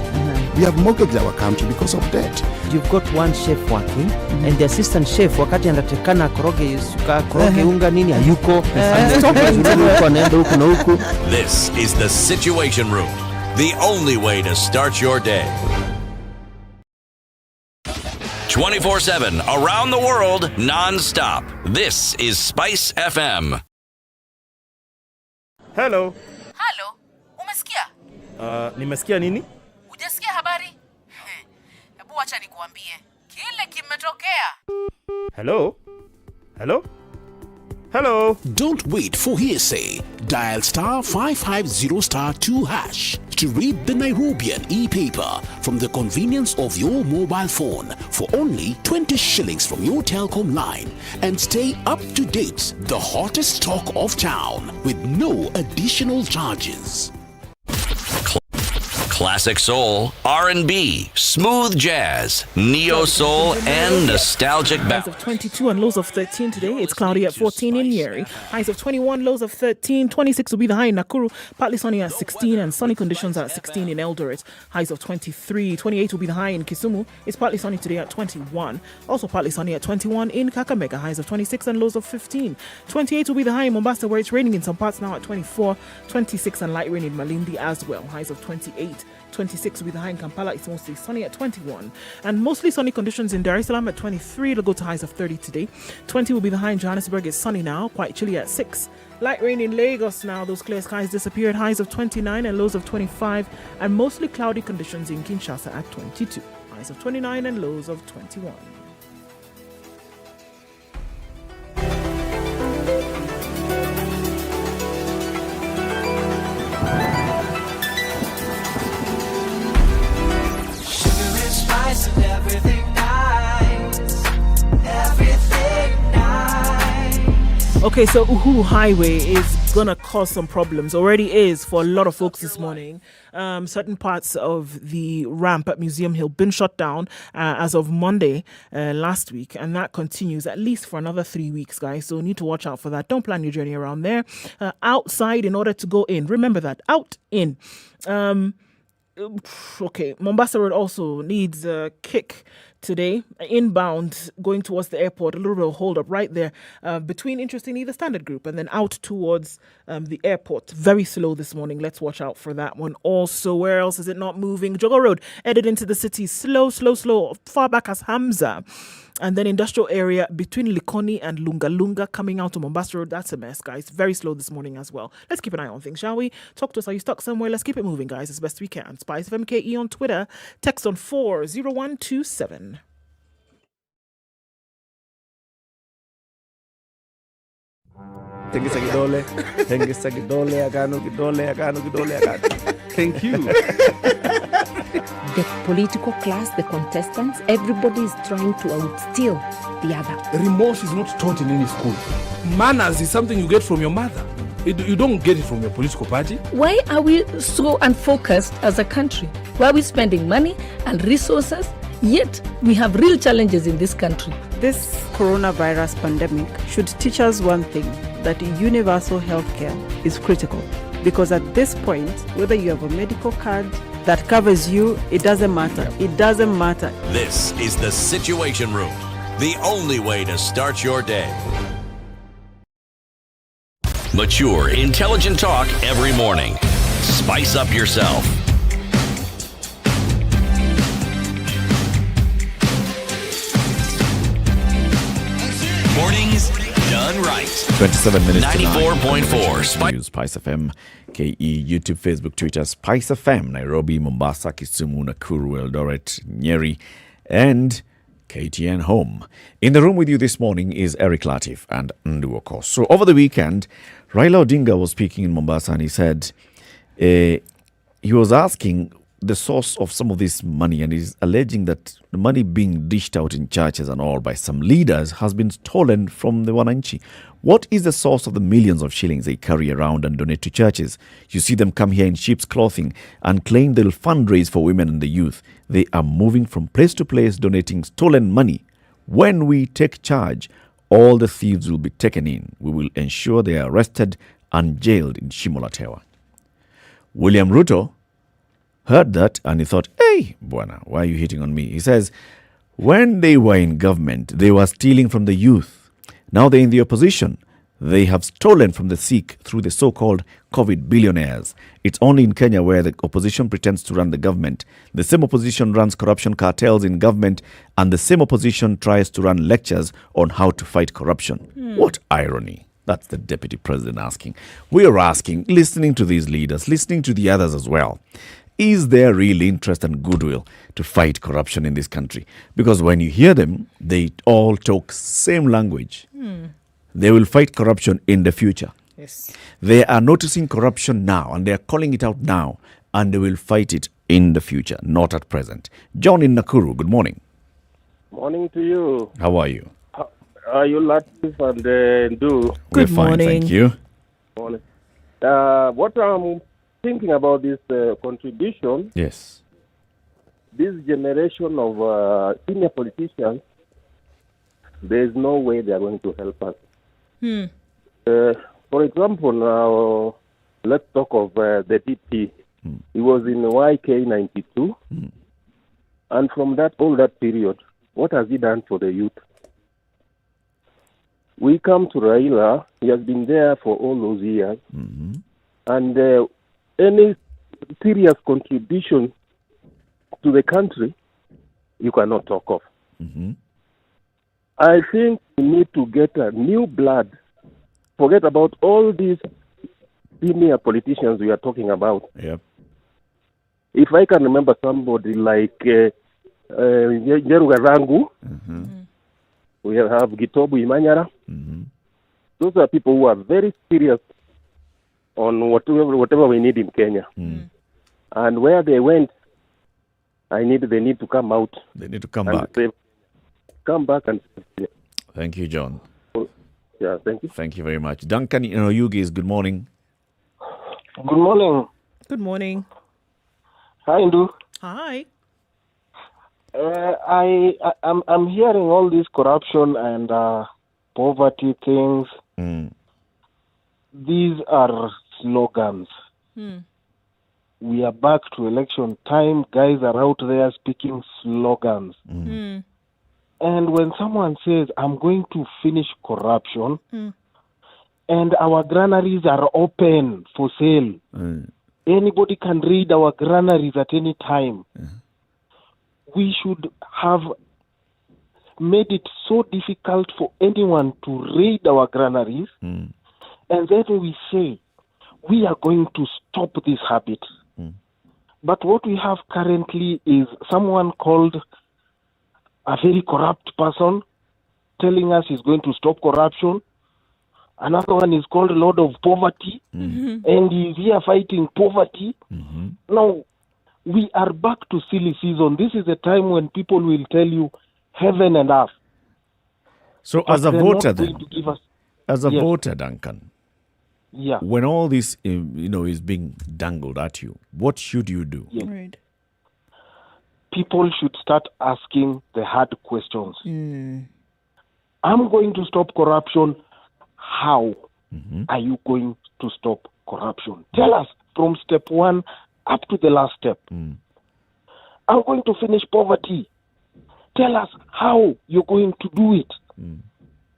We have mortgaged our country because of debt. You've got one chef working and the assistant chef wakati anatakana koroge unga nini hayuko. This is the Situation Room, the only way to start your day. 24/7 around the world, non-stop. This is Spice FM. Hello. Halo, umesikia? Nimesikia nini? Hujasikia habari? Hebu wacha nikuambie. Kile kimetokea. Hello? Hello? Hello? Don't wait for hearsay. Dial star 550 star 2 hash to read the Nairobian e-paper from the convenience of your mobile phone for only 20 shillings from your telecom line and stay up to date, the hottest talk of town with no additional charges. Classic soul, R&B, smooth jazz, neo soul, and nostalgic Highs of 22 and lows of 13 today. It's cloudy at 14 in Nyeri. Highs of 21, lows of 13. 26 will be the high in Nakuru. Partly sunny at 16 and sunny conditions at 16 in Eldoret. Highs of 23. 28 will be the high in Kisumu. It's partly sunny today at 21. Also partly sunny at 21 in Kakamega. Highs of 26 and lows of 15. 28 will be the high in Mombasa, where it's raining in some parts now at 24. 26 and light rain in Malindi as well. Highs of 28. 26 will be the high in Kampala. It's mostly sunny at 21. And mostly sunny conditions in Dar es Salaam at 23. It'll go to highs of 30 today. 20 will be the high in Johannesburg. It's sunny now, quite chilly at 6. Light rain in Lagos now. Those clear skies disappeared. Highs of 29 and lows of 25. And mostly cloudy conditions in Kinshasa at 22. Highs of 29 and lows of 21. And everything nice, everything nice. Okay, so Uhuru Highway is gonna cause some problems. Already is for a lot of folks this morning. Certain parts of the ramp at Museum Hill been shut down as of Monday last week, and that continues at least for another 3 weeks, guys. So need to watch out for that. Don't plan your journey around there. Outside in order to go in. Remember that. Out, in. Okay, Mombasa Road also needs a kick today. Inbound going towards the airport, a little bit of hold up right there between, interestingly, the Standard Group and then out towards the airport. Very slow this morning. Let's watch out for that one. Also, where else is it not moving? Jogo Road, headed into the city. Slow. Far back as Hamza. And then industrial area between Likoni and Lunga coming out to Mombasa Road. That's a mess, guys. Very slow this morning as well. Let's keep an eye on things, shall we? Talk to us. Are you stuck somewhere? Let's keep it moving, guys, as best we can. SpiceFM KE on Twitter. Text on 40127. Tengesa kidole, tengesa kidole, agano kidole, agano kidole, agano. Thank you. The political class, the contestants, everybody is trying to outsteal the other. Remorse is not taught in any school. Manners is something you get from your mother. You don't get it from your political party. Why are we so unfocused as a country? Why are we spending money and resources, yet we have real challenges in this country? This coronavirus pandemic should teach us one thing, that universal healthcare is critical. Because at this point, whether you have a medical card that covers you, it doesn't matter. It doesn't matter. This is the Situation Room, the only way to start your day. Mature, intelligent talk every morning. Spice up yourself. Mornings done right. 27 minutes 94.4 News, SpiceFM, KE, YouTube, Facebook, Twitter, SpiceFM, Nairobi, Mombasa, Kisumu, Nakuru, Eldoret, Nyeri, and KTN Home. In the room with you this morning is Eric Latif and Nduoko. So over the weekend, Raila Odinga was speaking in Mombasa and he said he was asking the source of some of this money, and he's alleging that the money being dished out in churches and all by some leaders has been stolen from the Wananchi. What is the source of the millions of shillings they carry around and donate to churches? You see them come here in sheep's clothing and claim they'll fundraise for women and the youth. They are moving from place to place donating stolen money. When we take charge, all the thieves will be taken in. We will ensure they are arrested and jailed in Shimolatewa. William Ruto heard that and he thought, hey, Bwana, why are you hitting on me? He says, when they were in government, they were stealing from the youth. Now they're in the opposition. They have stolen from the sick through the so-called COVID billionaires. It's only in Kenya where the opposition pretends to run the government. The same opposition runs corruption cartels in government, and the same opposition tries to run lectures on how to fight corruption. What irony. That's the deputy president asking. We are asking, listening to these leaders, listening to the others as well. Is there real interest and goodwill to fight corruption in this country? Because when you hear them, they all talk same language. They will fight corruption in the future. Yes. They are noticing corruption now and they are calling it out now, and they will fight it in the future, not at present. John in Nakuru, good morning. Morning to you. How are you? Are you Latif and Do? We're fine, thank you. Morning. What I'm thinking about this contribution, yes, this generation of senior politicians, there is no way they are going to help us. For example, now let's talk of the DP. He was in YK 92, and from that all that period, what has he done for the youth? We come to Raila, he has been there for all those years, and any serious contribution to the country, you cannot talk of. I think we need to get a new blood. Forget about all these senior politicians we are talking about. Yep. If I can remember somebody like Njeruga Rangu, we have Gitobu Imanyara. Those are people who are very serious on whatever we need in Kenya. And where they went, they need to come out. They need to come back. Come back and Thank you, John. Yeah, thank you. Thank you very much. Duncan in Oyugis, good morning. Good morning. Good morning. Hi, Ndu. Hi. I'm hearing all this corruption and poverty things. These are slogans. We are back to election time. Guys are out there speaking slogans. And when someone says, I'm going to finish corruption, and our granaries are open for sale, anybody can raid our granaries at any time. We should have made it so difficult for anyone to raid our granaries, and then we say, we are going to stop this habit. But what we have currently is someone called a very corrupt person telling us he's going to stop corruption, Another one is called Lord of Poverty, and he's here fighting poverty. Now, we are back to silly season. This is a time when people will tell you heaven and earth. So But as a they're voter not then, going to give us- as a Yes. voter, Duncan, when all this, is being dangled at you, what should you do? Right. People should start asking the hard questions. I'm going to stop corruption. How are you going to stop corruption? Tell us from step 1 up to the last step. I'm going to finish poverty. Tell us how you're going to do it.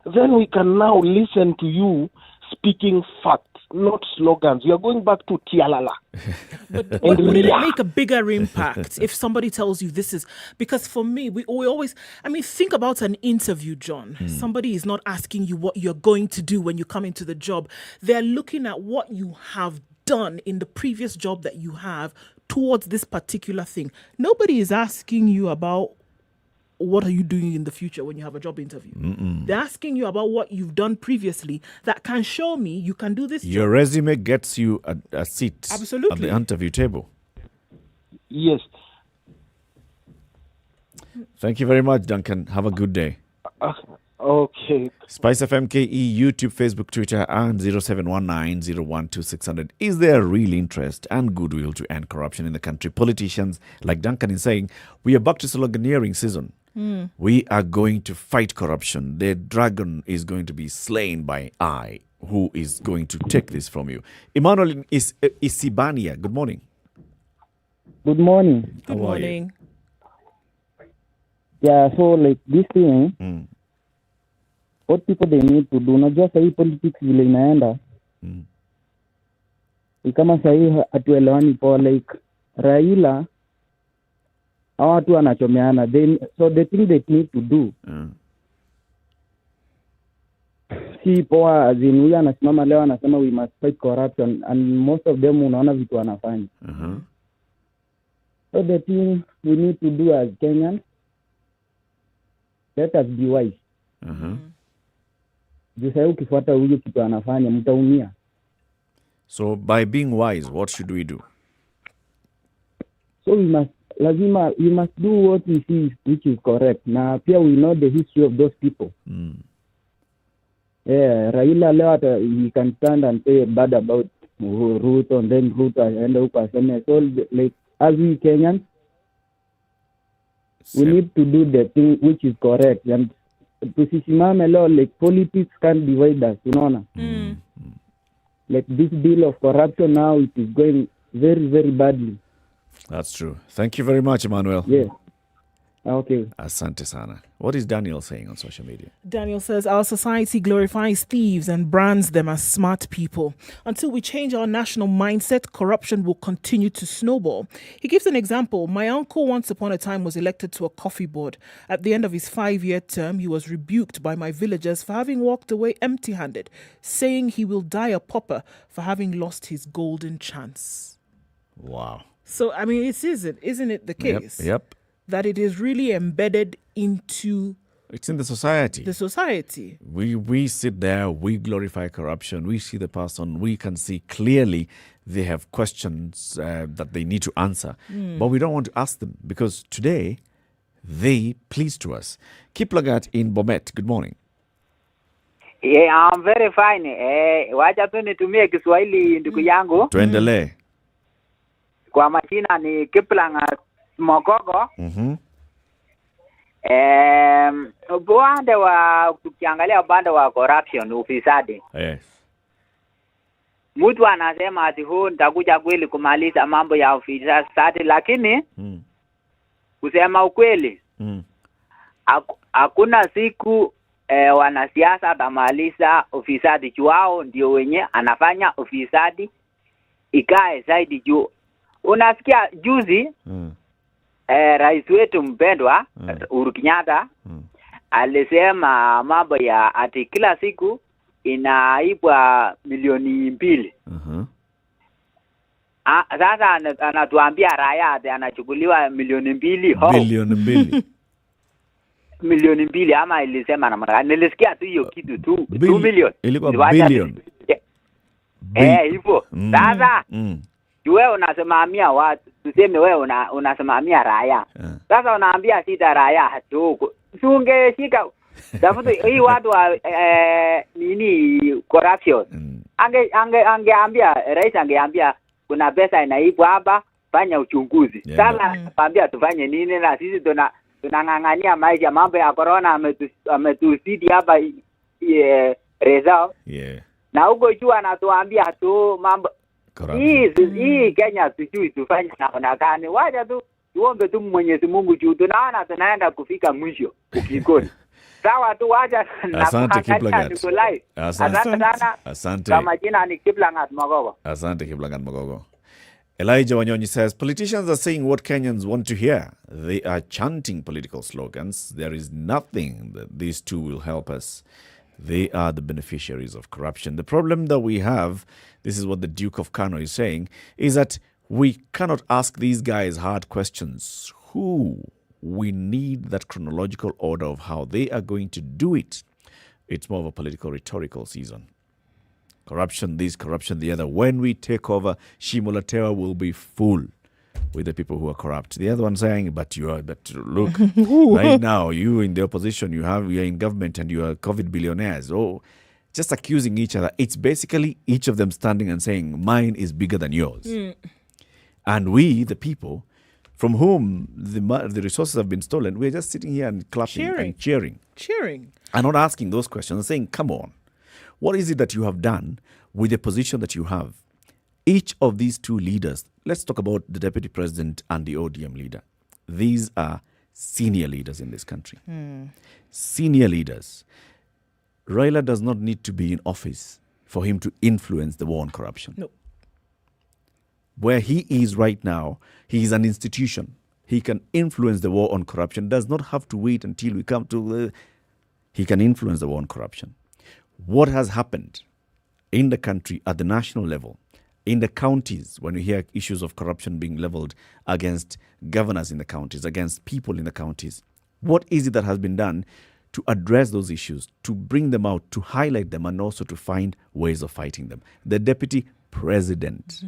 Then we can now listen to you speaking facts, not slogans. We are going back to Tialala. But wouldn't it make a bigger impact if somebody tells you this is... Because for me, we always... think about an interview, John. Somebody is not asking you what you're going to do when you come into the job. They're looking at what you have done in the previous job that you have towards this particular thing. Nobody is asking you about what are you doing in the future when you have a job interview. They're asking you about what you've done previously that can show me you can do this Your job. resume gets you a seat Absolutely. at the interview table. Yes. Thank you very much, Duncan. Have a good day. Okay. SpiceFM KE, YouTube, Facebook, Twitter, and 0719-012-600. Is there real interest and goodwill to end corruption in the country? Politicians, like Duncan is saying, we are back to sloganeering season. We are going to fight corruption. The dragon is going to be slain by I. Who is going to take this from you? Emmanuel is Isibania. Good morning. Good morning. Good morning. Yeah, so like this thing, what people they need to do, unajua sahii politics vile inaenda, ni kama sahii hatuelewani poa, like Raila, hawa watu wanachomeana, so the thing they need to do, si poa, as in huyu anasimama leo anasema we must fight corruption, and most of them unaona vitu wanafanya. So the thing we need to do as Kenyans, let us be wise. Juu sahii ukifuata huyu kitu anafanya, mtaumia. So by being wise, what should we do? So we must do what we see which is correct. Na pia we know the history of those people. Yeah, Raila leo he can stand and say bad about Ruto, and then Ruto aende huko aseme. So like as we Kenyans, we need to do the thing which is correct. And tusisimame leo, like politics can't divide us, unaona? Like this deal of corruption now, it is going very, very badly. That's true. Thank you very much, Emmanuel. Yeah. Okay. Asante sana. What is Daniel saying on social media? Daniel says, our society glorifies thieves and brands them as smart people. Until we change our national mindset, corruption will continue to snowball. He gives an example. My uncle once upon a time was elected to a coffee board. At the end of his 5-year term, he was rebuked by my villagers for having walked away empty-handed, saying he will die a pauper for having lost his golden chance. Wow. So, isn't it the case? Yep. That it is really embedded into... It's in the society. The society. We sit there, we glorify corruption, we see the person, we can see clearly they have questions that they need to answer. But we don't want to ask them because today they please to us. Kiplagat in Bomet, good morning. Yeah, I'm very fine. Wacha tu nitumie Kiswahili ndugu yangu. Tuendelee. Kwa majina ni Kiplangat Mogogo. Upande wa tukiangalia upande wa corruption, ufisadi. Yes. Mtu anasema ati huu nitakuja kweli kumaliza mambo ya ufisadi, lakini kusema ukweli hakuna siku wanasiasa atamaliza ufisadi juu wao ndio wenye anafanya ufisadi ikae zaidi juu. Unasikia juzi rais wetu mpendwa Uhuru Kenyatta alisema mambo ya ati kila siku inaibwa milioni 2. Sasa anatuambia raia ati anachukuliwa milioni 2 Bilioni 2. milioni 2 ama ilisema namna gani? Nilisikia tu hiyo kitu tu 2 Bil- million. ilikuwa Wacha billion. hivyo. Sasa wewe unasimamia watu, tuseme wewe unasimamia raia. Sasa unaambia sita raia hatuko. Sungeshika tafuta hii watu wa nini corruption. Angeambia rais angeambia kuna pesa inaibwa hapa, fanya uchunguzi. Sasa anambia tufanye nini na sisi tunang'ang'ania maisha, mambo ya corona ametusidi hapa result. Na huko juu anatuambia tu mambo hii Kenya sijui tufanye namna gani. Wacha tu tuombe tu Mwenyezi Mungu juu tunaona tunaenda kufika mwisho ukikoni. Sawa tu, wacha na Asante Kiplagat. Asante sana. Asante. Kama jina ni Kiplagat Magogo. Asante Kiplagat Magogo. Elijah Wanyonyi says, politicians are saying what Kenyans want to hear. They are chanting political slogans. There is nothing that these two will help us. They are the beneficiaries of corruption. The problem that we have, this is what the Duke of Kano is saying, is that we cannot ask these guys hard questions. We need that chronological order of how they are going to do it. It's more of a political rhetorical season. Corruption this, corruption the other. When we take over, Shimolatewa will be full with the people who are corrupt. The other one saying, but look, right now, you in the opposition, you are in government and you are COVID billionaires. Just accusing each other. It's basically each of them standing and saying, mine is bigger than yours. And we, the people, from whom the resources have been stolen, we're just sitting here and clapping and cheering. And not asking those questions and saying, come on, what is it that you have done with the position that you have? Each of these two leaders, let's talk about the deputy president and the ODM leader. These are senior leaders in this country. Senior leaders. Raila does not need to be in office for him to influence the war on corruption. No. Where he is right now, he is an institution. He can influence the war on corruption. Does not have to wait until we come to he can influence the war on corruption. What has happened in the country at the national level, in the counties, when we hear issues of corruption being leveled against governors in the counties, against people in the counties, what is it that has been done to address those issues, to bring them out, to highlight them, and also to find ways of fighting them? The deputy president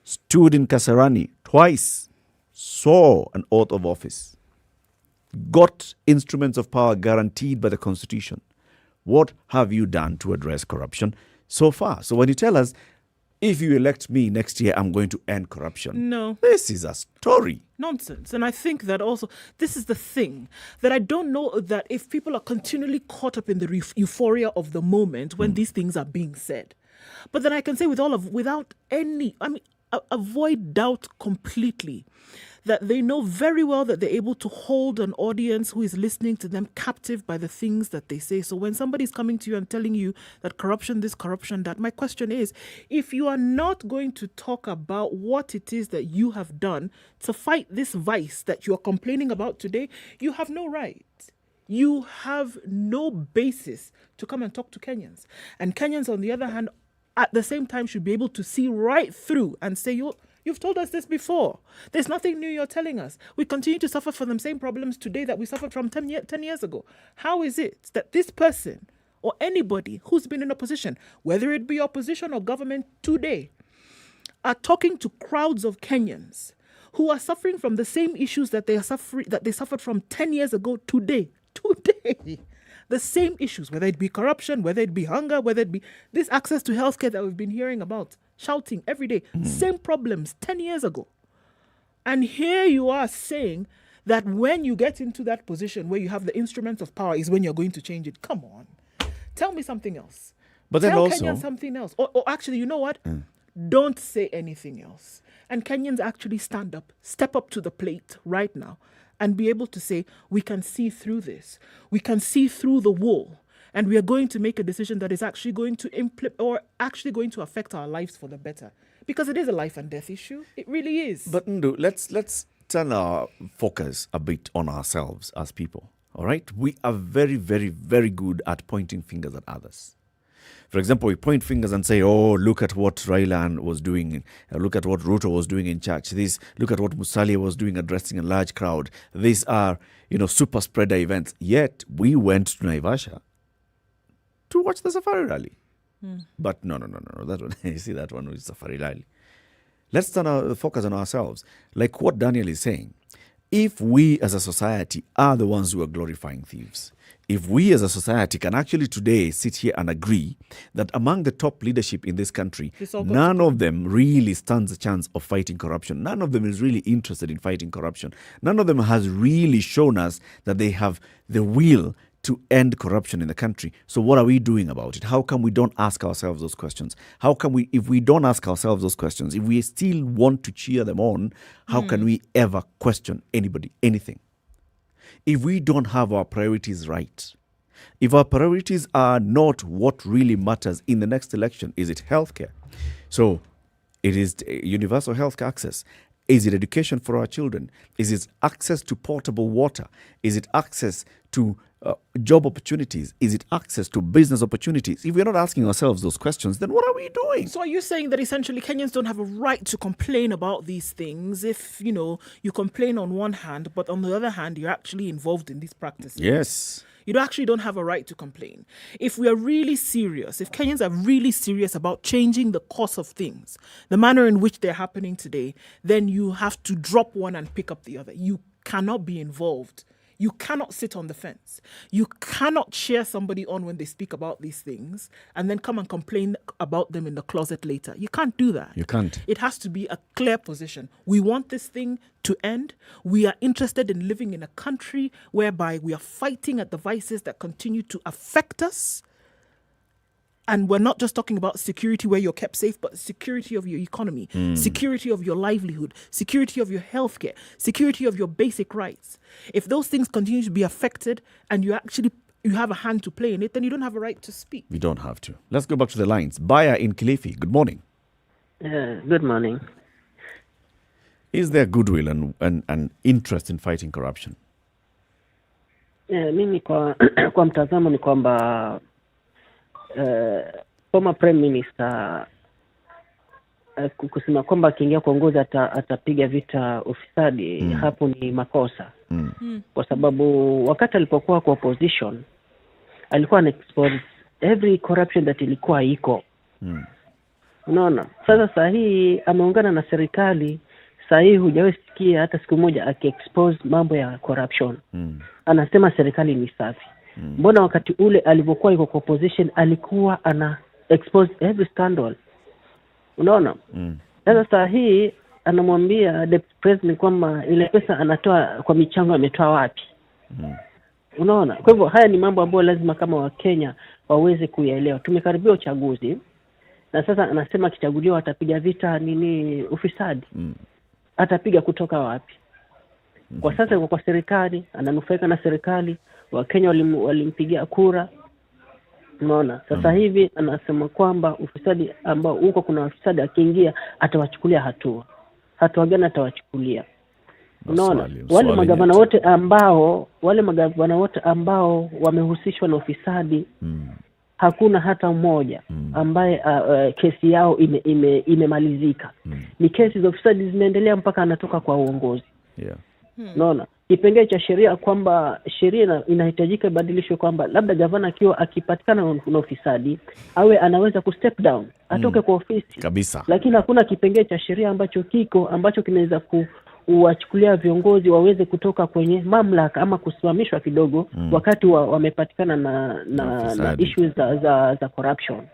stood in Kasarani twice, saw an oath of office, got instruments of power guaranteed by the Constitution. What have you done to address corruption so far? So when you tell us, if you elect me next year, I'm going to end corruption. No. This is a story. Nonsense. And I think that also, this is the thing, that I don't know that if people are continually caught up in the euphoria of the moment when these things are being said. But then I can say without any, avoid doubt completely, that they know very well that they're able to hold an audience who is listening to them captive by the things that they say. So when somebody's coming to you and telling you that corruption this, corruption that, my question is, if you are not going to talk about what it is that you have done to fight this vice that you are complaining about today, you have no right. You have no basis to come and talk to Kenyans. And Kenyans, on the other hand, at the same time should be able to see right through and say, you've told us this before. There's nothing new you're telling us. We continue to suffer from the same problems today that we suffered from 10 years ago. How is it that this person or anybody who's been in opposition, whether it be opposition or government today, are talking to crowds of Kenyans who are suffering from the same issues that they suffered from 10 years ago today? The same issues, whether it be corruption, whether it be hunger, whether it be this access to healthcare that we've been hearing about, shouting every day, same problems 10 years ago. And here you are saying that when you get into that position where you have the instruments of power is when you're going to change it. Come on. Tell me something else. But then Tell also, Kenyans something else. Or actually, you know what? Don't say anything else. And Kenyans actually step up to the plate right now and be able to say, we can see through this. We can see through the wool. And we are going to make a decision that is actually going to affect our lives for the better. Because it is a life and death issue. It really is. But Ndu, let's turn our focus a bit on ourselves as people. All right? We are very, very, very good at pointing fingers at others. For example, we point fingers and say, oh, look at what Raila was doing. Look at what Ruto was doing in church. Look at what Musalia was doing addressing a large crowd. These are, super spreader events. Yet, we went to Naivasha to watch the safari rally. But no. That one, you see that one with safari rally. Let's focus on ourselves. Like what Daniel is saying, if we as a society are the ones who are glorifying thieves, if we as a society can actually today sit here and agree that among the top leadership in this country, none of them really stands a chance of fighting corruption. None of them is really interested in fighting corruption. None of them has really shown us that they have the will to end corruption in the country. So what are we doing about it? How come we don't ask ourselves those questions? How can we, if we don't ask ourselves those questions, if we still want to cheer them on, how can we ever question anybody, anything? If we don't have our priorities right, if our priorities are not what really matters in the next election, is it healthcare? So it is universal health access. Is it education for our children? Is it access to portable water? Is it access to job opportunities? Is it access to business opportunities? If we're not asking ourselves those questions, then what are we doing? So are you saying that essentially Kenyans don't have a right to complain about these things if, you complain on one hand, but on the other hand, you're actually involved in these practices? Yes. You actually don't have a right to complain. If we are really serious, if Kenyans are really serious about changing the course of things, the manner in which they're happening today, then you have to drop one and pick up the other. You cannot be involved. You cannot sit on the fence. You cannot cheer somebody on when they speak about these things and then come and complain about them in the closet later. You can't do that. You can't. It has to be a clear position. We want this thing to end. We are interested in living in a country whereby we are fighting at the vices that continue to affect us. And we're not just talking about security where you're kept safe, but security of your economy, security of your livelihood, security of your healthcare, security of your basic rights. If those things continue to be affected and you have a hand to play in it, then you don't have a right to speak. We don't have to. Let's go back to the lines. Baya in Kilifi, good morning. Good morning. Is there goodwill and interest in fighting corruption? Mimi kwa mtazamo ni kwamba former prime minister kusema kwamba akiingia kuongoza atapiga vita ufisadi, hapo ni makosa. Kwa sababu wakati alipokuwa kwa opposition alikuwa ana expose every corruption that ilikuwa iko. Unaona? Sasa sahi ameungana na serikali, sahi hujawahi sikia hata siku moja aki-expose mambo ya corruption. Anasema serikali ni safi. Mbona wakati ule alipokuwa yuko kwa opposition alikuwa ana expose every scandal? Unaona? Sasa hii anamwambia the president kwamba ile pesa anatoa kwa michango ametoa wapi? Unaona? Kwa hivyo haya ni mambo ambayo lazima kama Wakenya waweze kuyaelewa. Tumekaribia uchaguzi na sasa anasema kichaguliwa atapiga vita ufisadi. Atapiga kutoka wapi? Kwa sasa yuko kwa serikali, ananufaika na serikali, Wakenya walimpigia kura. Unaona? Sasa hivi anasema kwamba ufisadi ambao uko kuna ufisadi akiingia atawachukulia hatua. Hatua gani atawachukulia? Unaona? Wale magavana wote ambao wamehusishwa na ufisadi hakuna hata mmoja ambaye kesi yao imemalizika. Ni kesi za ufisadi zinaendelea mpaka anatoka kwa uongozi. Unaona? Kipengele cha sheria kwamba sheria inahitajika ibadilishwe kwamba labda gavana akiwa akipatikana na ufisadi awe anaweza ku step down, atoke kwa ofisi. Kabisa. Lakini hakuna kipengele cha sheria ambacho kinaweza kuwachukulia viongozi waweze kutoka kwenye mamlaka ama kusimamishwa kidogo wakati wamepatikana na issues za corruption.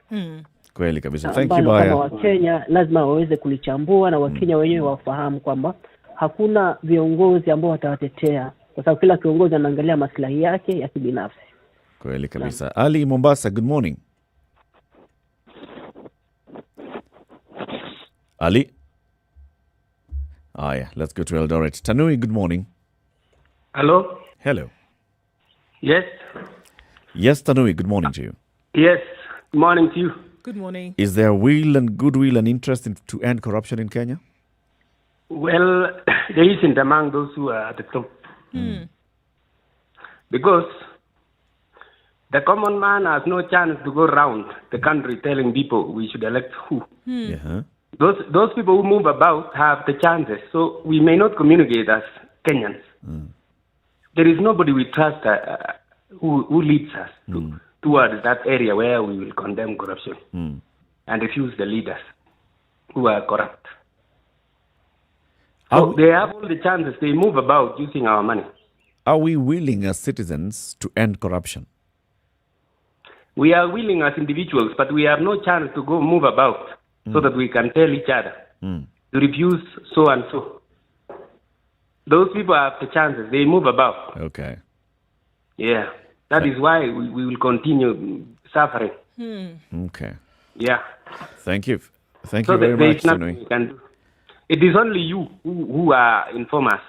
Kweli kabisa. Thank you Baya. Kama Wakenya lazima waweze kulichambua na Wakenya wenyewe wafahamu kwamba hakuna viongozi ambao watawatetea kwa sababu kila kiongozi anaangalia maslahi yake ya kibinafsi. Kweli kabisa. Ali Mombasa, good morning. Ali. Let's go to Eldoret. Tanui, good morning. Hello. Hello. Yes. Yes, Tanui, good morning to you. Yes. Good morning to you. Good morning. Is there will and goodwill and interest to end corruption in Kenya? Well, there isn't among those who are at the top. Because The common man has no chance to go around the country telling people we should elect who. Yeah. Those people who move about have the chances. So we may not communicate as Kenyans. There is nobody we trust who leads us towards that area where we will condemn corruption and refuse the leaders who are corrupt. So they have all the chances. They move about using our money. Are we willing as citizens to end corruption? We are willing as individuals, but we have no chance to go move about so that we can tell each other to refuse so and so. Those people have the chances. They move about. Okay. Yeah. That is why we will continue suffering. Okay. Yeah. Thank you. Thank So you very there much, is nothing we can do. It is only you who are informers,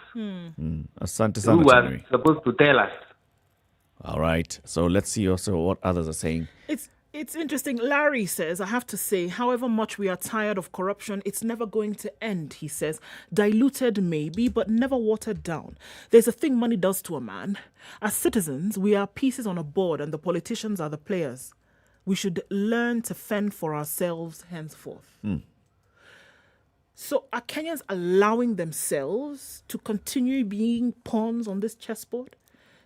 Asante sana, who are Chinwe. supposed to tell us. All right. So let's see also what others are saying. It's interesting. Larry says, I have to say, however much we are tired of corruption, it's never going to end, he says. Diluted maybe, but never watered down. There's a thing money does to a man. As citizens, we are pieces on a board and the politicians are the players. We should learn to fend for ourselves henceforth. So are Kenyans allowing themselves to continue being pawns on this chessboard?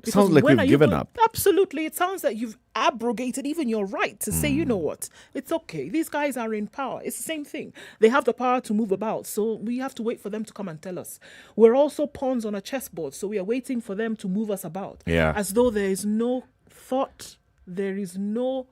Sounds like we've given up. Absolutely. It sounds like you've abrogated even your right to say, you know what, it's okay. These guys are in power. It's the same thing. They have the power to move about. So we have to wait for them to come and tell us. We're also pawns on a chessboard. So we are waiting for them to move us about. Yeah. As though there is no thought, there is no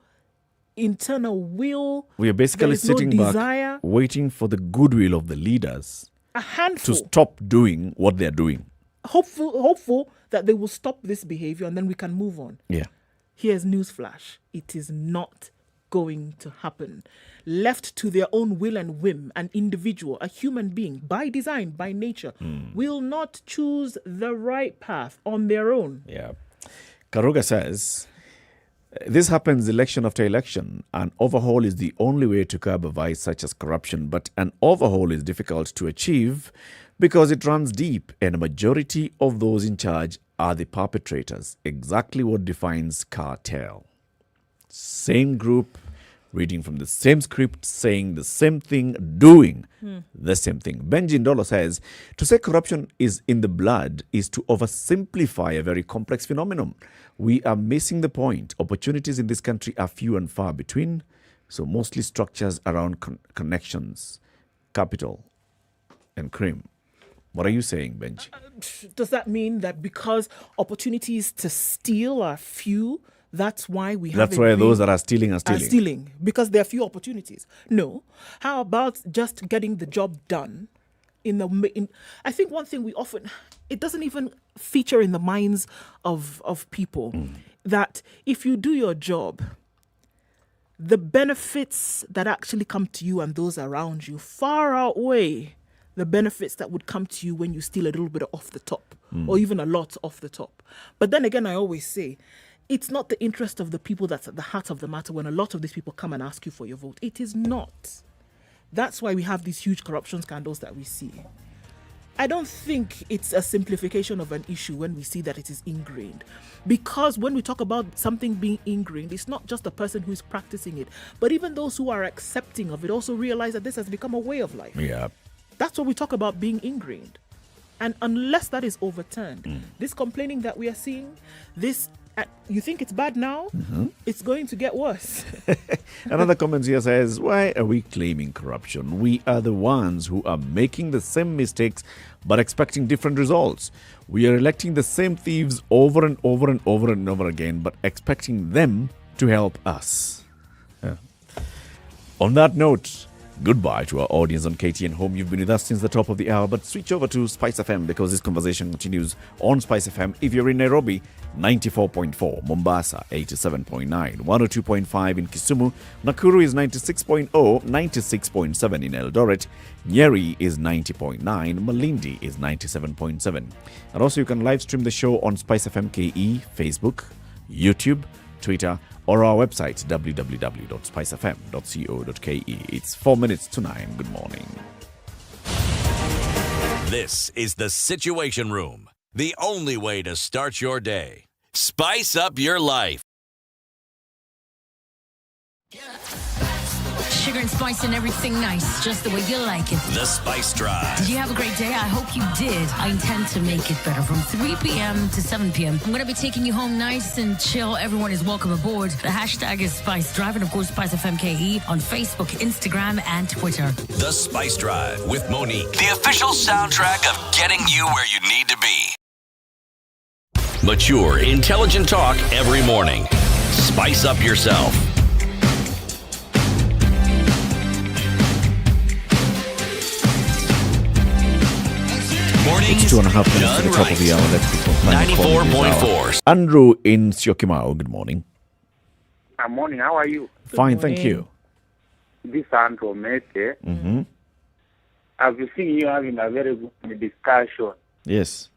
internal will. We are basically there is no sitting desire. back, waiting for the goodwill of the leaders A handful. to stop doing what they're doing. Hopeful that they will stop this behavior and then we can move on. Yeah. Here's newsflash. It is not going to happen. Left to their own will and whim, an individual, a human being, by design, by nature, will not choose the right path on their own. Yeah. Karuga says, this happens election after election. An overhaul is the only way to curb a vice such as corruption, but an overhaul is difficult to achieve because it runs deep and a majority of those in charge are the perpetrators. Exactly what defines cartel. Same group, reading from the same script, saying the same thing, doing the same thing. Benji Ndolo says, to say corruption is in the blood is to oversimplify a very complex phenomenon. We are missing the point. Opportunities in this country are few and far between, so mostly structures around connections, capital, and cream. What are you saying, Benji? Does that mean that because opportunities to steal are few, that's why we have That's why those that are stealing are stealing. Are stealing, because there are few opportunities. No. How about just getting the job done? I think one thing we often, it doesn't even feature in the minds of people that if you do your job, the benefits that actually come to you and those around you far outweigh the benefits that would come to you when you steal a little bit off the top or even a lot off the top. But then again, I always say, it's not the interest of the people that's at the heart of the matter when a lot of these people come and ask you for your vote. It is not. That's why we have these huge corruption scandals that we see. I don't think it's a simplification of an issue when we see that it is ingrained. Because when we talk about something being ingrained, it's not just the person who is practicing it, but even those who are accepting of it also realize that this has become a way of life. Yeah. That's what we talk about being ingrained. And unless that is overturned, this complaining that we are seeing, this, you think it's bad now? It's going to get worse. Another comment here says, why are we claiming corruption? We are the ones who are making the same mistakes but expecting different results. We are electing the same thieves over and over and over and over again but expecting them to help us. Yeah. On that note, goodbye to our audience on KTN Home. You've been with us since the top of the hour, but switch over to SpiceFM because this conversation continues on SpiceFM. If you're in Nairobi, 94.4, Mombasa, 87.9, 102.5 in Kisumu, Nakuru is 96.0, 96.7 in Eldoret, Nyeri is 90.9, Malindi is 97.7. And also you can live stream the show on SpiceFM KE, Facebook, YouTube, Twitter, or our website, www.spicefm.co.ke. It's 4 minutes to 9. Good morning. This is the Situation Room, the only way to start your day. Spice up your life. Sugar and spice and everything nice, just the way you like it. The Spice Drive. Did you have a great day? I hope you did. I intend to make it better from 3 p.m. to 7 p.m. I'm going to be taking you home nice and chill. Everyone is welcome aboard. The hashtag is Spice Drive and, of course, SpiceFM KE on Facebook, Instagram, and Twitter. The Spice Drive with Monique. The official soundtrack of getting you where you need to be. Mature, intelligent talk every morning. Spice up yourself. It's 2.5 minutes to the top of the hour. Let's be 94.4. Andrew in Syokimau, good morning. Good morning, how are you? Fine, thank you. This is Andrew Mete. Mm-hmm. I've been seeing you having a very good discussion. Yes.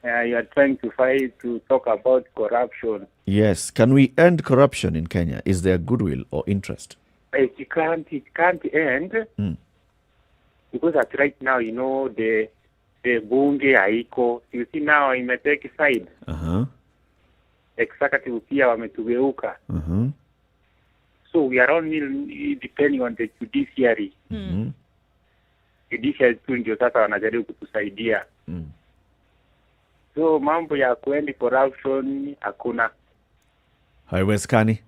You are trying to fight to talk about corruption. Yes. Can we end corruption in Kenya? Is there goodwill or interest? It can't end because at right now, you know, the bunge haiko. You see now imetake side. Executive pia wametugeuka. So we are only depending on the judiciary. Judiciary tu ndio sasa wanajaribu kutusaidia. So mambo ya kuendi corruption hakuna. Haiwezekani.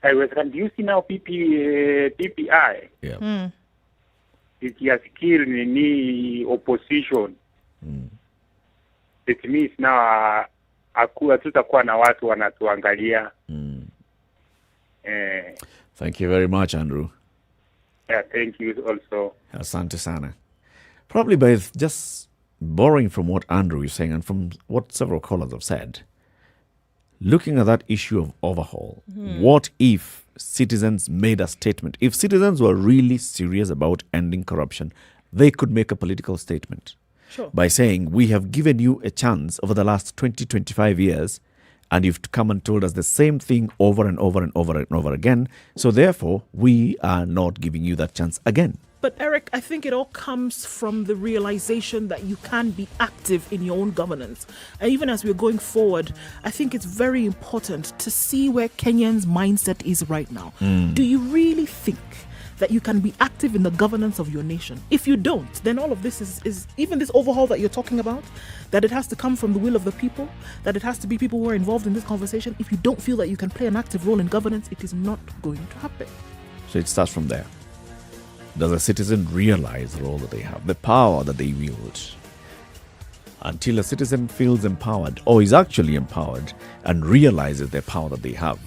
Do you see now PPI? Yeah. It has killed ni opposition. It means now tutakuwa na watu wanatuangalia. Thank you very much, Andrew. Yeah, thank you also. Asante sana. Probably by just borrowing from what Andrew is saying and from what several callers have said, looking at that issue of overhaul, what if citizens made a statement? If citizens were really serious about ending corruption, they could make a political statement by saying, we have given you a chance over the last 20, 25 years, and you've come and told us the same thing over and over and over and over again. So therefore, we are not giving you that chance again. But Eric, I think it all comes from the realization that you can be active in your own governance. And even as we're going forward, I think it's very important to see where Kenyans' mindset is right now. Do you really think that you can be active in the governance of your nation? If you don't, then all of this is even this overhaul that you're talking about, that it has to come from the will of the people, that it has to be people who are involved in this conversation. If you don't feel that you can play an active role in governance, it is not going to happen. So it starts from there. Does a citizen realize the role that they have, the power that they wield? Until a citizen feels empowered or is actually empowered and realizes the power that they have,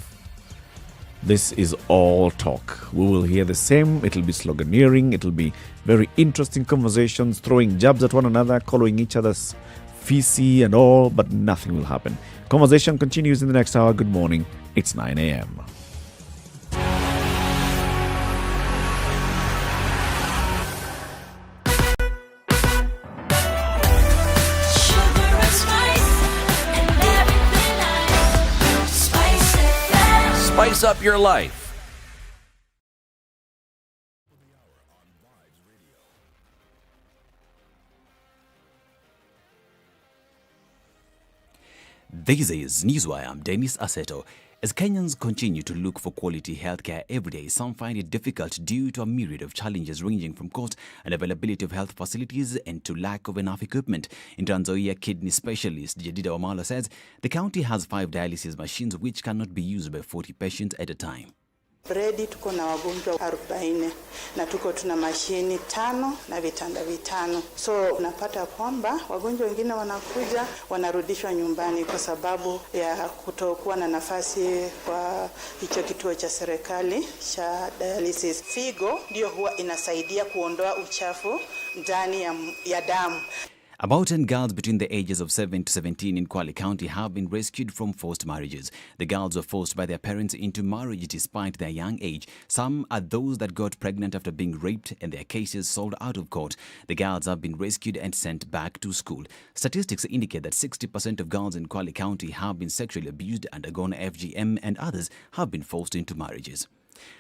this is all talk. We will hear the same. It'll be sloganeering. It'll be very interesting conversations, throwing jabs at one another, calling each other's feces and all, but nothing will happen. Conversation continues in the next hour. Good morning. It's 9 a.m. Spice up your life. This is Newswire. I'm Dennis Aseto. As Kenyans continue to look for quality healthcare every day, some find it difficult due to a myriad of challenges ranging from cost and availability of health facilities and to lack of enough equipment. In Trans Nzoia kidney specialist Jedida Wamala says the county has 5 dialysis machines which cannot be used by 40 patients at a time. Bredi tuko na wagonjwa 40 na tuna mashini 5 na vitanda 5. So unapata kwamba wagonjwa wengine wanakuja wanarudishwa nyumbani kwa sababu ya kutokuwa na nafasi kwa hicho kituo cha serikali cha dialysis. Figo ndio huwa inasaidia kuondoa uchafu ndani ya damu. About 10 girls between the ages of 7 to 17 in Kwale County have been rescued from forced marriages. The girls were forced by their parents into marriage despite their young age. Some are those that got pregnant after being raped and their cases solved out of court. The girls have been rescued and sent back to school. Statistics indicate that 60% of girls in Kwale County have been sexually abused, undergone FGM, and others have been forced into marriages.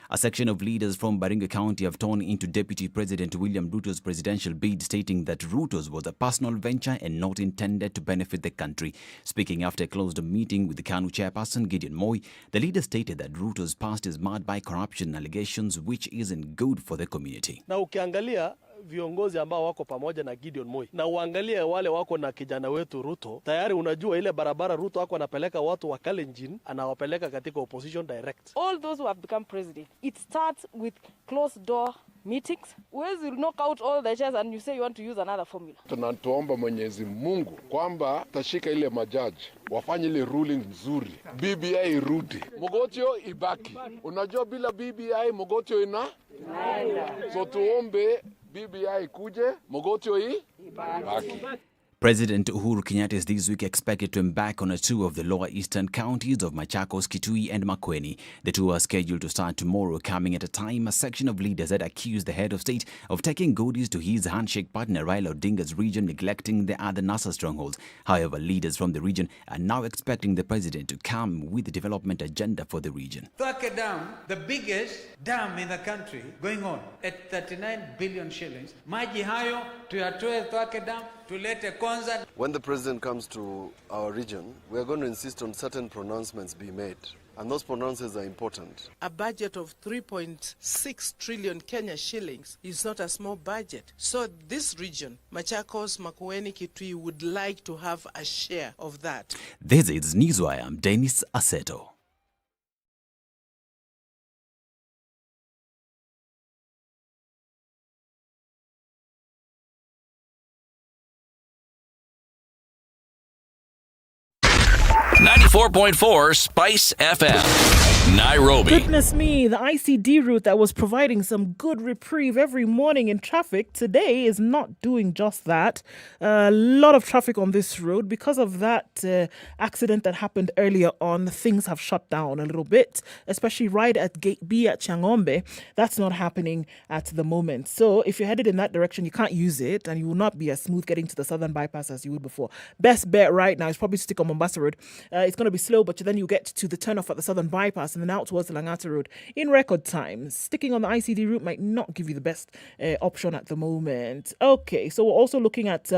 A section of leaders from Baringo County have torn into Deputy President William Ruto's presidential bid, stating that Ruto's was a personal venture and not intended to benefit the country. Speaking after a closed meeting with the KANU chairperson Gideon Moi, the leader stated that Ruto's past is marred by corruption allegations, which isn't good for the community. Na ukiangalia viongozi ambao wako pamoja na Gideon Moi na uangalie wale wako na kijana wetu Ruto, tayari unajua ile barabara Ruto wako anapeleka watu wa Kalenjin, anawapeleka katika opposition direct. All those who have become president, it starts with closed door meetings. Where you knock out all the chairs and you say you want to use another formula. Tunatuomba Mwenyezi Mungu kwamba tashika ile majaji wafanye ile ruling nzuri, BBI irudi, Mogotio ibaki. Unajua bila BBI Mogotio inaenda. So tuombe BBI kuje, Mogotio ibaki. President Uhuru Kenyatta is this week expected to embark on a tour of the lower eastern counties of Machakos, Kitui and Makueni. The tour is scheduled to start tomorrow, coming at a time a section of leaders had accused the head of state of taking goodies to his handshake partner Raila Odinga's region, neglecting the other NASA strongholds. However, leaders from the region are now expecting the president to come with the development agenda for the region. Thwake Dam, the biggest dam in the country, going on at 39 billion shillings. Maji hayo tuyatoe Thwake Dam, tulete kwanza. When the president comes to our region, we are going to insist on certain pronouncements be made. And those pronouncements are important. A budget of 3.6 trillion Kenya shillings is not a small budget. So this region, Machakos, Makueni, Kitui, would like to have a share of that. This is Newswire. I'm Dennis Aseto. .4 Spice FM, Nairobi. Goodness me, the ICD route that was providing some good reprieve every morning in traffic today is not doing just that. A lot of traffic on this road. Because of that accident that happened earlier on, things have shut down a little bit, especially right at Gate B at Changombe. That's not happening at the moment. So if you're headed in that direction, you can't use it and you will not be as smooth getting to the southern bypass as you would before. Best bet right now is probably to stick on Mombasa Road. It's going to be slow, but then you get to the turn off at the southern bypass and then out towards the Langata Road in record time. Sticking on the ICD route might not give you the best option at the moment. Okay, so we're also looking at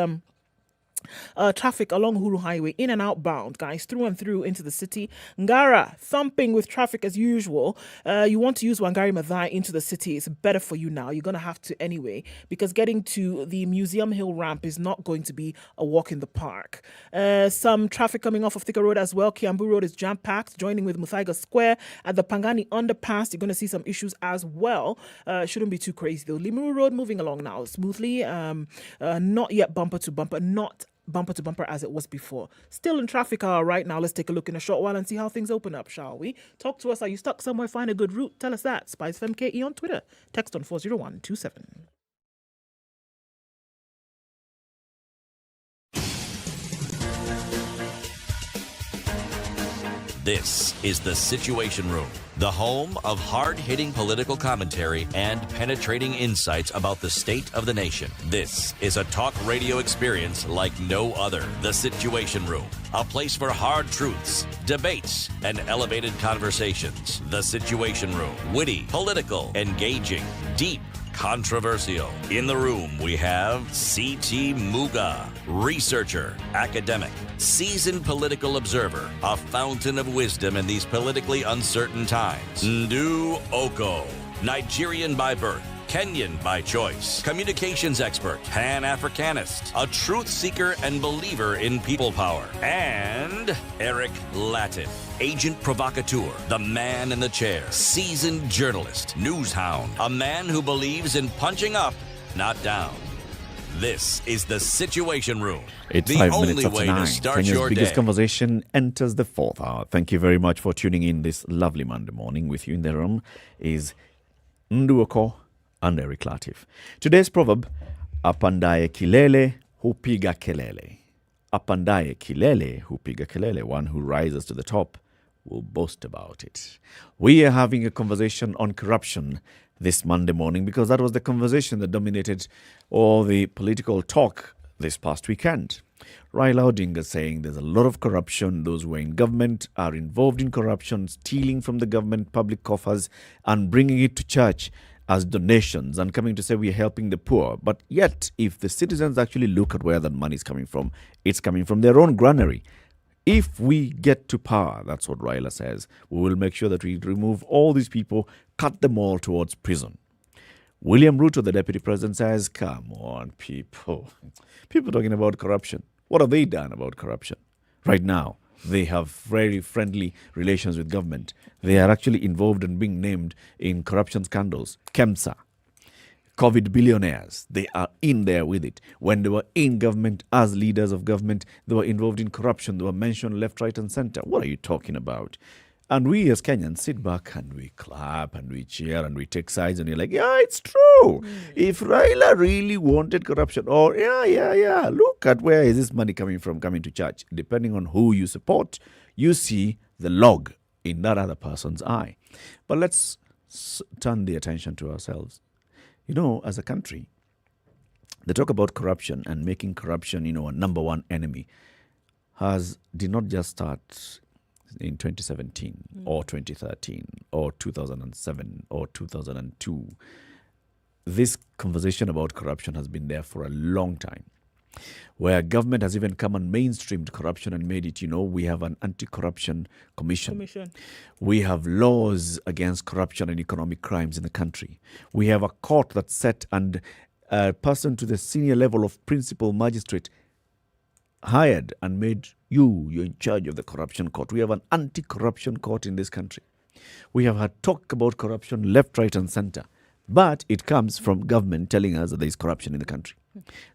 traffic along Huru Highway, in and outbound, guys, through and through into the city. Ngara, thumping with traffic as usual. You want to use Wangari Maathai into the city. It's better for you now. You're going to have to anyway, because getting to the Museum Hill ramp is not going to be a walk in the park. Some traffic coming off of Thika Road as well. Kiambu Road is jam-packed, joining with Muthaiga Square. At the Pangani underpass, you're going to see some issues as well. Shouldn't be too crazy though. Limuru Road moving along now smoothly. Not yet bumper to bumper, not bumper to bumper as it was before. Still in traffic hour right now. Let's take a look in a short while and see how things open up, shall we? Talk to us. Are you stuck somewhere? Find a good route. Tell us that. SpiceFM KE on Twitter. Text on 40127. This is The Situation Room, the home of hard-hitting political commentary and penetrating insights about the state of the nation. This is a talk radio experience like no other. The Situation Room, a place for hard truths, debates, and elevated conversations. The Situation Room, witty, political, engaging, deep, controversial. In the room, we have C.T. Muga, researcher, academic, seasoned political observer, a fountain of wisdom in these politically uncertain times. Ndu Oko, Nigerian by birth, Kenyan by choice, communications expert, Pan-Africanist, a truth seeker and believer in people power, and Eric Latin, agent provocateur, the man in the chair, seasoned journalist, news hound, a man who believes in punching up, not down. This is The Situation Room. It's the 5 only minutes after way 9. to start Kenya's your biggest day. conversation enters the 4th hour. Thank you very much for tuning in this lovely Monday morning. With you in the room is Nduoko and Eric Latif. Today's proverb, apandaye kilele hupiga kelele. Apandaye kilele hupiga kelele. One who rises to the top will boast about it. We are having a conversation on corruption this Monday morning because that was the conversation that dominated all the political talk this past weekend. Raila Odinga saying there's a lot of corruption. Those who are in government are involved in corruption, stealing from the government public coffers and bringing it to church as donations and coming to say we're helping the poor. But yet, if the citizens actually look at where that money is coming from, it's coming from their own granary. If we get to power, that's what Raila says, we will make sure that we remove all these people, cut them all towards prison. William Ruto, the deputy president, says, come on, people. People talking about corruption. What have they done about corruption? Right now, they have very friendly relations with government. They are actually involved in being named in corruption scandals. KEMSA, COVID billionaires, they are in there with it. When they were in government, as leaders of government, they were involved in corruption. They were mentioned left, right, and center. What are you talking about? And we as Kenyans sit back and we clap and we cheer and we take sides and you're like, yeah, it's true. If Raila really wanted corruption, or yeah, look at where is this money coming from, coming to church. Depending on who you support, you see the log in that other person's eye. But let's turn the attention to ourselves. You know, as a country, the talk about corruption and making corruption, a number one enemy did not just start in 2017 or 2013 or 2007 or 2002. This conversation about corruption has been there for a long time, where government has even come and mainstreamed corruption and made it, we have an anti-corruption commission. We have laws against corruption and economic crimes in the country. We have a court that's set and a person to the senior level of principal magistrate hired and made you're in charge of the corruption court. We have an anti-corruption court in this country. We have had talk about corruption left, right, and center. But it comes from government telling us that there is corruption in the country.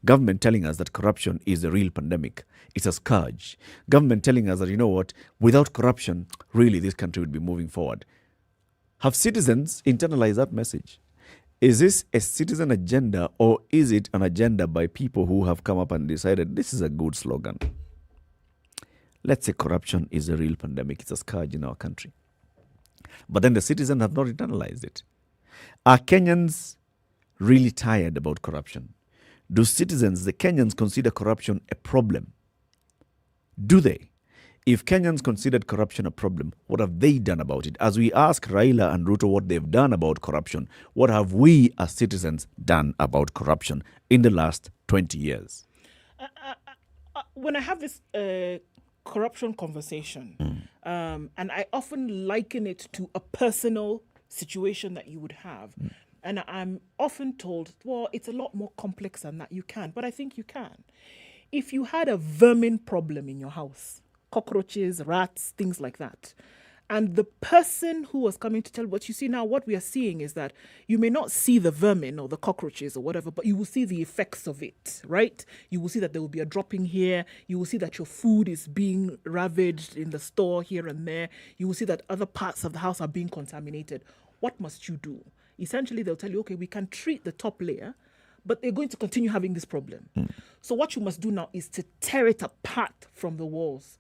Government telling us that corruption is a real pandemic. It's a scourge. Government telling us that, without corruption, really this country would be moving forward. Have citizens internalized that message? Is this a citizen agenda or is it an agenda by people who have come up and decided this is a good slogan? Let's say corruption is a real pandemic. It's a scourge in our country. But then the citizens have not internalized it. Are Kenyans really tired about corruption? Do citizens, the Kenyans, consider corruption a problem? Do they? If Kenyans considered corruption a problem, what have they done about it? As we ask Raila and Ruto what they've done about corruption, what have we as citizens done about corruption in the last 20 years? When I have this corruption conversation, and I often liken it to a personal situation that you would have. And I'm often told, well, it's a lot more complex than that. You can, but I think you can. If you had a vermin problem in your house, cockroaches, rats, things like that, and the person who was coming to tell what you see now, what we are seeing is that you may not see the vermin or the cockroaches or whatever, but you will see the effects of it, right? You will see that there will be a dropping here. You will see that your food is being ravaged in the store here and there. You will see that other parts of the house are being contaminated. What must you do? Essentially, they'll tell you, okay, we can treat the top layer, but they're going to continue having this problem. So what you must do now is to tear it apart from the walls.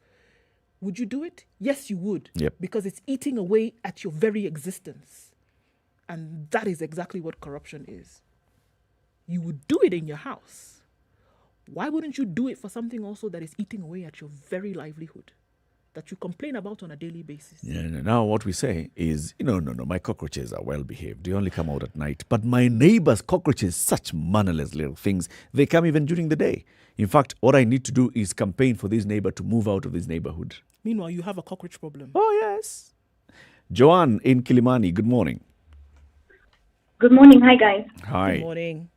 Would you do it? Yes, you would. Yep. Because it's eating away at your very existence. And that is exactly what corruption is. You would do it in your house. Why wouldn't you do it for something also that is eating away at your very livelihood that you complain about on a daily basis? Yeah, now what we say is, no, my cockroaches are well behaved. They only come out at night. But my neighbor's cockroaches, such mannerless little things, they come even during the day. In fact, what I need to do is campaign for this neighbor to move out of this neighborhood. Meanwhile, you have a cockroach problem. Oh, yes. Joanne in Kilimani, good morning. Good morning. Hi, guys. Hi. Good morning.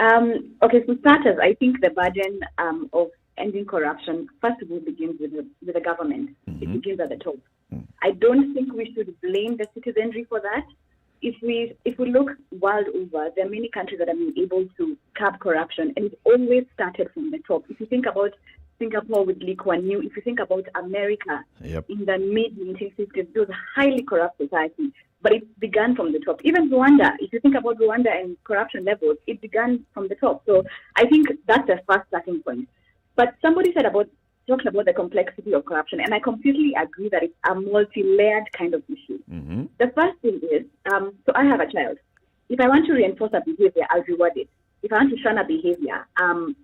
Okay, for starters, I think the burden of ending corruption, first of all, begins with the government. It begins at the top. I don't think we should blame the citizenry for that. If we look world over, there are many countries that have been able to curb corruption, and it always started from the top. If you think about Singapore with Lee Kuan Yew, if you think about America in the mid-1960s, it was a highly corrupt society, but it began from the top. Even Rwanda, if you think about Rwanda and corruption levels, it began from the top. So I think that's the first starting point. But somebody talked about the complexity of corruption, and I completely agree that it's a multi-layered kind of issue. Mm-hmm. The first thing is, so I have a child. If I want to reinforce a behavior, I'll reward it. if I want to shun a behavior,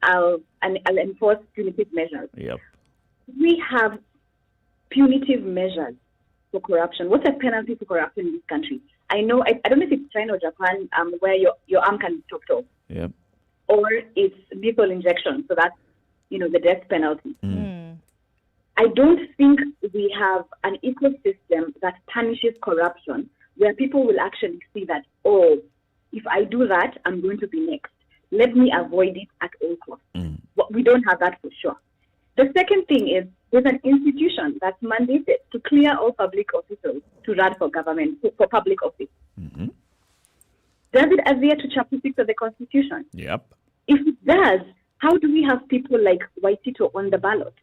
I'll enforce punitive measures. Yep. We have punitive measures for corruption. What's a penalty for corruption in this country? I know, I don't know if it's China or Japan, where your arm can be chopped off. Yep. Or it's lethal injection, so that's, the death penalty. I don't think we have an ecosystem that punishes corruption, where people will actually see that, if I do that, I'm going to be next. Let me avoid it at all costs. But we don't have that for sure. The second thing is, there's an institution that's mandated to clear all public officials to run for government, for public office. Does it adhere to Chapter 6 of the Constitution? Yep. If it does, how do we have people like Waitito on the ballot?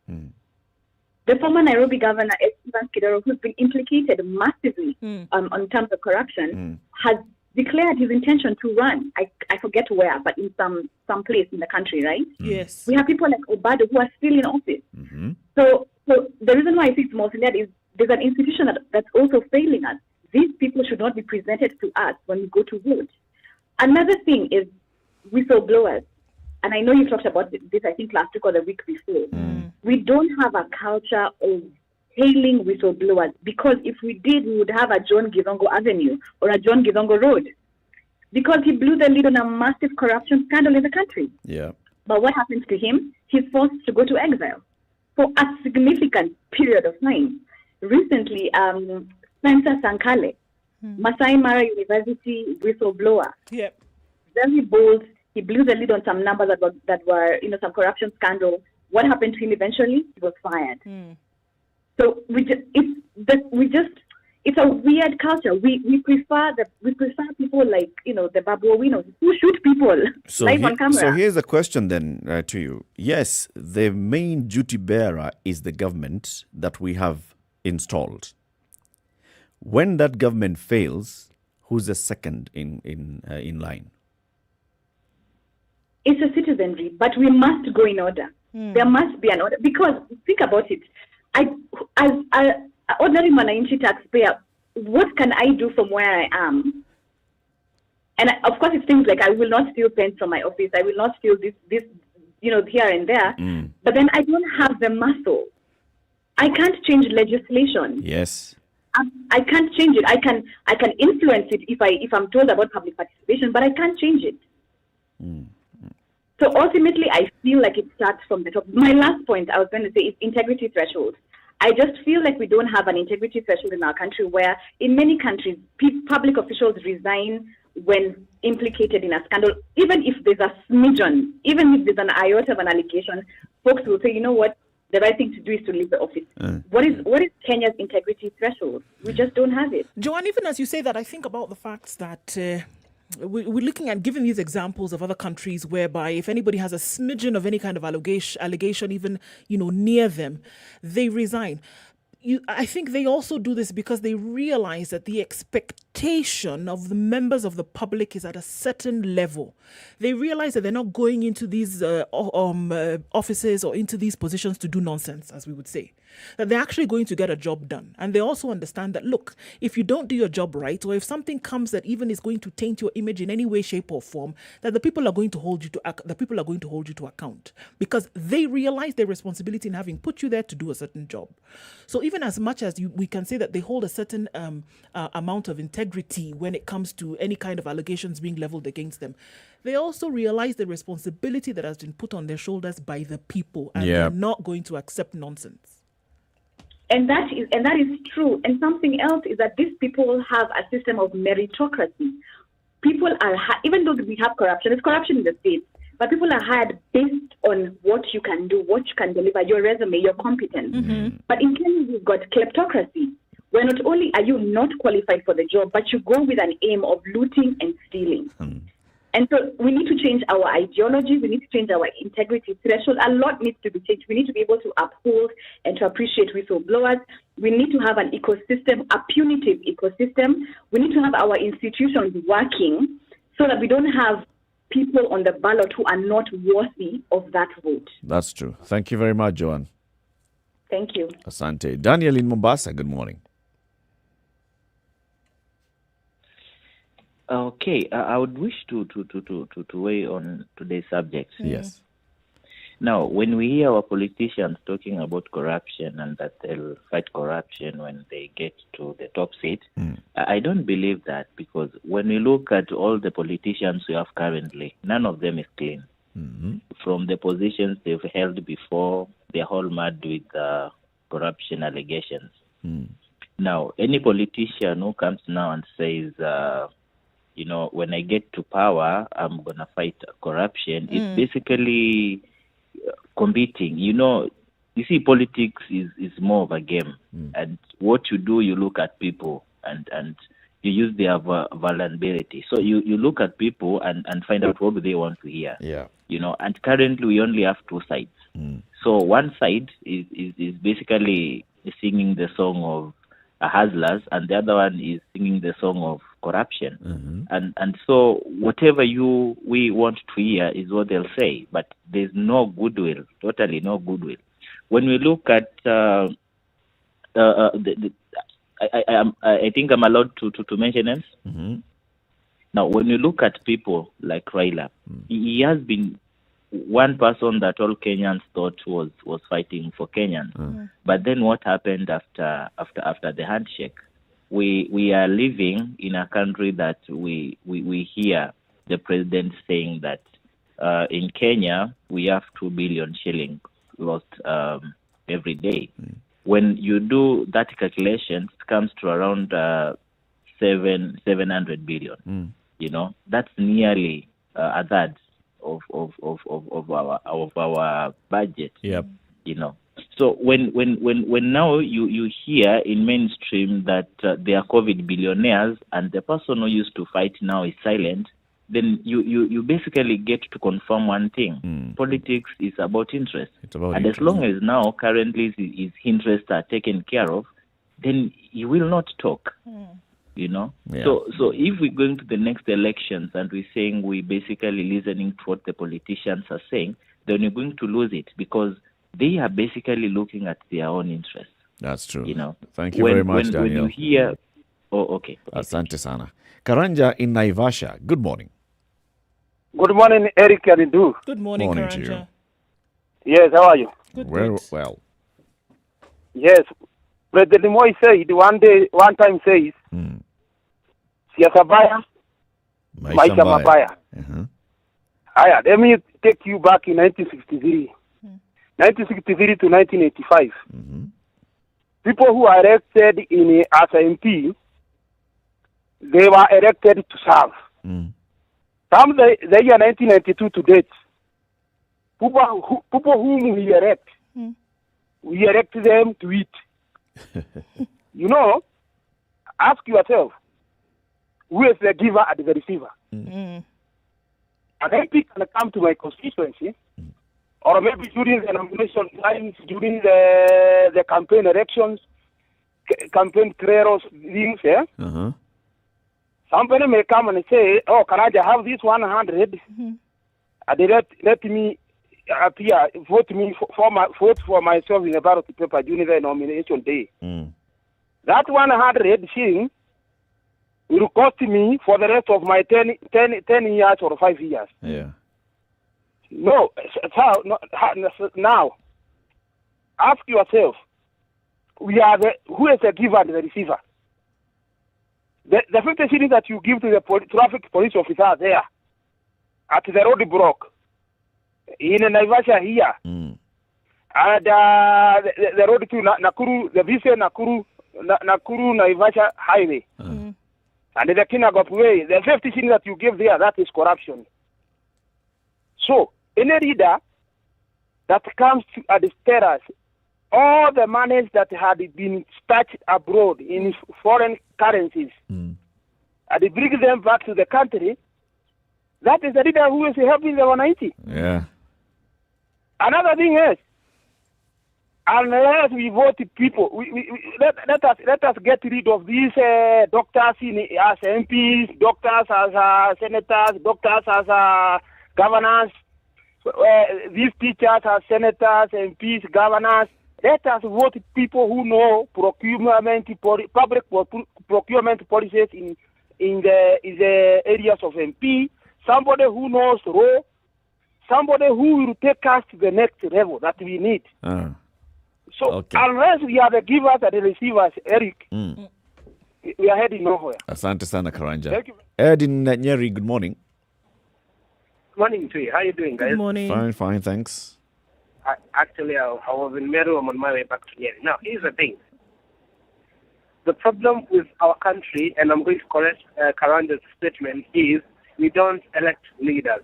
The former Nairobi governor, Evans Kidero, who's been implicated massively on terms of corruption, has declared his intention to run. I forget where, but in some place in the country, right? Yes. We have people like Obado who are still in office. So the reason why I think it's multi-layered is there's an institution that's also failing us. These people should not be presented to us when we go to vote. Another thing is whistleblowers. And I know you talked about this, I think, last week or the week before. We don't have a culture of hailing whistleblowers, because if we did, we would have a John Githongo Avenue or a John Githongo Road, because he blew the lead on a massive corruption scandal in the country. Yeah. But what happens to him? He's forced to go to exile for a significant period of time. Recently, Spencer Sankale, Masai Mara University whistleblower, very bold. He blew the lead on some numbers that were some corruption scandal. What happened to him eventually? He was fired. So it's a weird culture. We prefer people like the Babuawinos who shoot people live on camera. So here's the question then to you. Yes, the main duty bearer is the government that we have installed. When that government fails, who's the second in line? It's a citizenry, but we must go in order. There must be an order, because think about it. As an ordinary Mwananchi taxpayer, what can I do from where I am? And of course, it's things like I will not steal pens from my office. I will not steal this, here and there. But then I don't have the muscle. I can't change legislation. Yes. I can't change it. I can influence it if I'm told about public participation, but I can't change it. So ultimately, I feel like it starts from the top. My last point I was going to say is integrity threshold. I just feel like we don't have an integrity threshold in our country, where in many countries, public officials resign when implicated in a scandal. Even if there's a smidgen, even if there's an iota of an allegation, folks will say, you know what, the right thing to do is to leave the office. What is Kenya's integrity threshold? We just don't have it. Joanne, even as you say that, I think about the fact that we're looking at giving these examples of other countries whereby if anybody has a smidgen of any kind of allegation, even near them, they resign. I think they also do this because they realize that the expectation of the members of the public is at a certain level. They realize that they're not going into these offices or into these positions to do nonsense, as we would say. That they're actually going to get a job done. And they also understand that, look, if you don't do your job right, or if something comes that even is going to taint your image in any way, shape, or form, that the people are going to hold you to account, because they realize their responsibility in having put you there to do a certain job. So even as much as we can say that they hold a certain amount of integrity when it comes to any kind of allegations being leveled against them, they also realize the responsibility that has been put on their shoulders by the people, and they're not going to accept nonsense. And that is true. And something else is that these people have a system of meritocracy. People are even though we have corruption, there's corruption in the state, but people are hired based on what you can do, what you can deliver, your resume, your competence. But in Kenya, we've got kleptocracy, where not only are you not qualified for the job, but you go with an aim of looting and stealing. And so we need to change our ideology. We need to change our integrity threshold. A lot needs to be changed. We need to be able to uphold and to appreciate whistleblowers. We need to have an ecosystem, a punitive ecosystem. We need to have our institutions working so that we don't have people on the ballot who are not worthy of that vote. That's true. Thank you very much, Joanne. Thank you. Asante. Daniel in Mombasa, good morning. Okay, I would wish to weigh on today's subject. Yes. Now, when we hear our politicians talking about corruption and that they'll fight corruption when they get to the top seat, I don't believe that, because when we look at all the politicians we have currently, none of them is clean. From the positions they've held before, they're all mad with corruption allegations. Now, any politician who comes now and says, when I get to power, I'm going to fight corruption, it's basically competing. You see, politics is more of a game. And what you do, you look at people and you use their vulnerability. So you look at people and find out what they want to hear. Yeah. And currently we only have two sides. So one side is basically singing the song of hustlers, and the other one is singing the song of corruption. And so whatever we want to hear is what they'll say, but there's no goodwill, totally no goodwill. When we look at I think I'm allowed to mention names. Now, when you look at people like Raila, he has been one person that all Kenyans thought was fighting for Kenyans. But then what happened after the handshake? We are living in a country that we hear the president saying that in Kenya we have 2 billion shillings lost every day. When you do that calculation, it comes to around 700 billion. That's nearly a third of our budget. Yep. So when now you hear in mainstream that they are COVID billionaires and the person who used to fight now is silent, then you basically get to confirm one thing. Politics is about interest. And as long as now currently his interests are taken care of, then he will not talk. Yeah. So if we're going to the next elections and we're saying we basically listening to what the politicians are saying, then you're going to lose it, because they are basically looking at their own interests. That's true. Thank you very much, Daniel. When you hear... Oh, okay. Asante sana. Karanja in Naivasha, good morning. Good morning, Eric and Ndu. Good morning, Morning to Karanja. Yes, how are you? Good. Well. Yes, President Moi said one time says, siasa baya, maisha mabaya. Aya, let me take you back in 1963. 1963 to 1985. People who are elected as MP, they were elected to serve. From the year 1992 to date, people whom we elect them to eat. Ask yourself, who is the giver and the receiver? An MP can come to my constituency, or maybe during the nomination times, during the campaign elections, campaign trails, things, Somebody may come and say, oh, can I have this 100? And they let me appear, vote for myself in the ballot paper during the nomination day. That 100 shilling will cost me for the rest of my 10 years or 5 years. Yeah. No, now, ask yourself, who is the giver and the receiver? The 50 shillings that you give to the traffic police officer there at the road block in Naivasha here, and the road to Nakuru, the Visa Nakuru Naivasha highway, and the Kinagop way, the 50 shillings that you give there, that is corruption. So, any reader that comes to administer us, all the monies that had been stashed abroad in foreign currencies, and they bring them back to the country, that is the leader who is helping the 190. Yeah. Another thing is, unless we vote people, let us get rid of these doctors as MPs, doctors as senators, doctors as governors, these teachers as senators, MPs, governors. Let us vote people who know public procurement policies in the areas of MP, somebody who knows law, somebody who will take us to the next level that we need. So unless we are the givers and the receivers, Eric, we are heading nowhere. Asante sana Karanja. Thank you. Ed in Nyeri, good morning. Good morning to you. How are you doing, guys? Good morning. Fine, thanks. Actually, I was in Meru. I'm on my way back to Nyeri. Now, here's the thing. The problem with our country, and I'm going to correct Karanja's statement, is we don't elect leaders.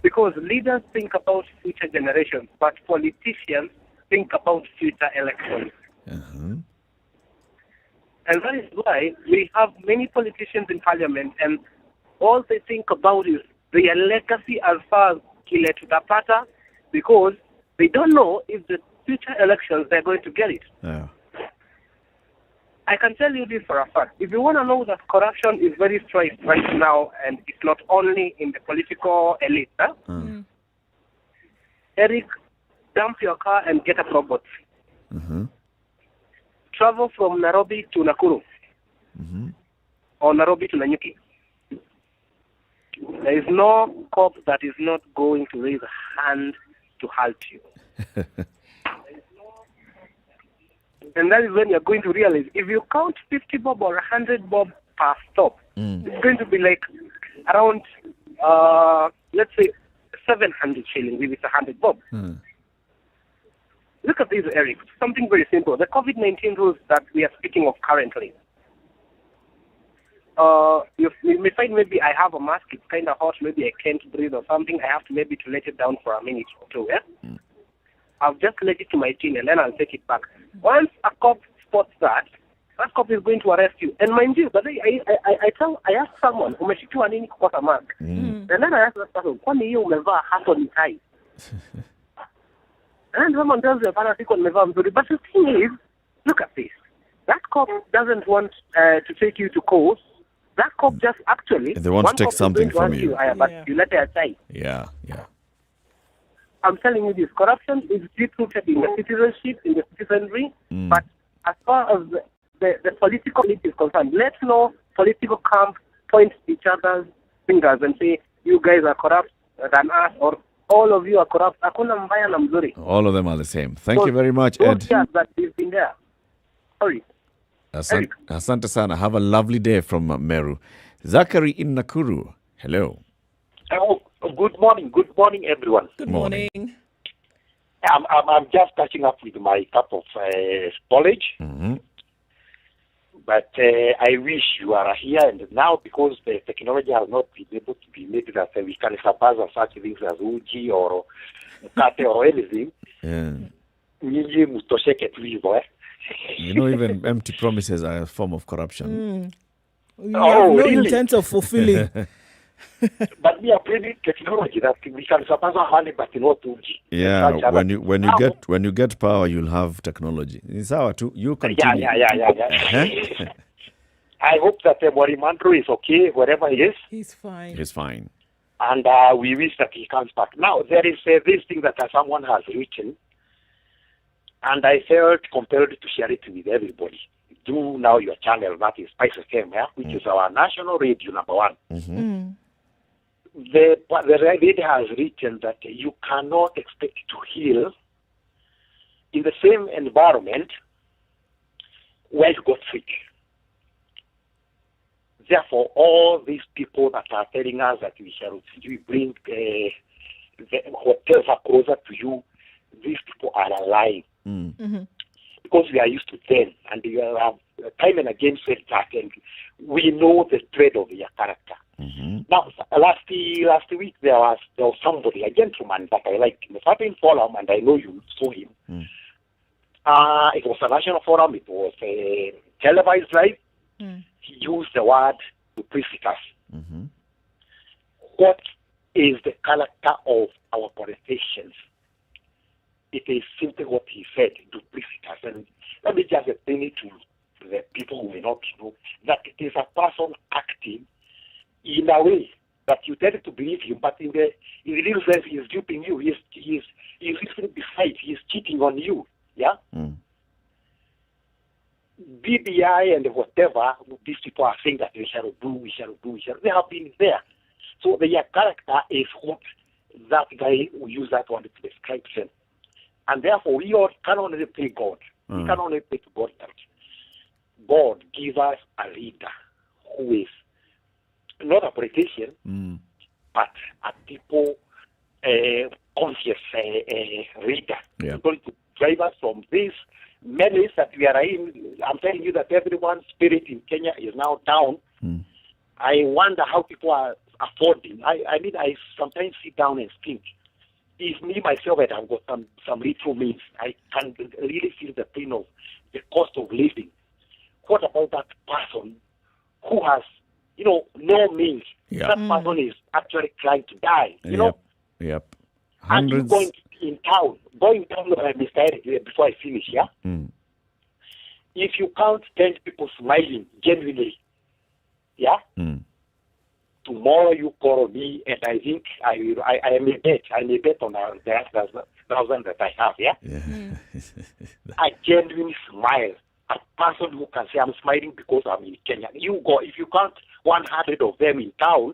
Because leaders think about future generations, but politicians think about future elections. And that is why we have many politicians in parliament, and all they think about is their legacy as far as kile tutapata, because they don't know if the future elections they're going to get it. I can tell you this for a fact. If you want to know that corruption is very strict right now, and it's not only in the political elite, Eric, dump your car and get a robot. Travel from Nairobi to Nakuru, or Nairobi to Nyeri. There is no cop that is not going to raise a hand to halt you. And that is when you're going to realize, if you count 50 bob or 100 bob per stop, it's going to be like around, let's say, 700 shillings if it's 100 bob. Look at this, Eric. Something very simple. The COVID-19 rules that we are speaking of currently. You may find maybe I have a mask, it's kind of hot, maybe I can't breathe or something. I have to maybe to let it down for a minute or two. I'll just let it to my chin and then I'll take it back. Once a cop spots that cop is going to arrest you. And mind you, but I asked someone, umeshikiwa nini kukosa mask? And then I asked that person, kwani hiyo umevaa hapo ni tai? And someone tells you, hapana siko nimevaa mzuri. But the thing is, look at this. That cop doesn't want to take you to court. That cop just actually... They want to take something from you. But you let it die. Yeah. I'm telling you this, corruption is deep-rooted in the citizenship, in the citizenry, but as far as the political elite is concerned, let no political camp point each other's fingers and say, you guys are corrupt than us, or all of you are corrupt. Hakuna mbaya na mzuri. All of them are the same. Thank you very much, Ed. That we've been there. Sorry. Asante sana. Have a lovely day from Meru. Zachary in Nakuru. Hello. Good morning, everyone. Good morning. I'm just catching up with my cup of knowledge. But I wish you are here, and now because the technology has not been able to be made that we can surpass such things as uji or kate or anything. You know, even empty promises are a form of corruption. You have no intent of fulfilling. But we are bringing technology that we can surpass our money, but not uji. Yeah, when you get power, you'll have technology. It's our too. You continue. Yeah. I hope that Morimandro is okay wherever he is. He's fine. He's fine. And we wish that he comes back. Now, there is this thing that someone has written, and I felt compelled to share it with everybody. Do now your channel, that is SpiceFM, which is our national radio number one. The radio has written that you cannot expect to heal in the same environment where you got sick. Therefore, all these people that are telling us that we bring the hotels are closer to you, these people are lying. Because we are used to them, and we have time and again said that, and we know the trade of their character. Now, last week there was somebody, a gentleman that I liked in a certain forum, and I know you saw him. It was a national forum. It was a televised live. He used the word duplicitous. What is the character of our politicians? It is simply what he said, duplicitous. And let me just explain it to the people who may not know that it is a person acting in a way that you tend to believe him, but in the real sense he is duping you. He is listening beside. He is cheating on you. Yeah. BBI and whatever these people are saying that we shall do. They have been there. So their character is what that guy will use that one to describe them. And therefore, we all can only pray God. We can only pray to God that God give us a leader who is not a politician, but a people conscious leader. Yeah. Going to drive us from this menace that we are in. I'm telling you that everyone's spirit in Kenya is now down. I wonder how people are affording. I mean, I sometimes sit down and think, if me, myself, and I've got some little means, I can really feel the pain of the cost of living. What about that person who has, no means? Yeah. That person is actually trying to die, Yep. And you Hundreds. going down, Mr. Eric, before I finish, yeah? If you count 10 people smiling genuinely, yeah? Tomorrow you call me, and I think I may bet on the 1,000 that I have, yeah? A genuine smile. A person who can say, I'm smiling because I'm in Kenya. You go, if you count 100 of them in town,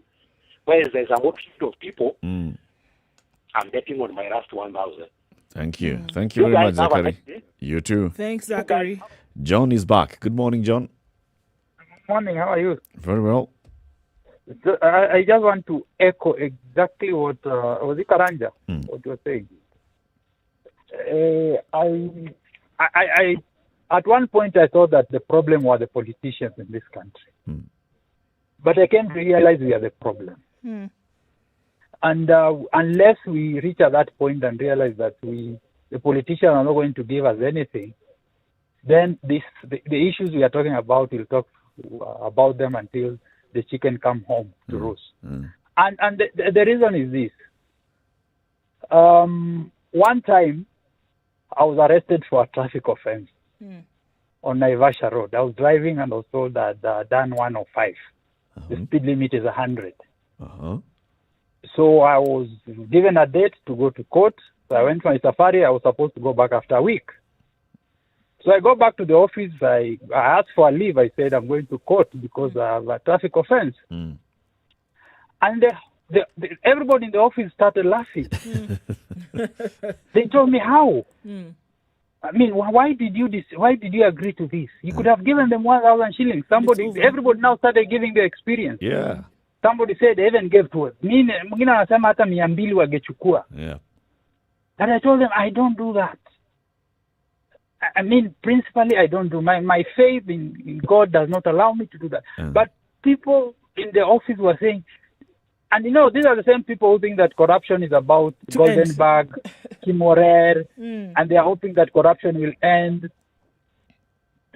where there's a multitude of people, I'm betting on my last 1,000. Thank you. Thank you very much, guys have a Zachary. nice day. You too. Thanks, Zachary. John is back. Good morning, John. Morning, how are you? Very well. So, I just want to echo exactly what was it Karanja, what you were saying. I at one point I thought that the problem were the politicians in this country, but I came to realize we are the problem. And unless we reach at that point and realize that the politicians are not going to give us anything, then the issues we are talking about, we'll talk about them until the chicken come home to roost. And the reason is this. One time, I was arrested for a traffic offense on Naivasha Road. I was driving and I was told that done 105. The speed limit is 100. So I was given a date to go to court. So I went for my safari. I was supposed to go back after a week. So I go back to the office. I asked for a leave. I said, I'm going to court because I have a traffic offense. And everybody in the office started laughing. They told me, how? I mean, why did you agree to this? You could have given them 1,000 shillings. Everybody now started giving their experience. Yeah. Somebody said they even gave to us. Mwingine anasema hata 200 wangechukua. Yeah. And I told them, I don't do that. I mean, principally, I don't do. My faith in God does not allow me to do that. But people in the office were saying, and these are the same people who think that corruption is about Goldenberg, Kimorer, and they are hoping that corruption will end.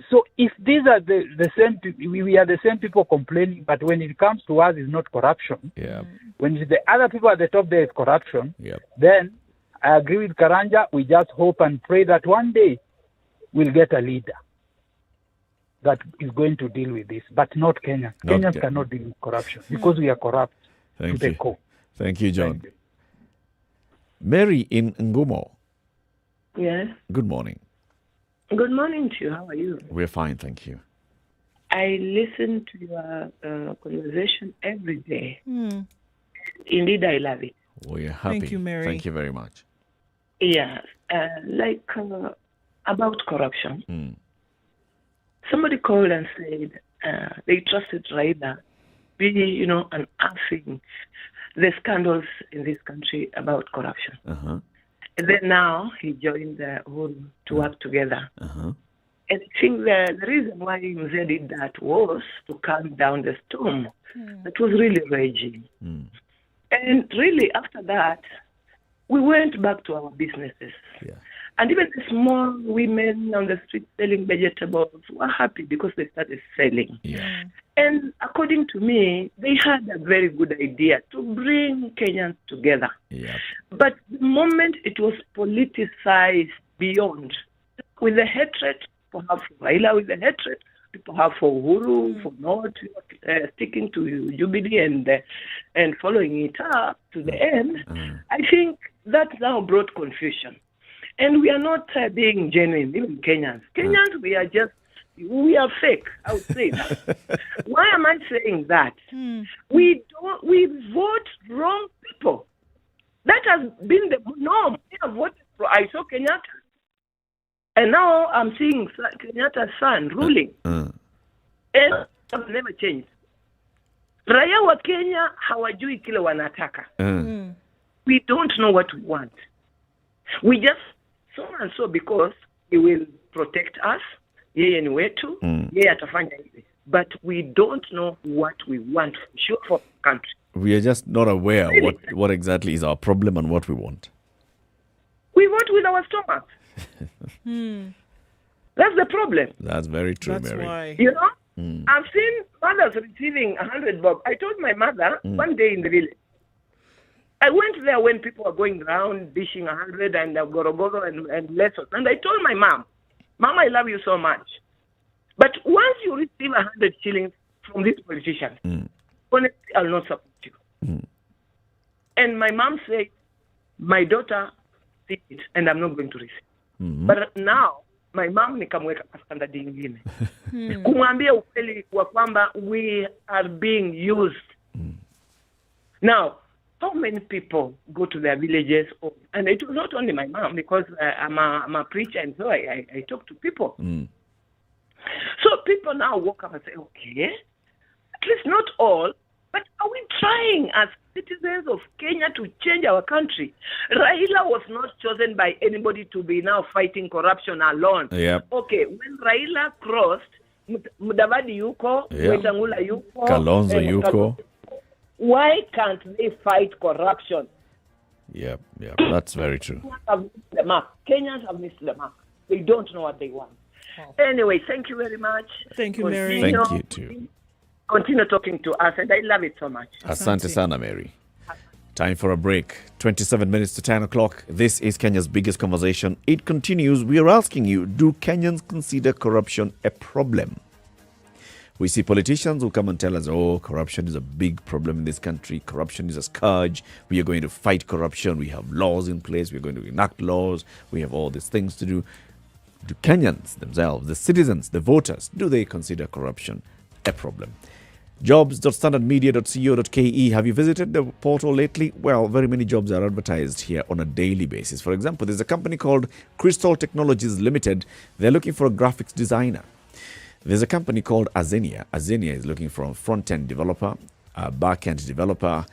So if these are the same, we are the same people complaining, but when it comes to us, it's not corruption. Yeah. When it's the other people at the top, there is corruption. Yep. Then I agree with Karanja. We just hope and pray that one day we'll get a leader that is going to deal with this, but not Kenya. Kenyans cannot deal with corruption because we are corrupt. Thank you. Thank you, John. Mary in Ngumo. Yes. Good morning. Good morning to you. How are you? We're fine, thank you. I listen to your conversation every day. Indeed, I love it. We're happy. Thank you, Mary. Thank you very much. Yeah. About corruption. Somebody called and said they trusted Raila be, unearthing the scandals in this country about corruption. And then now he joined the whole to work together. And I think the reason why Mzee did that was to calm down the storm that was really raging. And really, after that, we went back to our businesses. And even the small women on the street selling vegetables were happy because they started selling. And according to me, they had a very good idea to bring Kenyans together. But the moment it was politicized beyond, with the hatred people have for Raila, with the hatred people have for Uhuru, for not sticking to Jubilee and following it up to the end, I think that now brought confusion. And we are not being genuine, even Kenyans. Kenyans, we are just, we are fake. I would say that. Why am I saying that? We vote wrong people. That has been the norm. We have voted for, I saw Kenyatta. And now I'm seeing Kenyatta's son ruling. And it has never changed. Raia wa Kenya hawajui kile wanataka. We don't know what we want. We just so and so because he will protect us. Yeye ni wetu. Yeye atafanya hivi. But we don't know what we want for the country. We are just not aware what exactly is our problem and what we want. We vote with our stomach. That's the problem. That's very true, That's Mary. why. You know? I've seen mothers receiving 100 bob. I told my mother one day in the village. I went there when people were going around dishing 100 and gorogoro and lessons. And I told my mom, Mom, I love you so much. But once you receive 100 shillings from this politician, honestly, I'll not support you. And my mom said, my daughter did it, and I'm not going to receive. But now, my mom nikamweka kwa standard ingine. Kumwambia ukweli kwa kwamba we are being used. Now, how many people go to their villages? And it was not only my mom, because I'm a preacher, and so I talk to people. So people now walk up and say, okay, at least not all, but are we trying as citizens of Kenya to change our country? Raila was not chosen by anybody to be now fighting corruption alone. Yep. Okay, when Raila crossed, Mudavadi yuko, Wetangula yuko, Kalonzo yuko. Why can't they fight corruption? Yep, that's very true. Kenyans have missed the mark. They don't know what they want. Anyway, thank you very much. Thank you, Mary. Thank you too. Continue talking to us, and I love it so much. Asante sana, Mary. Time for a break. 27 minutes to 10 o'clock. This is Kenya's biggest conversation. It continues. We are asking you, do Kenyans consider corruption a problem? We see politicians who come and tell us, oh, corruption is a big problem in this country. Corruption is a scourge. We are going to fight corruption. We have laws in place. We're going to enact laws. We have all these things to do. Do Kenyans themselves, the citizens, the voters, do they consider corruption a problem? Jobs.standardmedia.co.ke. Have you visited the portal lately? Well, very many jobs are advertised here on a daily basis. For example, there's a company called Crystal Technologies Limited. They're looking for a graphics designer. There's a company called Azenia. Azenia is looking for a front-end developer, a back-end developer,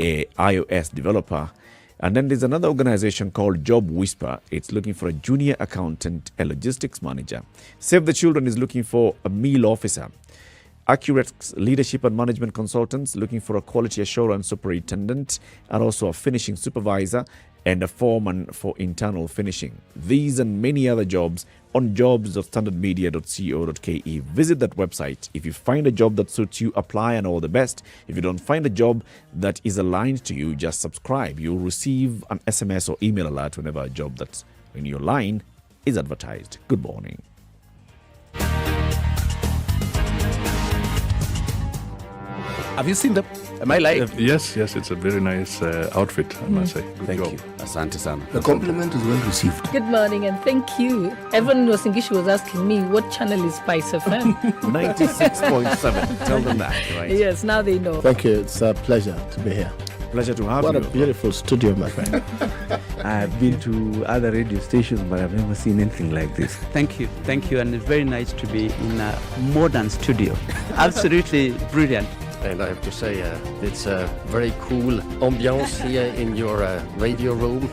a iOS developer. And then there's another organization called Job Whisper. It's looking for a junior accountant, a logistics manager. Save the Children is looking for a meal officer. Accurate's leadership and management consultants looking for a quality assurance superintendent and also a finishing supervisor and a foreman for internal finishing. These and many other jobs on jobs.standardmedia.co.ke. Visit that website. If you find a job that suits you, apply and all the best. If you don't find a job that is aligned to you, just subscribe. You'll receive an SMS or email alert whenever a job that's in your line is advertised. Good morning. Have you seen them? Am I lying? Yes, it's a very nice outfit, I must say. Good Thank job. you. Asante sana. The compliment is well received. Good morning and thank you. Evan Wasingishi was asking me what channel is SpiceFM. 96.7. Tell them that, right? Yes, now they know. Thank you. It's a pleasure to be here. Pleasure to have you. you. What a beautiful studio, my friend. I've been to other radio stations, but I've never seen anything like this. Thank you. And it's very nice to be in a modern studio. Absolutely brilliant. And I have to say, it's a very cool ambiance here in your radio room.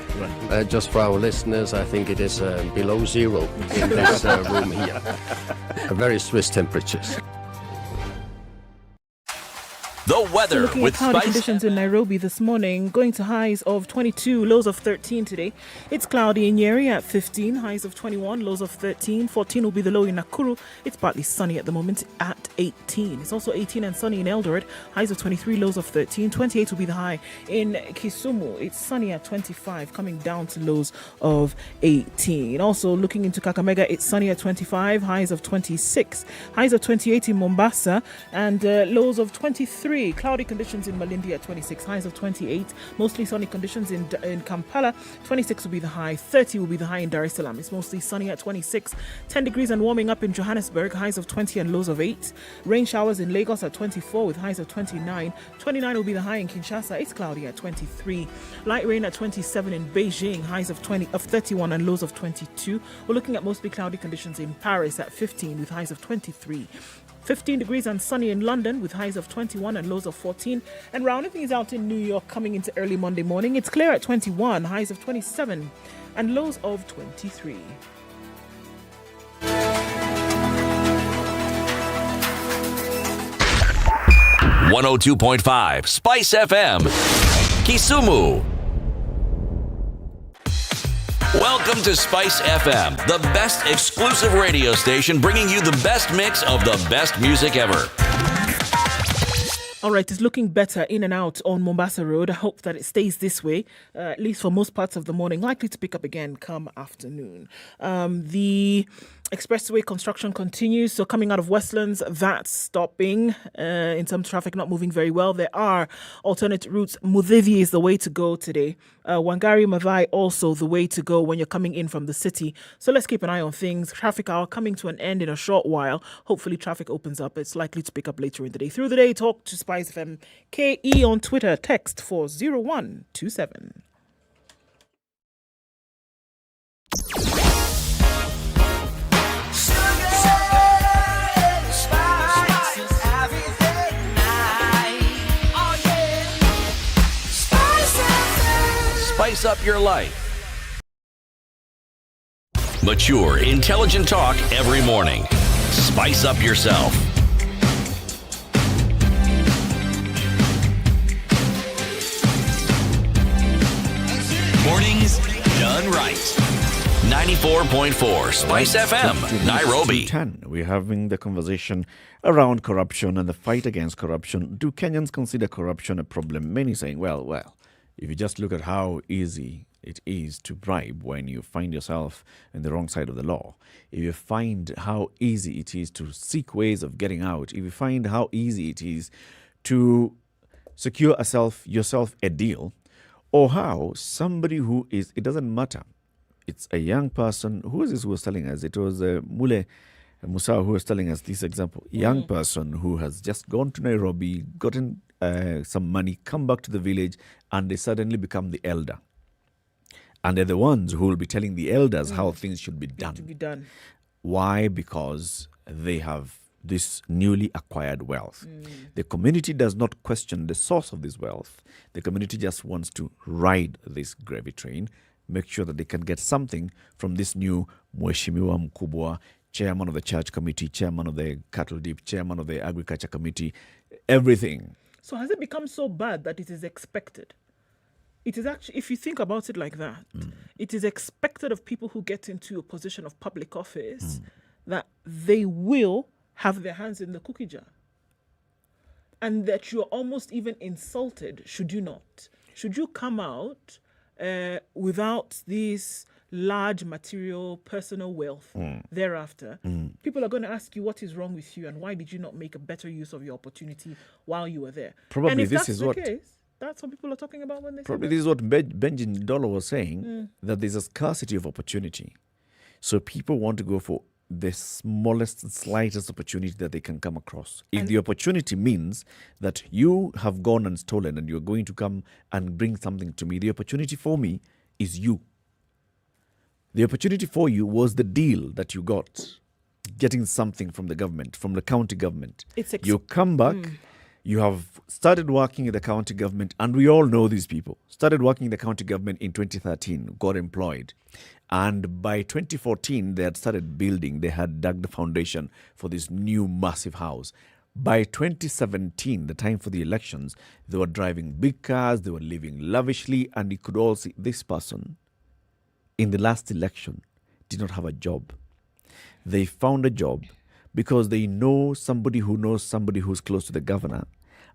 Just for our listeners, I think it is below zero in this room here. Very Swiss temperatures. The weather looking with at cloudy Spice. conditions in Nairobi this morning, going to highs of 22, lows of 13 today. It's cloudy in Nyeri at 15, highs of 21, lows of 13. 14 will be the low in Nakuru. It's partly sunny at the moment at 18. It's also 18 and sunny in Eldoret, highs of 23, lows of 13. 28 will be the high in Kisumu. It's sunny at 25, coming down to lows of 18. Also looking into Kakamega, it's sunny at 25, highs of 26. Highs of 28 in Mombasa and lows of 23. 23. Cloudy conditions in Malindi at 26. Highs of 28. Mostly sunny conditions in Kampala. 26 will be the high. 30 will be the high in Dar es Salaam. It's mostly sunny at 26. 10 degrees and warming up in Johannesburg. Highs of 20 and lows of 8. Rain showers in Lagos at 24 with highs of 29. 29 will be the high in Kinshasa. It's cloudy at 23. Light rain at 27 in Beijing. Highs of 31 and lows of 22. We're looking at mostly cloudy conditions in Paris at 15 with highs of 23. 15 degrees and sunny in London with highs of 21 and lows of 14. And rounding things out in New York coming into early Monday morning, it's clear at 21, highs of 27 and lows of 23. .5 Spice FM, Kisumu. Welcome to Spice FM, the best exclusive radio station bringing you the best mix of the best music ever. All right, it's looking better in and out on Mombasa Road. I hope that it stays this way, at least for most parts of the morning. Likely to pick up again come afternoon. The expressway construction continues. So coming out of Westlands, that's stopping. In some traffic, not moving very well. There are alternate routes. Mudevi is the way to go today. Wangari Maathai also the way to go when you're coming in from the city. So let's keep an eye on things. Traffic hour coming to an end in a short while. Hopefully traffic opens up. It's likely to pick up later in the day. Through the day, talk to SpiceFM KE on Twitter. Text 40127. Spice up your life. Mature, intelligent talk every morning. Spice up yourself. Mornings done right. 94.4 Spice FM, Nairobi. 10. We're having the conversation around corruption and the fight against corruption. Do Kenyans consider corruption a problem? Many saying, well, if you just look at how easy it is to bribe when you find yourself on the wrong side of the law, if you find how easy it is to seek ways of getting out, if you find how easy it is to secure yourself a deal, or how somebody who is, it doesn't matter, it's a young person, who is this who was telling us? It was Mule Musa who was telling us this example. Young person who has just gone to Nairobi, gotten some money, come back to the village, and they suddenly become the elder. And they're the ones who will be telling the elders how things should be done. Why? Because they have this newly acquired wealth. The community does not question the source of this wealth. The community just wants to ride this gravy train, make sure that they can get something from this new Mheshimiwa Mkubwa, chairman of the church committee, chairman of the cattle dip, chairman of the agriculture committee, everything. So has it become so bad that it is expected? It is actually, if you think about it like that, it is expected of people who get into a position of public office that they will have their hands in the cookie jar. And that you're almost even insulted, should you not? Should you come out without this large material, personal wealth thereafter, people are going to ask you what is wrong with you and why did you not make a better use of your opportunity while you were there? Probably and if this that's is the what... case, that's what people are talking about when they Probably say this is what Benjamin Dollar was saying, that there's a scarcity of opportunity. So people want to go for the smallest and slightest opportunity that they can come across. If the opportunity means that you have gone and stolen and you're going to come and bring something to me, the opportunity for me is you. The opportunity for you was the deal that you got, getting something from the government, from the county government. You come back, you have started working in the county government, and we all know these people. Started working in the county government in 2013, got employed. And by 2014, they had started building. They had dug the foundation for this new massive house. By 2017, the time for the elections, they were driving big cars, they were living lavishly, and you could all see this person in the last election did not have a job. They found a job because they know somebody who knows somebody who's close to the governor,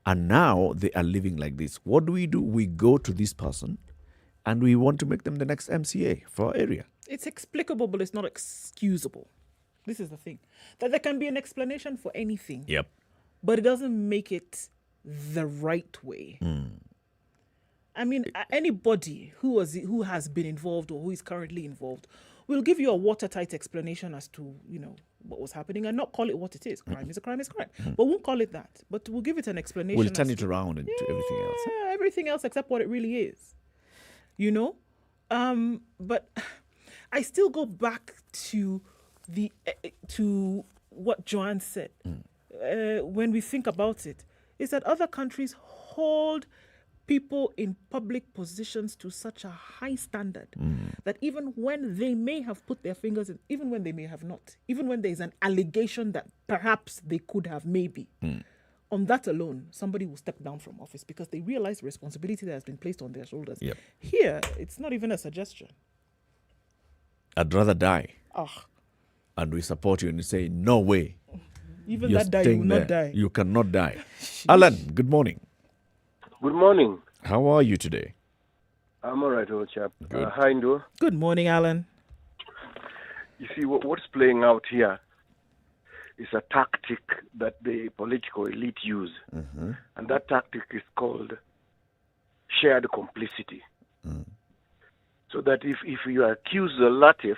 and now they are living like this. What do? We go to this person and we want to make them the next MCA for our area. It's explicable, but it's not excusable. This is the thing. That there can be an explanation for anything. Yep. But it doesn't make it the right way. I mean, anybody who has been involved or who is currently involved will give you a watertight explanation as to, what was happening and not call it what it is. Crime is a crime is crime. But won't call it that. But we'll give it an explanation. We'll turn it around into everything else. Yeah, everything else except what it really is. But I still go back to what Joanne said. When we think about it, is that other countries hold people in public positions to such a high standard that even when they may have put their fingers in, even when they may have not, even when there is an allegation that perhaps they could have maybe, on that alone, somebody will step down from office because they realize the responsibility that has been placed on their shoulders. Yep. Here, it's not even a suggestion. I'd rather die. Ah. And we support you and you say, no way. Even that die, you will not die. You cannot die. Alan, good morning. Good morning. How are you today? I'm all right, old chap. Good. Hi, Ndo. Good morning, Alan. You see, what's playing out here is a tactic that the political elite use. And that tactic is called shared complicity. So that if you accuse the Latif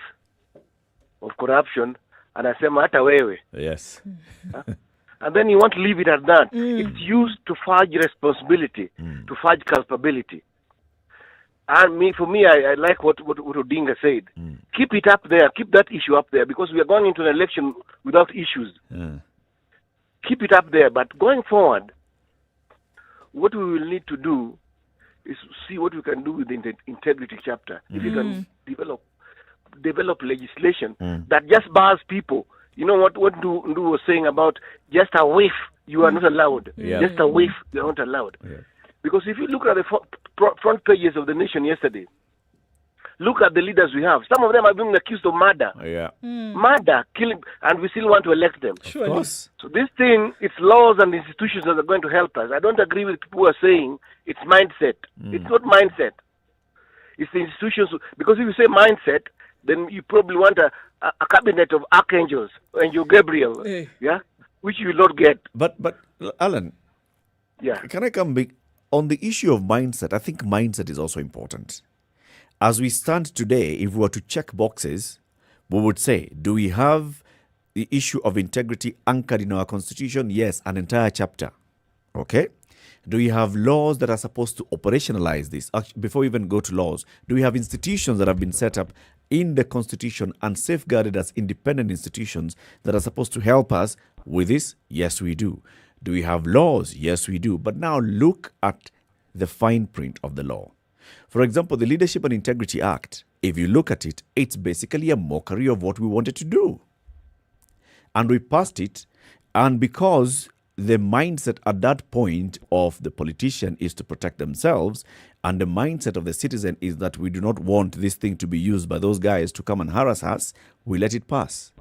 of corruption, and I say, Mata wewe. Yes. And then you want to leave it at that. It's used to fudge responsibility, to fudge culpability. And for me, I like what Odinga said. Keep it up there. Keep that issue up there because we are going into an election without issues. Keep it up there. But going forward, what we will need to do is see what we can do with the integrity chapter. If we can develop legislation that just bars people. You know what Ndu was saying about just a whiff, you are not allowed. Just a whiff, you are not allowed. Because if you look at the front pages of the Nation yesterday, look at the leaders we have. Some of them are being accused of murder. Murder, killing, and we still want to elect them. Of course. So this thing, it's laws and institutions that are going to help us. I don't agree with people who are saying it's mindset. It's not mindset. It's the institutions. Because if you say mindset, then you probably want a cabinet of archangels, Angel Gabriel, which you will not get. But Alan, can I come back on the issue of mindset? I think mindset is also important. As we stand today, if we were to check boxes, we would say, do we have the issue of integrity anchored in our constitution? Yes, an entire chapter. Okay. Do we have laws that are supposed to operationalize this? Before we even go to laws, do we have institutions that have been set up in the constitution and safeguarded as independent institutions that are supposed to help us with this? Yes, we do. Do we have laws? Yes, we do. But now look at the fine print of the law. For example, the Leadership and Integrity Act, if you look at it, it's basically a mockery of what we wanted to do. And we passed it, and because the mindset at that point of the politician is to protect themselves, and the mindset of the citizen is that we do not want this thing to be used by those guys to come and harass us, we let it pass.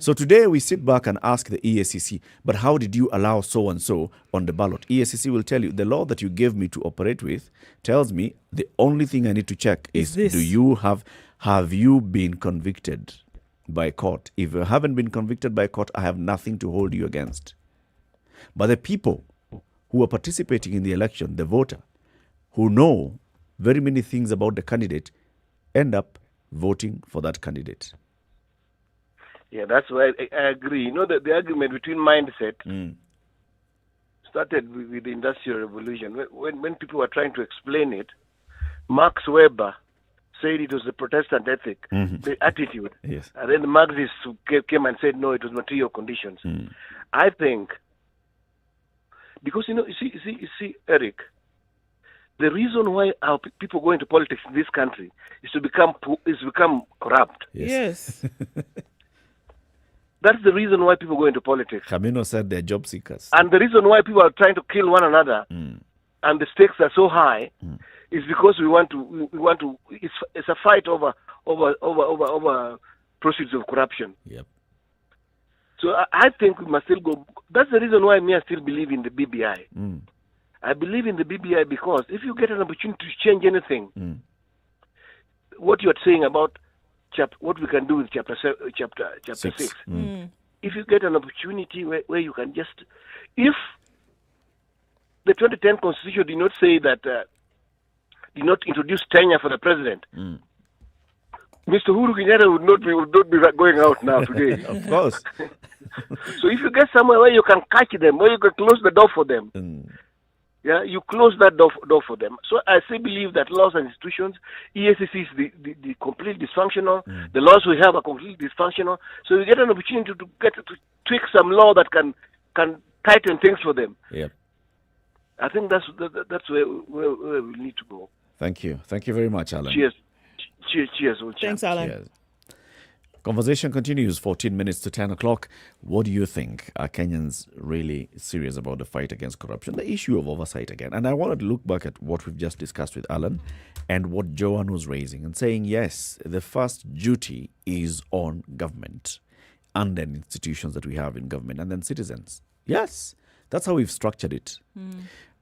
So today we sit back and ask the EACC, but how did you allow so-and-so on the ballot? EACC will tell you, the law that you gave me to operate with tells me the only thing I need to check is have you been convicted by court? If you haven't been convicted by court, I have nothing to hold you against. But the people who are participating in the election, the voter, who know very many things about the candidate, end up voting for that candidate. Yeah, that's why I agree. You know, the argument between mindset started with the Industrial Revolution. When people were trying to explain it, Max Weber said it was the Protestant ethic, the attitude. Yes. And then the Marxists came and said, no, it was material conditions. I think, because, you see, Eric, the reason why our people go into politics in this country is to become corrupt. Yes. That's the reason why people go into politics. Camino said they're job seekers. And the reason why people are trying to kill one another and the stakes are so high is because we want to. It's a fight over proceeds of corruption. Yep. So I think we must still go. That's the reason why I still believe in the BBI. I believe in the BBI because if you get an opportunity to change anything, what you're saying about what we can do with chapter 6. If you get an opportunity where you can just, if the 2010 Constitution did not say that, did not introduce tenure for the president, Mr. Uhuru Kenyatta would not be going out now today. Of course. So if you get somewhere where you can catch them, where you can close the door for them, yeah, you close that door for them. So I still believe that laws and institutions, EACC is the completely dysfunctional. The laws we have are completely dysfunctional. So you get an opportunity to tweak some law that can tighten things for them. Yep. I think that's where we need to go. Thank you. Thank you very much, Alan. Cheers. Thanks, Alan. Cheers. Conversation continues, 14 minutes to 10 o'clock. What do you think? Are Kenyans really serious about the fight against corruption? The issue of oversight again. And I wanted to look back at what we've just discussed with Alan and what Joanne was raising and saying, yes, the first duty is on government and then institutions that we have in government and then citizens. Yes, that's how we've structured it.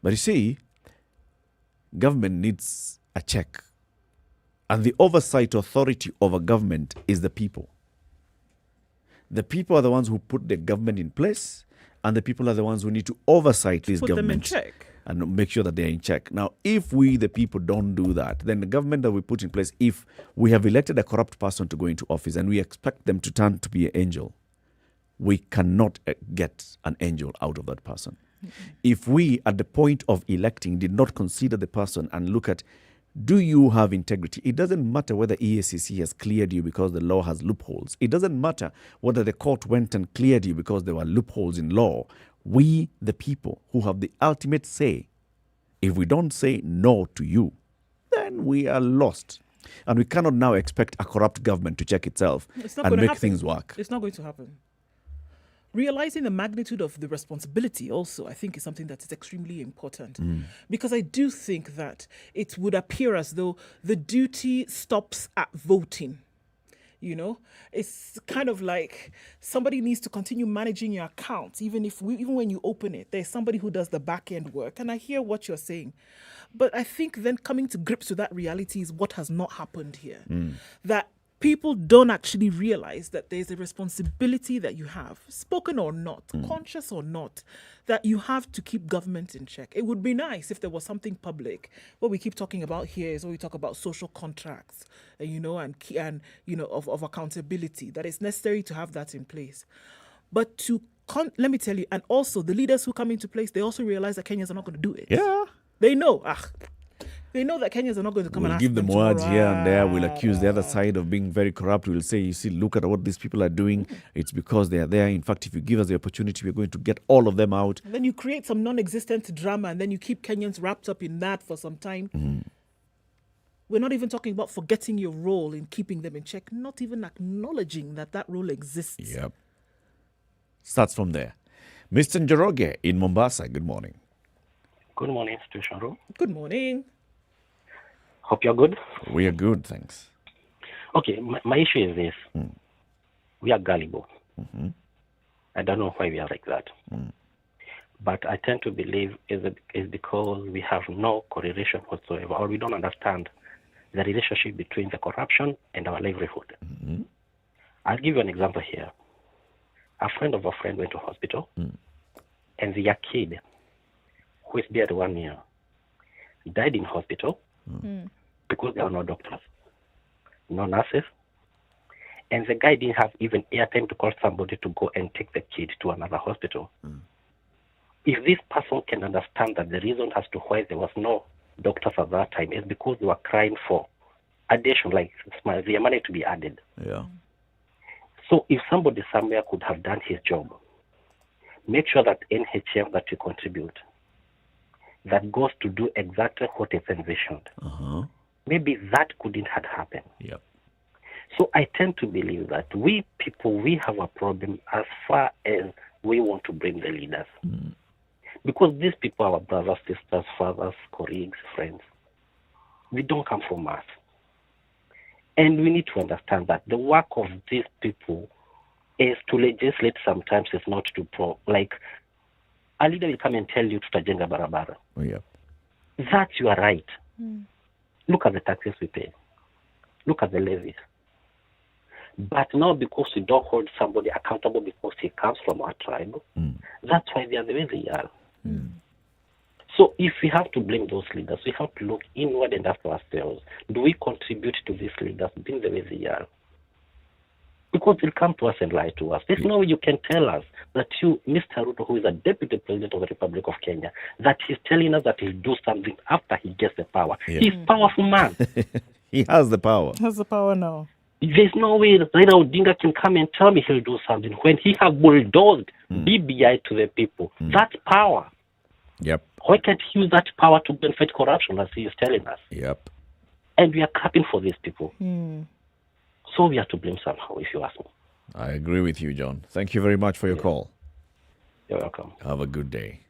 But you see, government needs a check. And the oversight authority over government is the people. The people are the ones who put the government in place, and the people are the ones who need to oversight this government. Put them in check. And make sure that they're in check. Now, if we, the people, don't do that, then the government that we put in place, if we have elected a corrupt person to go into office and we expect them to turn to be an angel, we cannot get an angel out of that person. If we, at the point of electing, did not consider the person and look at, do you have integrity? It doesn't matter whether EACC has cleared you because the law has loopholes. It doesn't matter whether the court went and cleared you because there were loopholes in law. We, the people, who have the ultimate say, if we don't say no to you, then we are lost. And we cannot now expect a corrupt government to check itself and make things work. It's not going to happen. Realizing the magnitude of the responsibility also, I think, is something that is extremely important. Because I do think that it would appear as though the duty stops at voting. You know, it's kind of like somebody needs to continue managing your accounts, even when you open it. There's somebody who does the back end work. And I hear what you're saying. But I think then coming to grips with that reality is what has not happened here. That people don't actually realize that there's a responsibility that you have, spoken or not, conscious or not, that you have to keep government in check. It would be nice if there was something public. What we keep talking about here is when we talk about social contracts, and of accountability, that it's necessary to have that in place. But let me tell you, and also the leaders who come into place, they also realize that Kenyans are not going to do it. Yeah. They know. They know that Kenyans are not going to come and ask give them words here and there. We'll accuse the other side of being very corrupt. We'll say, you see, look at what these people are doing. It's because they are there. In fact, if you give us the opportunity, we're going to get all of them out. And then you create some non-existent drama, and then you keep Kenyans wrapped up in that for some time. We're not even talking about forgetting your role in keeping them in check, not even acknowledging that role exists. Yep. Starts from there. Mr. Njoroge in Mombasa, good morning. Good morning, Situation Room. Good morning. Hope you're good. We are good, thanks. Okay, my issue is this. We are gullible. I don't know why we are like that. But I tend to believe it's because we have no correlation whatsoever, or we don't understand the relationship between the corruption and our livelihood. I'll give you an example here. A friend of a friend went to hospital, and their kid, who is there 1 year, died in hospital because there are no doctors, no nurses, and the guy didn't have even airtime to call somebody to go and take the kid to another hospital. If this person can understand that the reason as to why there was no doctors at that time is because they were crying for addition, like their money to be added. Yeah. So if somebody somewhere could have done his job, make sure that NHM that you contribute, that goes to do exactly what is envisioned. Maybe that couldn't have happened. Yep. So I tend to believe that we people, we have a problem as far as we want to bring the leaders. Because these people are our brothers, sisters, fathers, colleagues, friends. We don't come from us. And we need to understand that the work of these people is to legislate sometimes is not to like a leader will come and tell you tutajenga barabara. That you are right. Look at the taxes we pay. Look at the levies. But now because we don't hold somebody accountable because he comes from our tribe, that's why they are the way they are. So if we have to blame those leaders, we have to look inward and ask ourselves, do we contribute to these leaders being the way they are? Because they'll come to us and lie to us. There's no way you can tell us that you, Mr. Ruto, who is a deputy president of the Republic of Kenya, that he's telling us that he'll do something after he gets the power. Yeah. He's a powerful man. He has the power. Has the power now. There's no way Raila Odinga can come and tell me he'll do something when he has bulldozed BBI to the people. That's power. Yep. Why can't he use that power to fight corruption as he is telling us? Yep. And we are clapping for these people. So we have to blame somehow, if you ask me. I agree with you, John. Thank you very much for your call. You're welcome. Have a good day.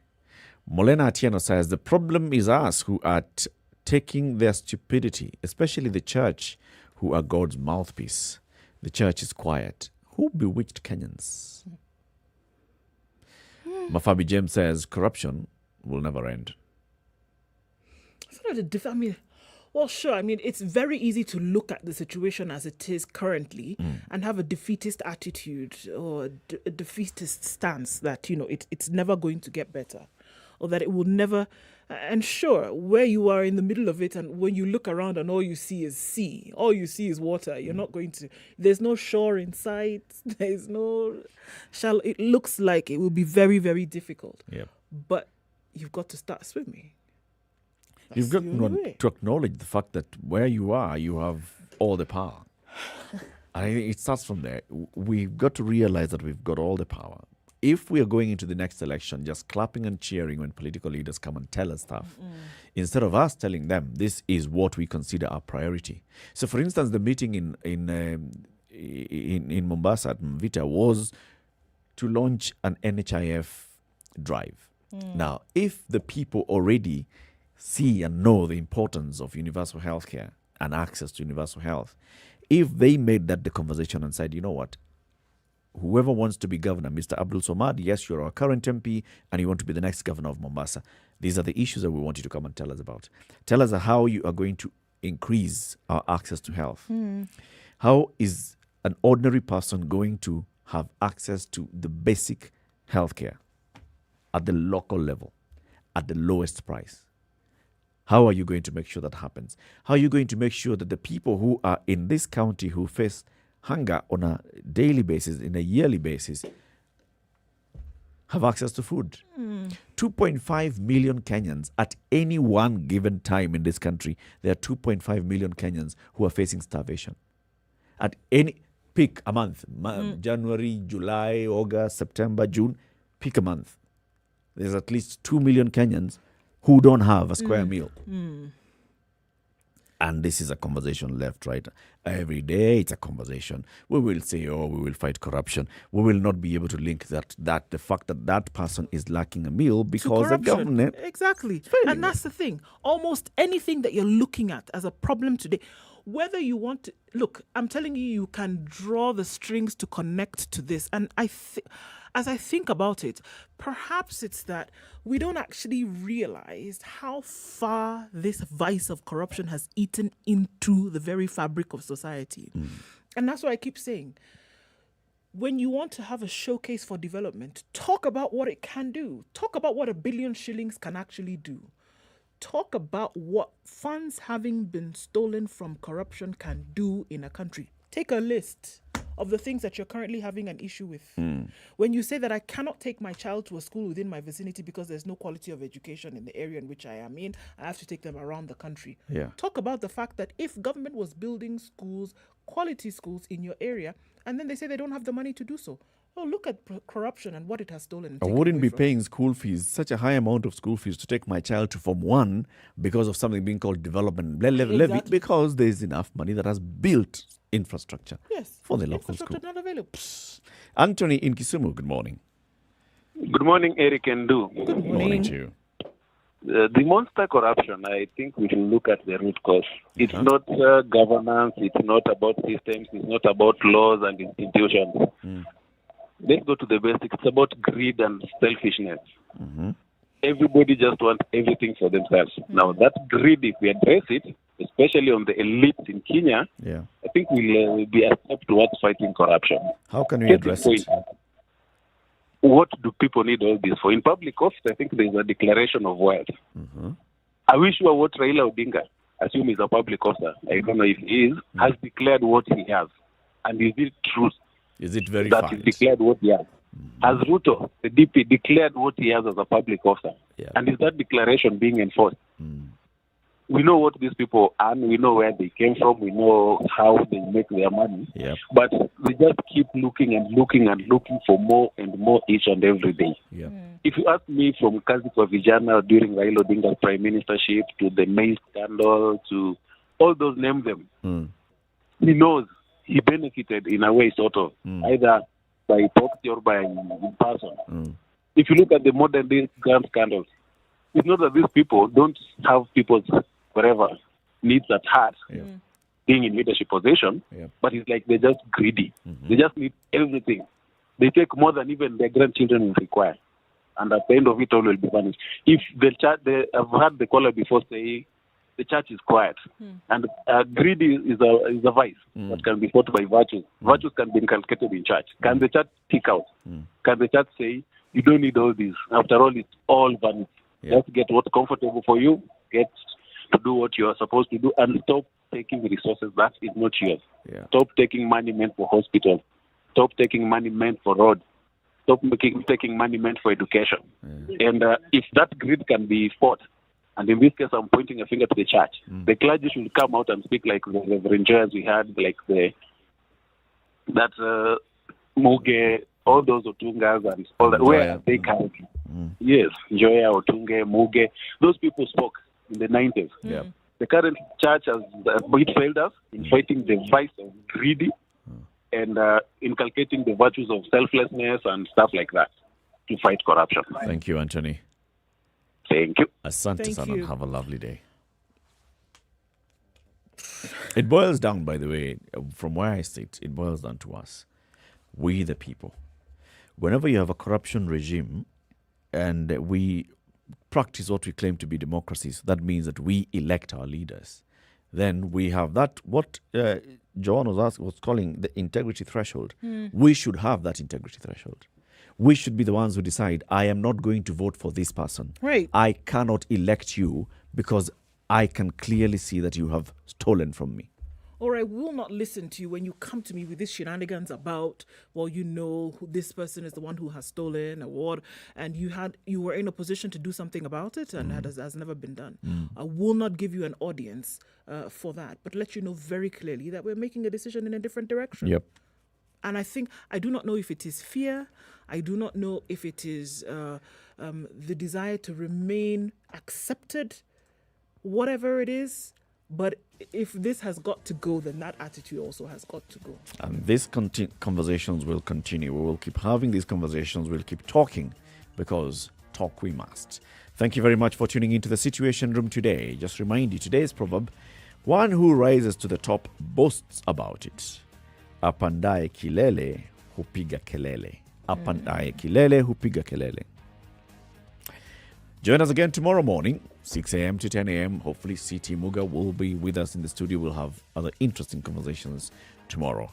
Molena Atieno says, the problem is us who are taking their stupidity, especially the church, who are God's mouthpiece. The church is quiet. Who bewitched Kenyans? Mafabi James says, corruption will never end. Well, sure. I mean, it's very easy to look at the situation as it is currently and have a defeatist attitude or a defeatist stance that, it's never going to get better or that it will never. And sure, where you are in the middle of it and when you look around and all you see is sea, all you see is water, you're not going to, there's no shore in sight, there's no it looks like it will be very, very difficult. Yep. But you've got to start swimming. You've got to acknowledge the fact that where you are, you have all the power. I think it starts from there. We've got to realize that we've got all the power. If we are going into the next election just clapping and cheering when political leaders come and tell us stuff, instead of us telling them this is what we consider our priority. So, for instance, the meeting in Mombasa at Mvita was to launch an NHIF drive. Now, if the people already see and know the importance of universal health care and access to universal health, if they made that the conversation and said, you know what, whoever wants to be governor, Mr. Abdul Somad, yes, you're our current MP and you want to be the next governor of Mombasa. These are the issues that we want you to come and tell us about. Tell us how you are going to increase our access to health. How is an ordinary person going to have access to the basic health care at the local level, at the lowest price? How are you going to make sure that happens? How are you going to make sure that the people who are in this county who face hunger on a daily basis, in a yearly basis, have access to food? 2.5 million Kenyans at any one given time in this country. There are 2.5 million Kenyans who are facing starvation. At any, pick a month, January, July, August, September, June, pick a month. There's at least 2 million Kenyans who don't have a square meal. And this is a conversation left, right? Every day it's a conversation. We will say, we will fight corruption. We will not be able to link that the fact that person is lacking a meal because the government... Exactly. And that's the thing. Almost anything that you're looking at as a problem today, whether you want to... Look, I'm telling you, you can draw the strings to connect to this. And as I think about it, perhaps it's that we don't actually realize how far this vice of corruption has eaten into the very fabric of society. And that's what I keep saying. When you want to have a showcase for development, talk about what it can do. Talk about what 1 billion shillings can actually do. Talk about what funds having been stolen from corruption can do in a country. Take a list of the things that you're currently having an issue with. When you say that I cannot take my child to a school within my vicinity because there's no quality of education in the area in which I am in, I have to take them around the country. Talk about the fact that if government was building schools, quality schools in your area, and then they say they don't have the money to do so. Oh, look at corruption and what it has stolen. I wouldn't be paying school fees, such a high amount of school fees to take my child to Form 1 because of something being called development levy, because there's enough money that has built infrastructure for the local school. Not available. Anthony in Kisumu, good morning. Good morning, Eric and Du. Good morning to you. The monster corruption, I think we should look at the root cause. It's not governance, it's not about systems, it's not about laws and institutions. Let's go to the basics. It's about greed and selfishness. Everybody just wants everything for themselves. Now, that greed, if we address it, especially on the elites in Kenya, I think we'll be a step towards fighting corruption. How can we address it? what do people need all this for? In public office, I think there's a declaration of wealth. Are we sure what Raila Odinga, assume he's a public officer, I don't know if he is, has declared what he has? And is it true? Is it verified? That he declared what he has? Has Ruto, the DP, declared what he has as a public officer? And is that declaration being enforced? We know what these people earn. We know where they came from. We know how they make their money. But we just keep looking and looking and looking for more and more each and every day. If you ask me, from Kazi kwa Vijana during Raila Odinga's prime ministership to the May scandal to all those, name them, he knows he benefited in a way, sort of, either by proxy or by in person. If you look at the modern day grand scandals, it's not that these people don't have people's whatever needs at heart, being in leadership position, but it's like they're just greedy. They just need everything. They take more than even their grandchildren will require. And at the end of it all will be vanished. If the church, I've heard the caller before say, the church is quiet. And greed is a vice that can be fought by virtues. Virtues can be inculcated in church. Can the church kick out? Can the church say, you don't need all this? After all, it's all vanity. Just get what's comfortable for you, get to do what you are supposed to do, and stop taking resources that is not yours. Stop taking money meant for hospitals. Stop taking money meant for roads. Stop taking money meant for education. And if that greed can be fought, and in this case I'm pointing a finger to the church, the clergy should come out and speak like the Reverend Joyas we had, like Muge, all those Otungas and all that. Where are they currently? Yes, Joya, Otunge, Muge, those people spoke in the 90s. The current church has failed us in fighting the vice of greedy and inculcating the virtues of selflessness and stuff like that to fight corruption. Thank you, Anthony. Thank you. Asante sana, and have a lovely day. It boils down, by the way, from where I sit, it boils down to us, we the people. Whenever you have a corruption regime and we practice what we claim to be democracies, that means that we elect our leaders. Then we have that, what John was calling the integrity threshold. We should have that integrity threshold. We should be the ones who decide, I am not going to vote for this person. Right. I cannot elect you because I can clearly see that you have stolen from me. Or I will not listen to you when you come to me with these shenanigans about, well, you know, this person is the one who has stolen a award, and you were in a position to do something about it, and that has never been done. I will not give you an audience for that, but let you know very clearly that we're making a decision in a different direction. Yep. And I do not know if it is fear. I do not know if it is the desire to remain accepted, whatever it is. But if this has got to go, then that attitude also has got to go. And these conversations will continue. We will keep having these conversations. We'll keep talking because talk we must. Thank you very much for tuning into the Situation Room today. Just remind you, today's proverb, one who rises to the top boasts about it. Apandaye kilele hupiga kelele. Apandaye kilele hupiga kelele. Join us again tomorrow morning, 6 a.m. to 10 a.m. Hopefully, CT Muga will be with us in the studio. We'll have other interesting conversations tomorrow.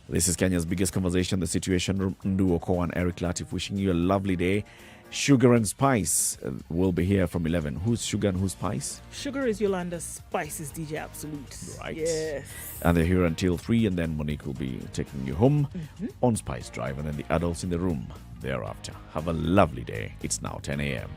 This is Kenya's biggest conversation, The Situation Room. Ndu Oko and Eric Latif wishing you a lovely day. Sugar and Spice will be here from 11. Who's Sugar and who's Spice? Sugar is Yolanda, Spice is DJ Absolute. Right. Yes. And they're here until 3, and then Monique will be taking you home on Spice Drive, and then the adults in the room thereafter. Have a lovely day. It's now 10 a.m.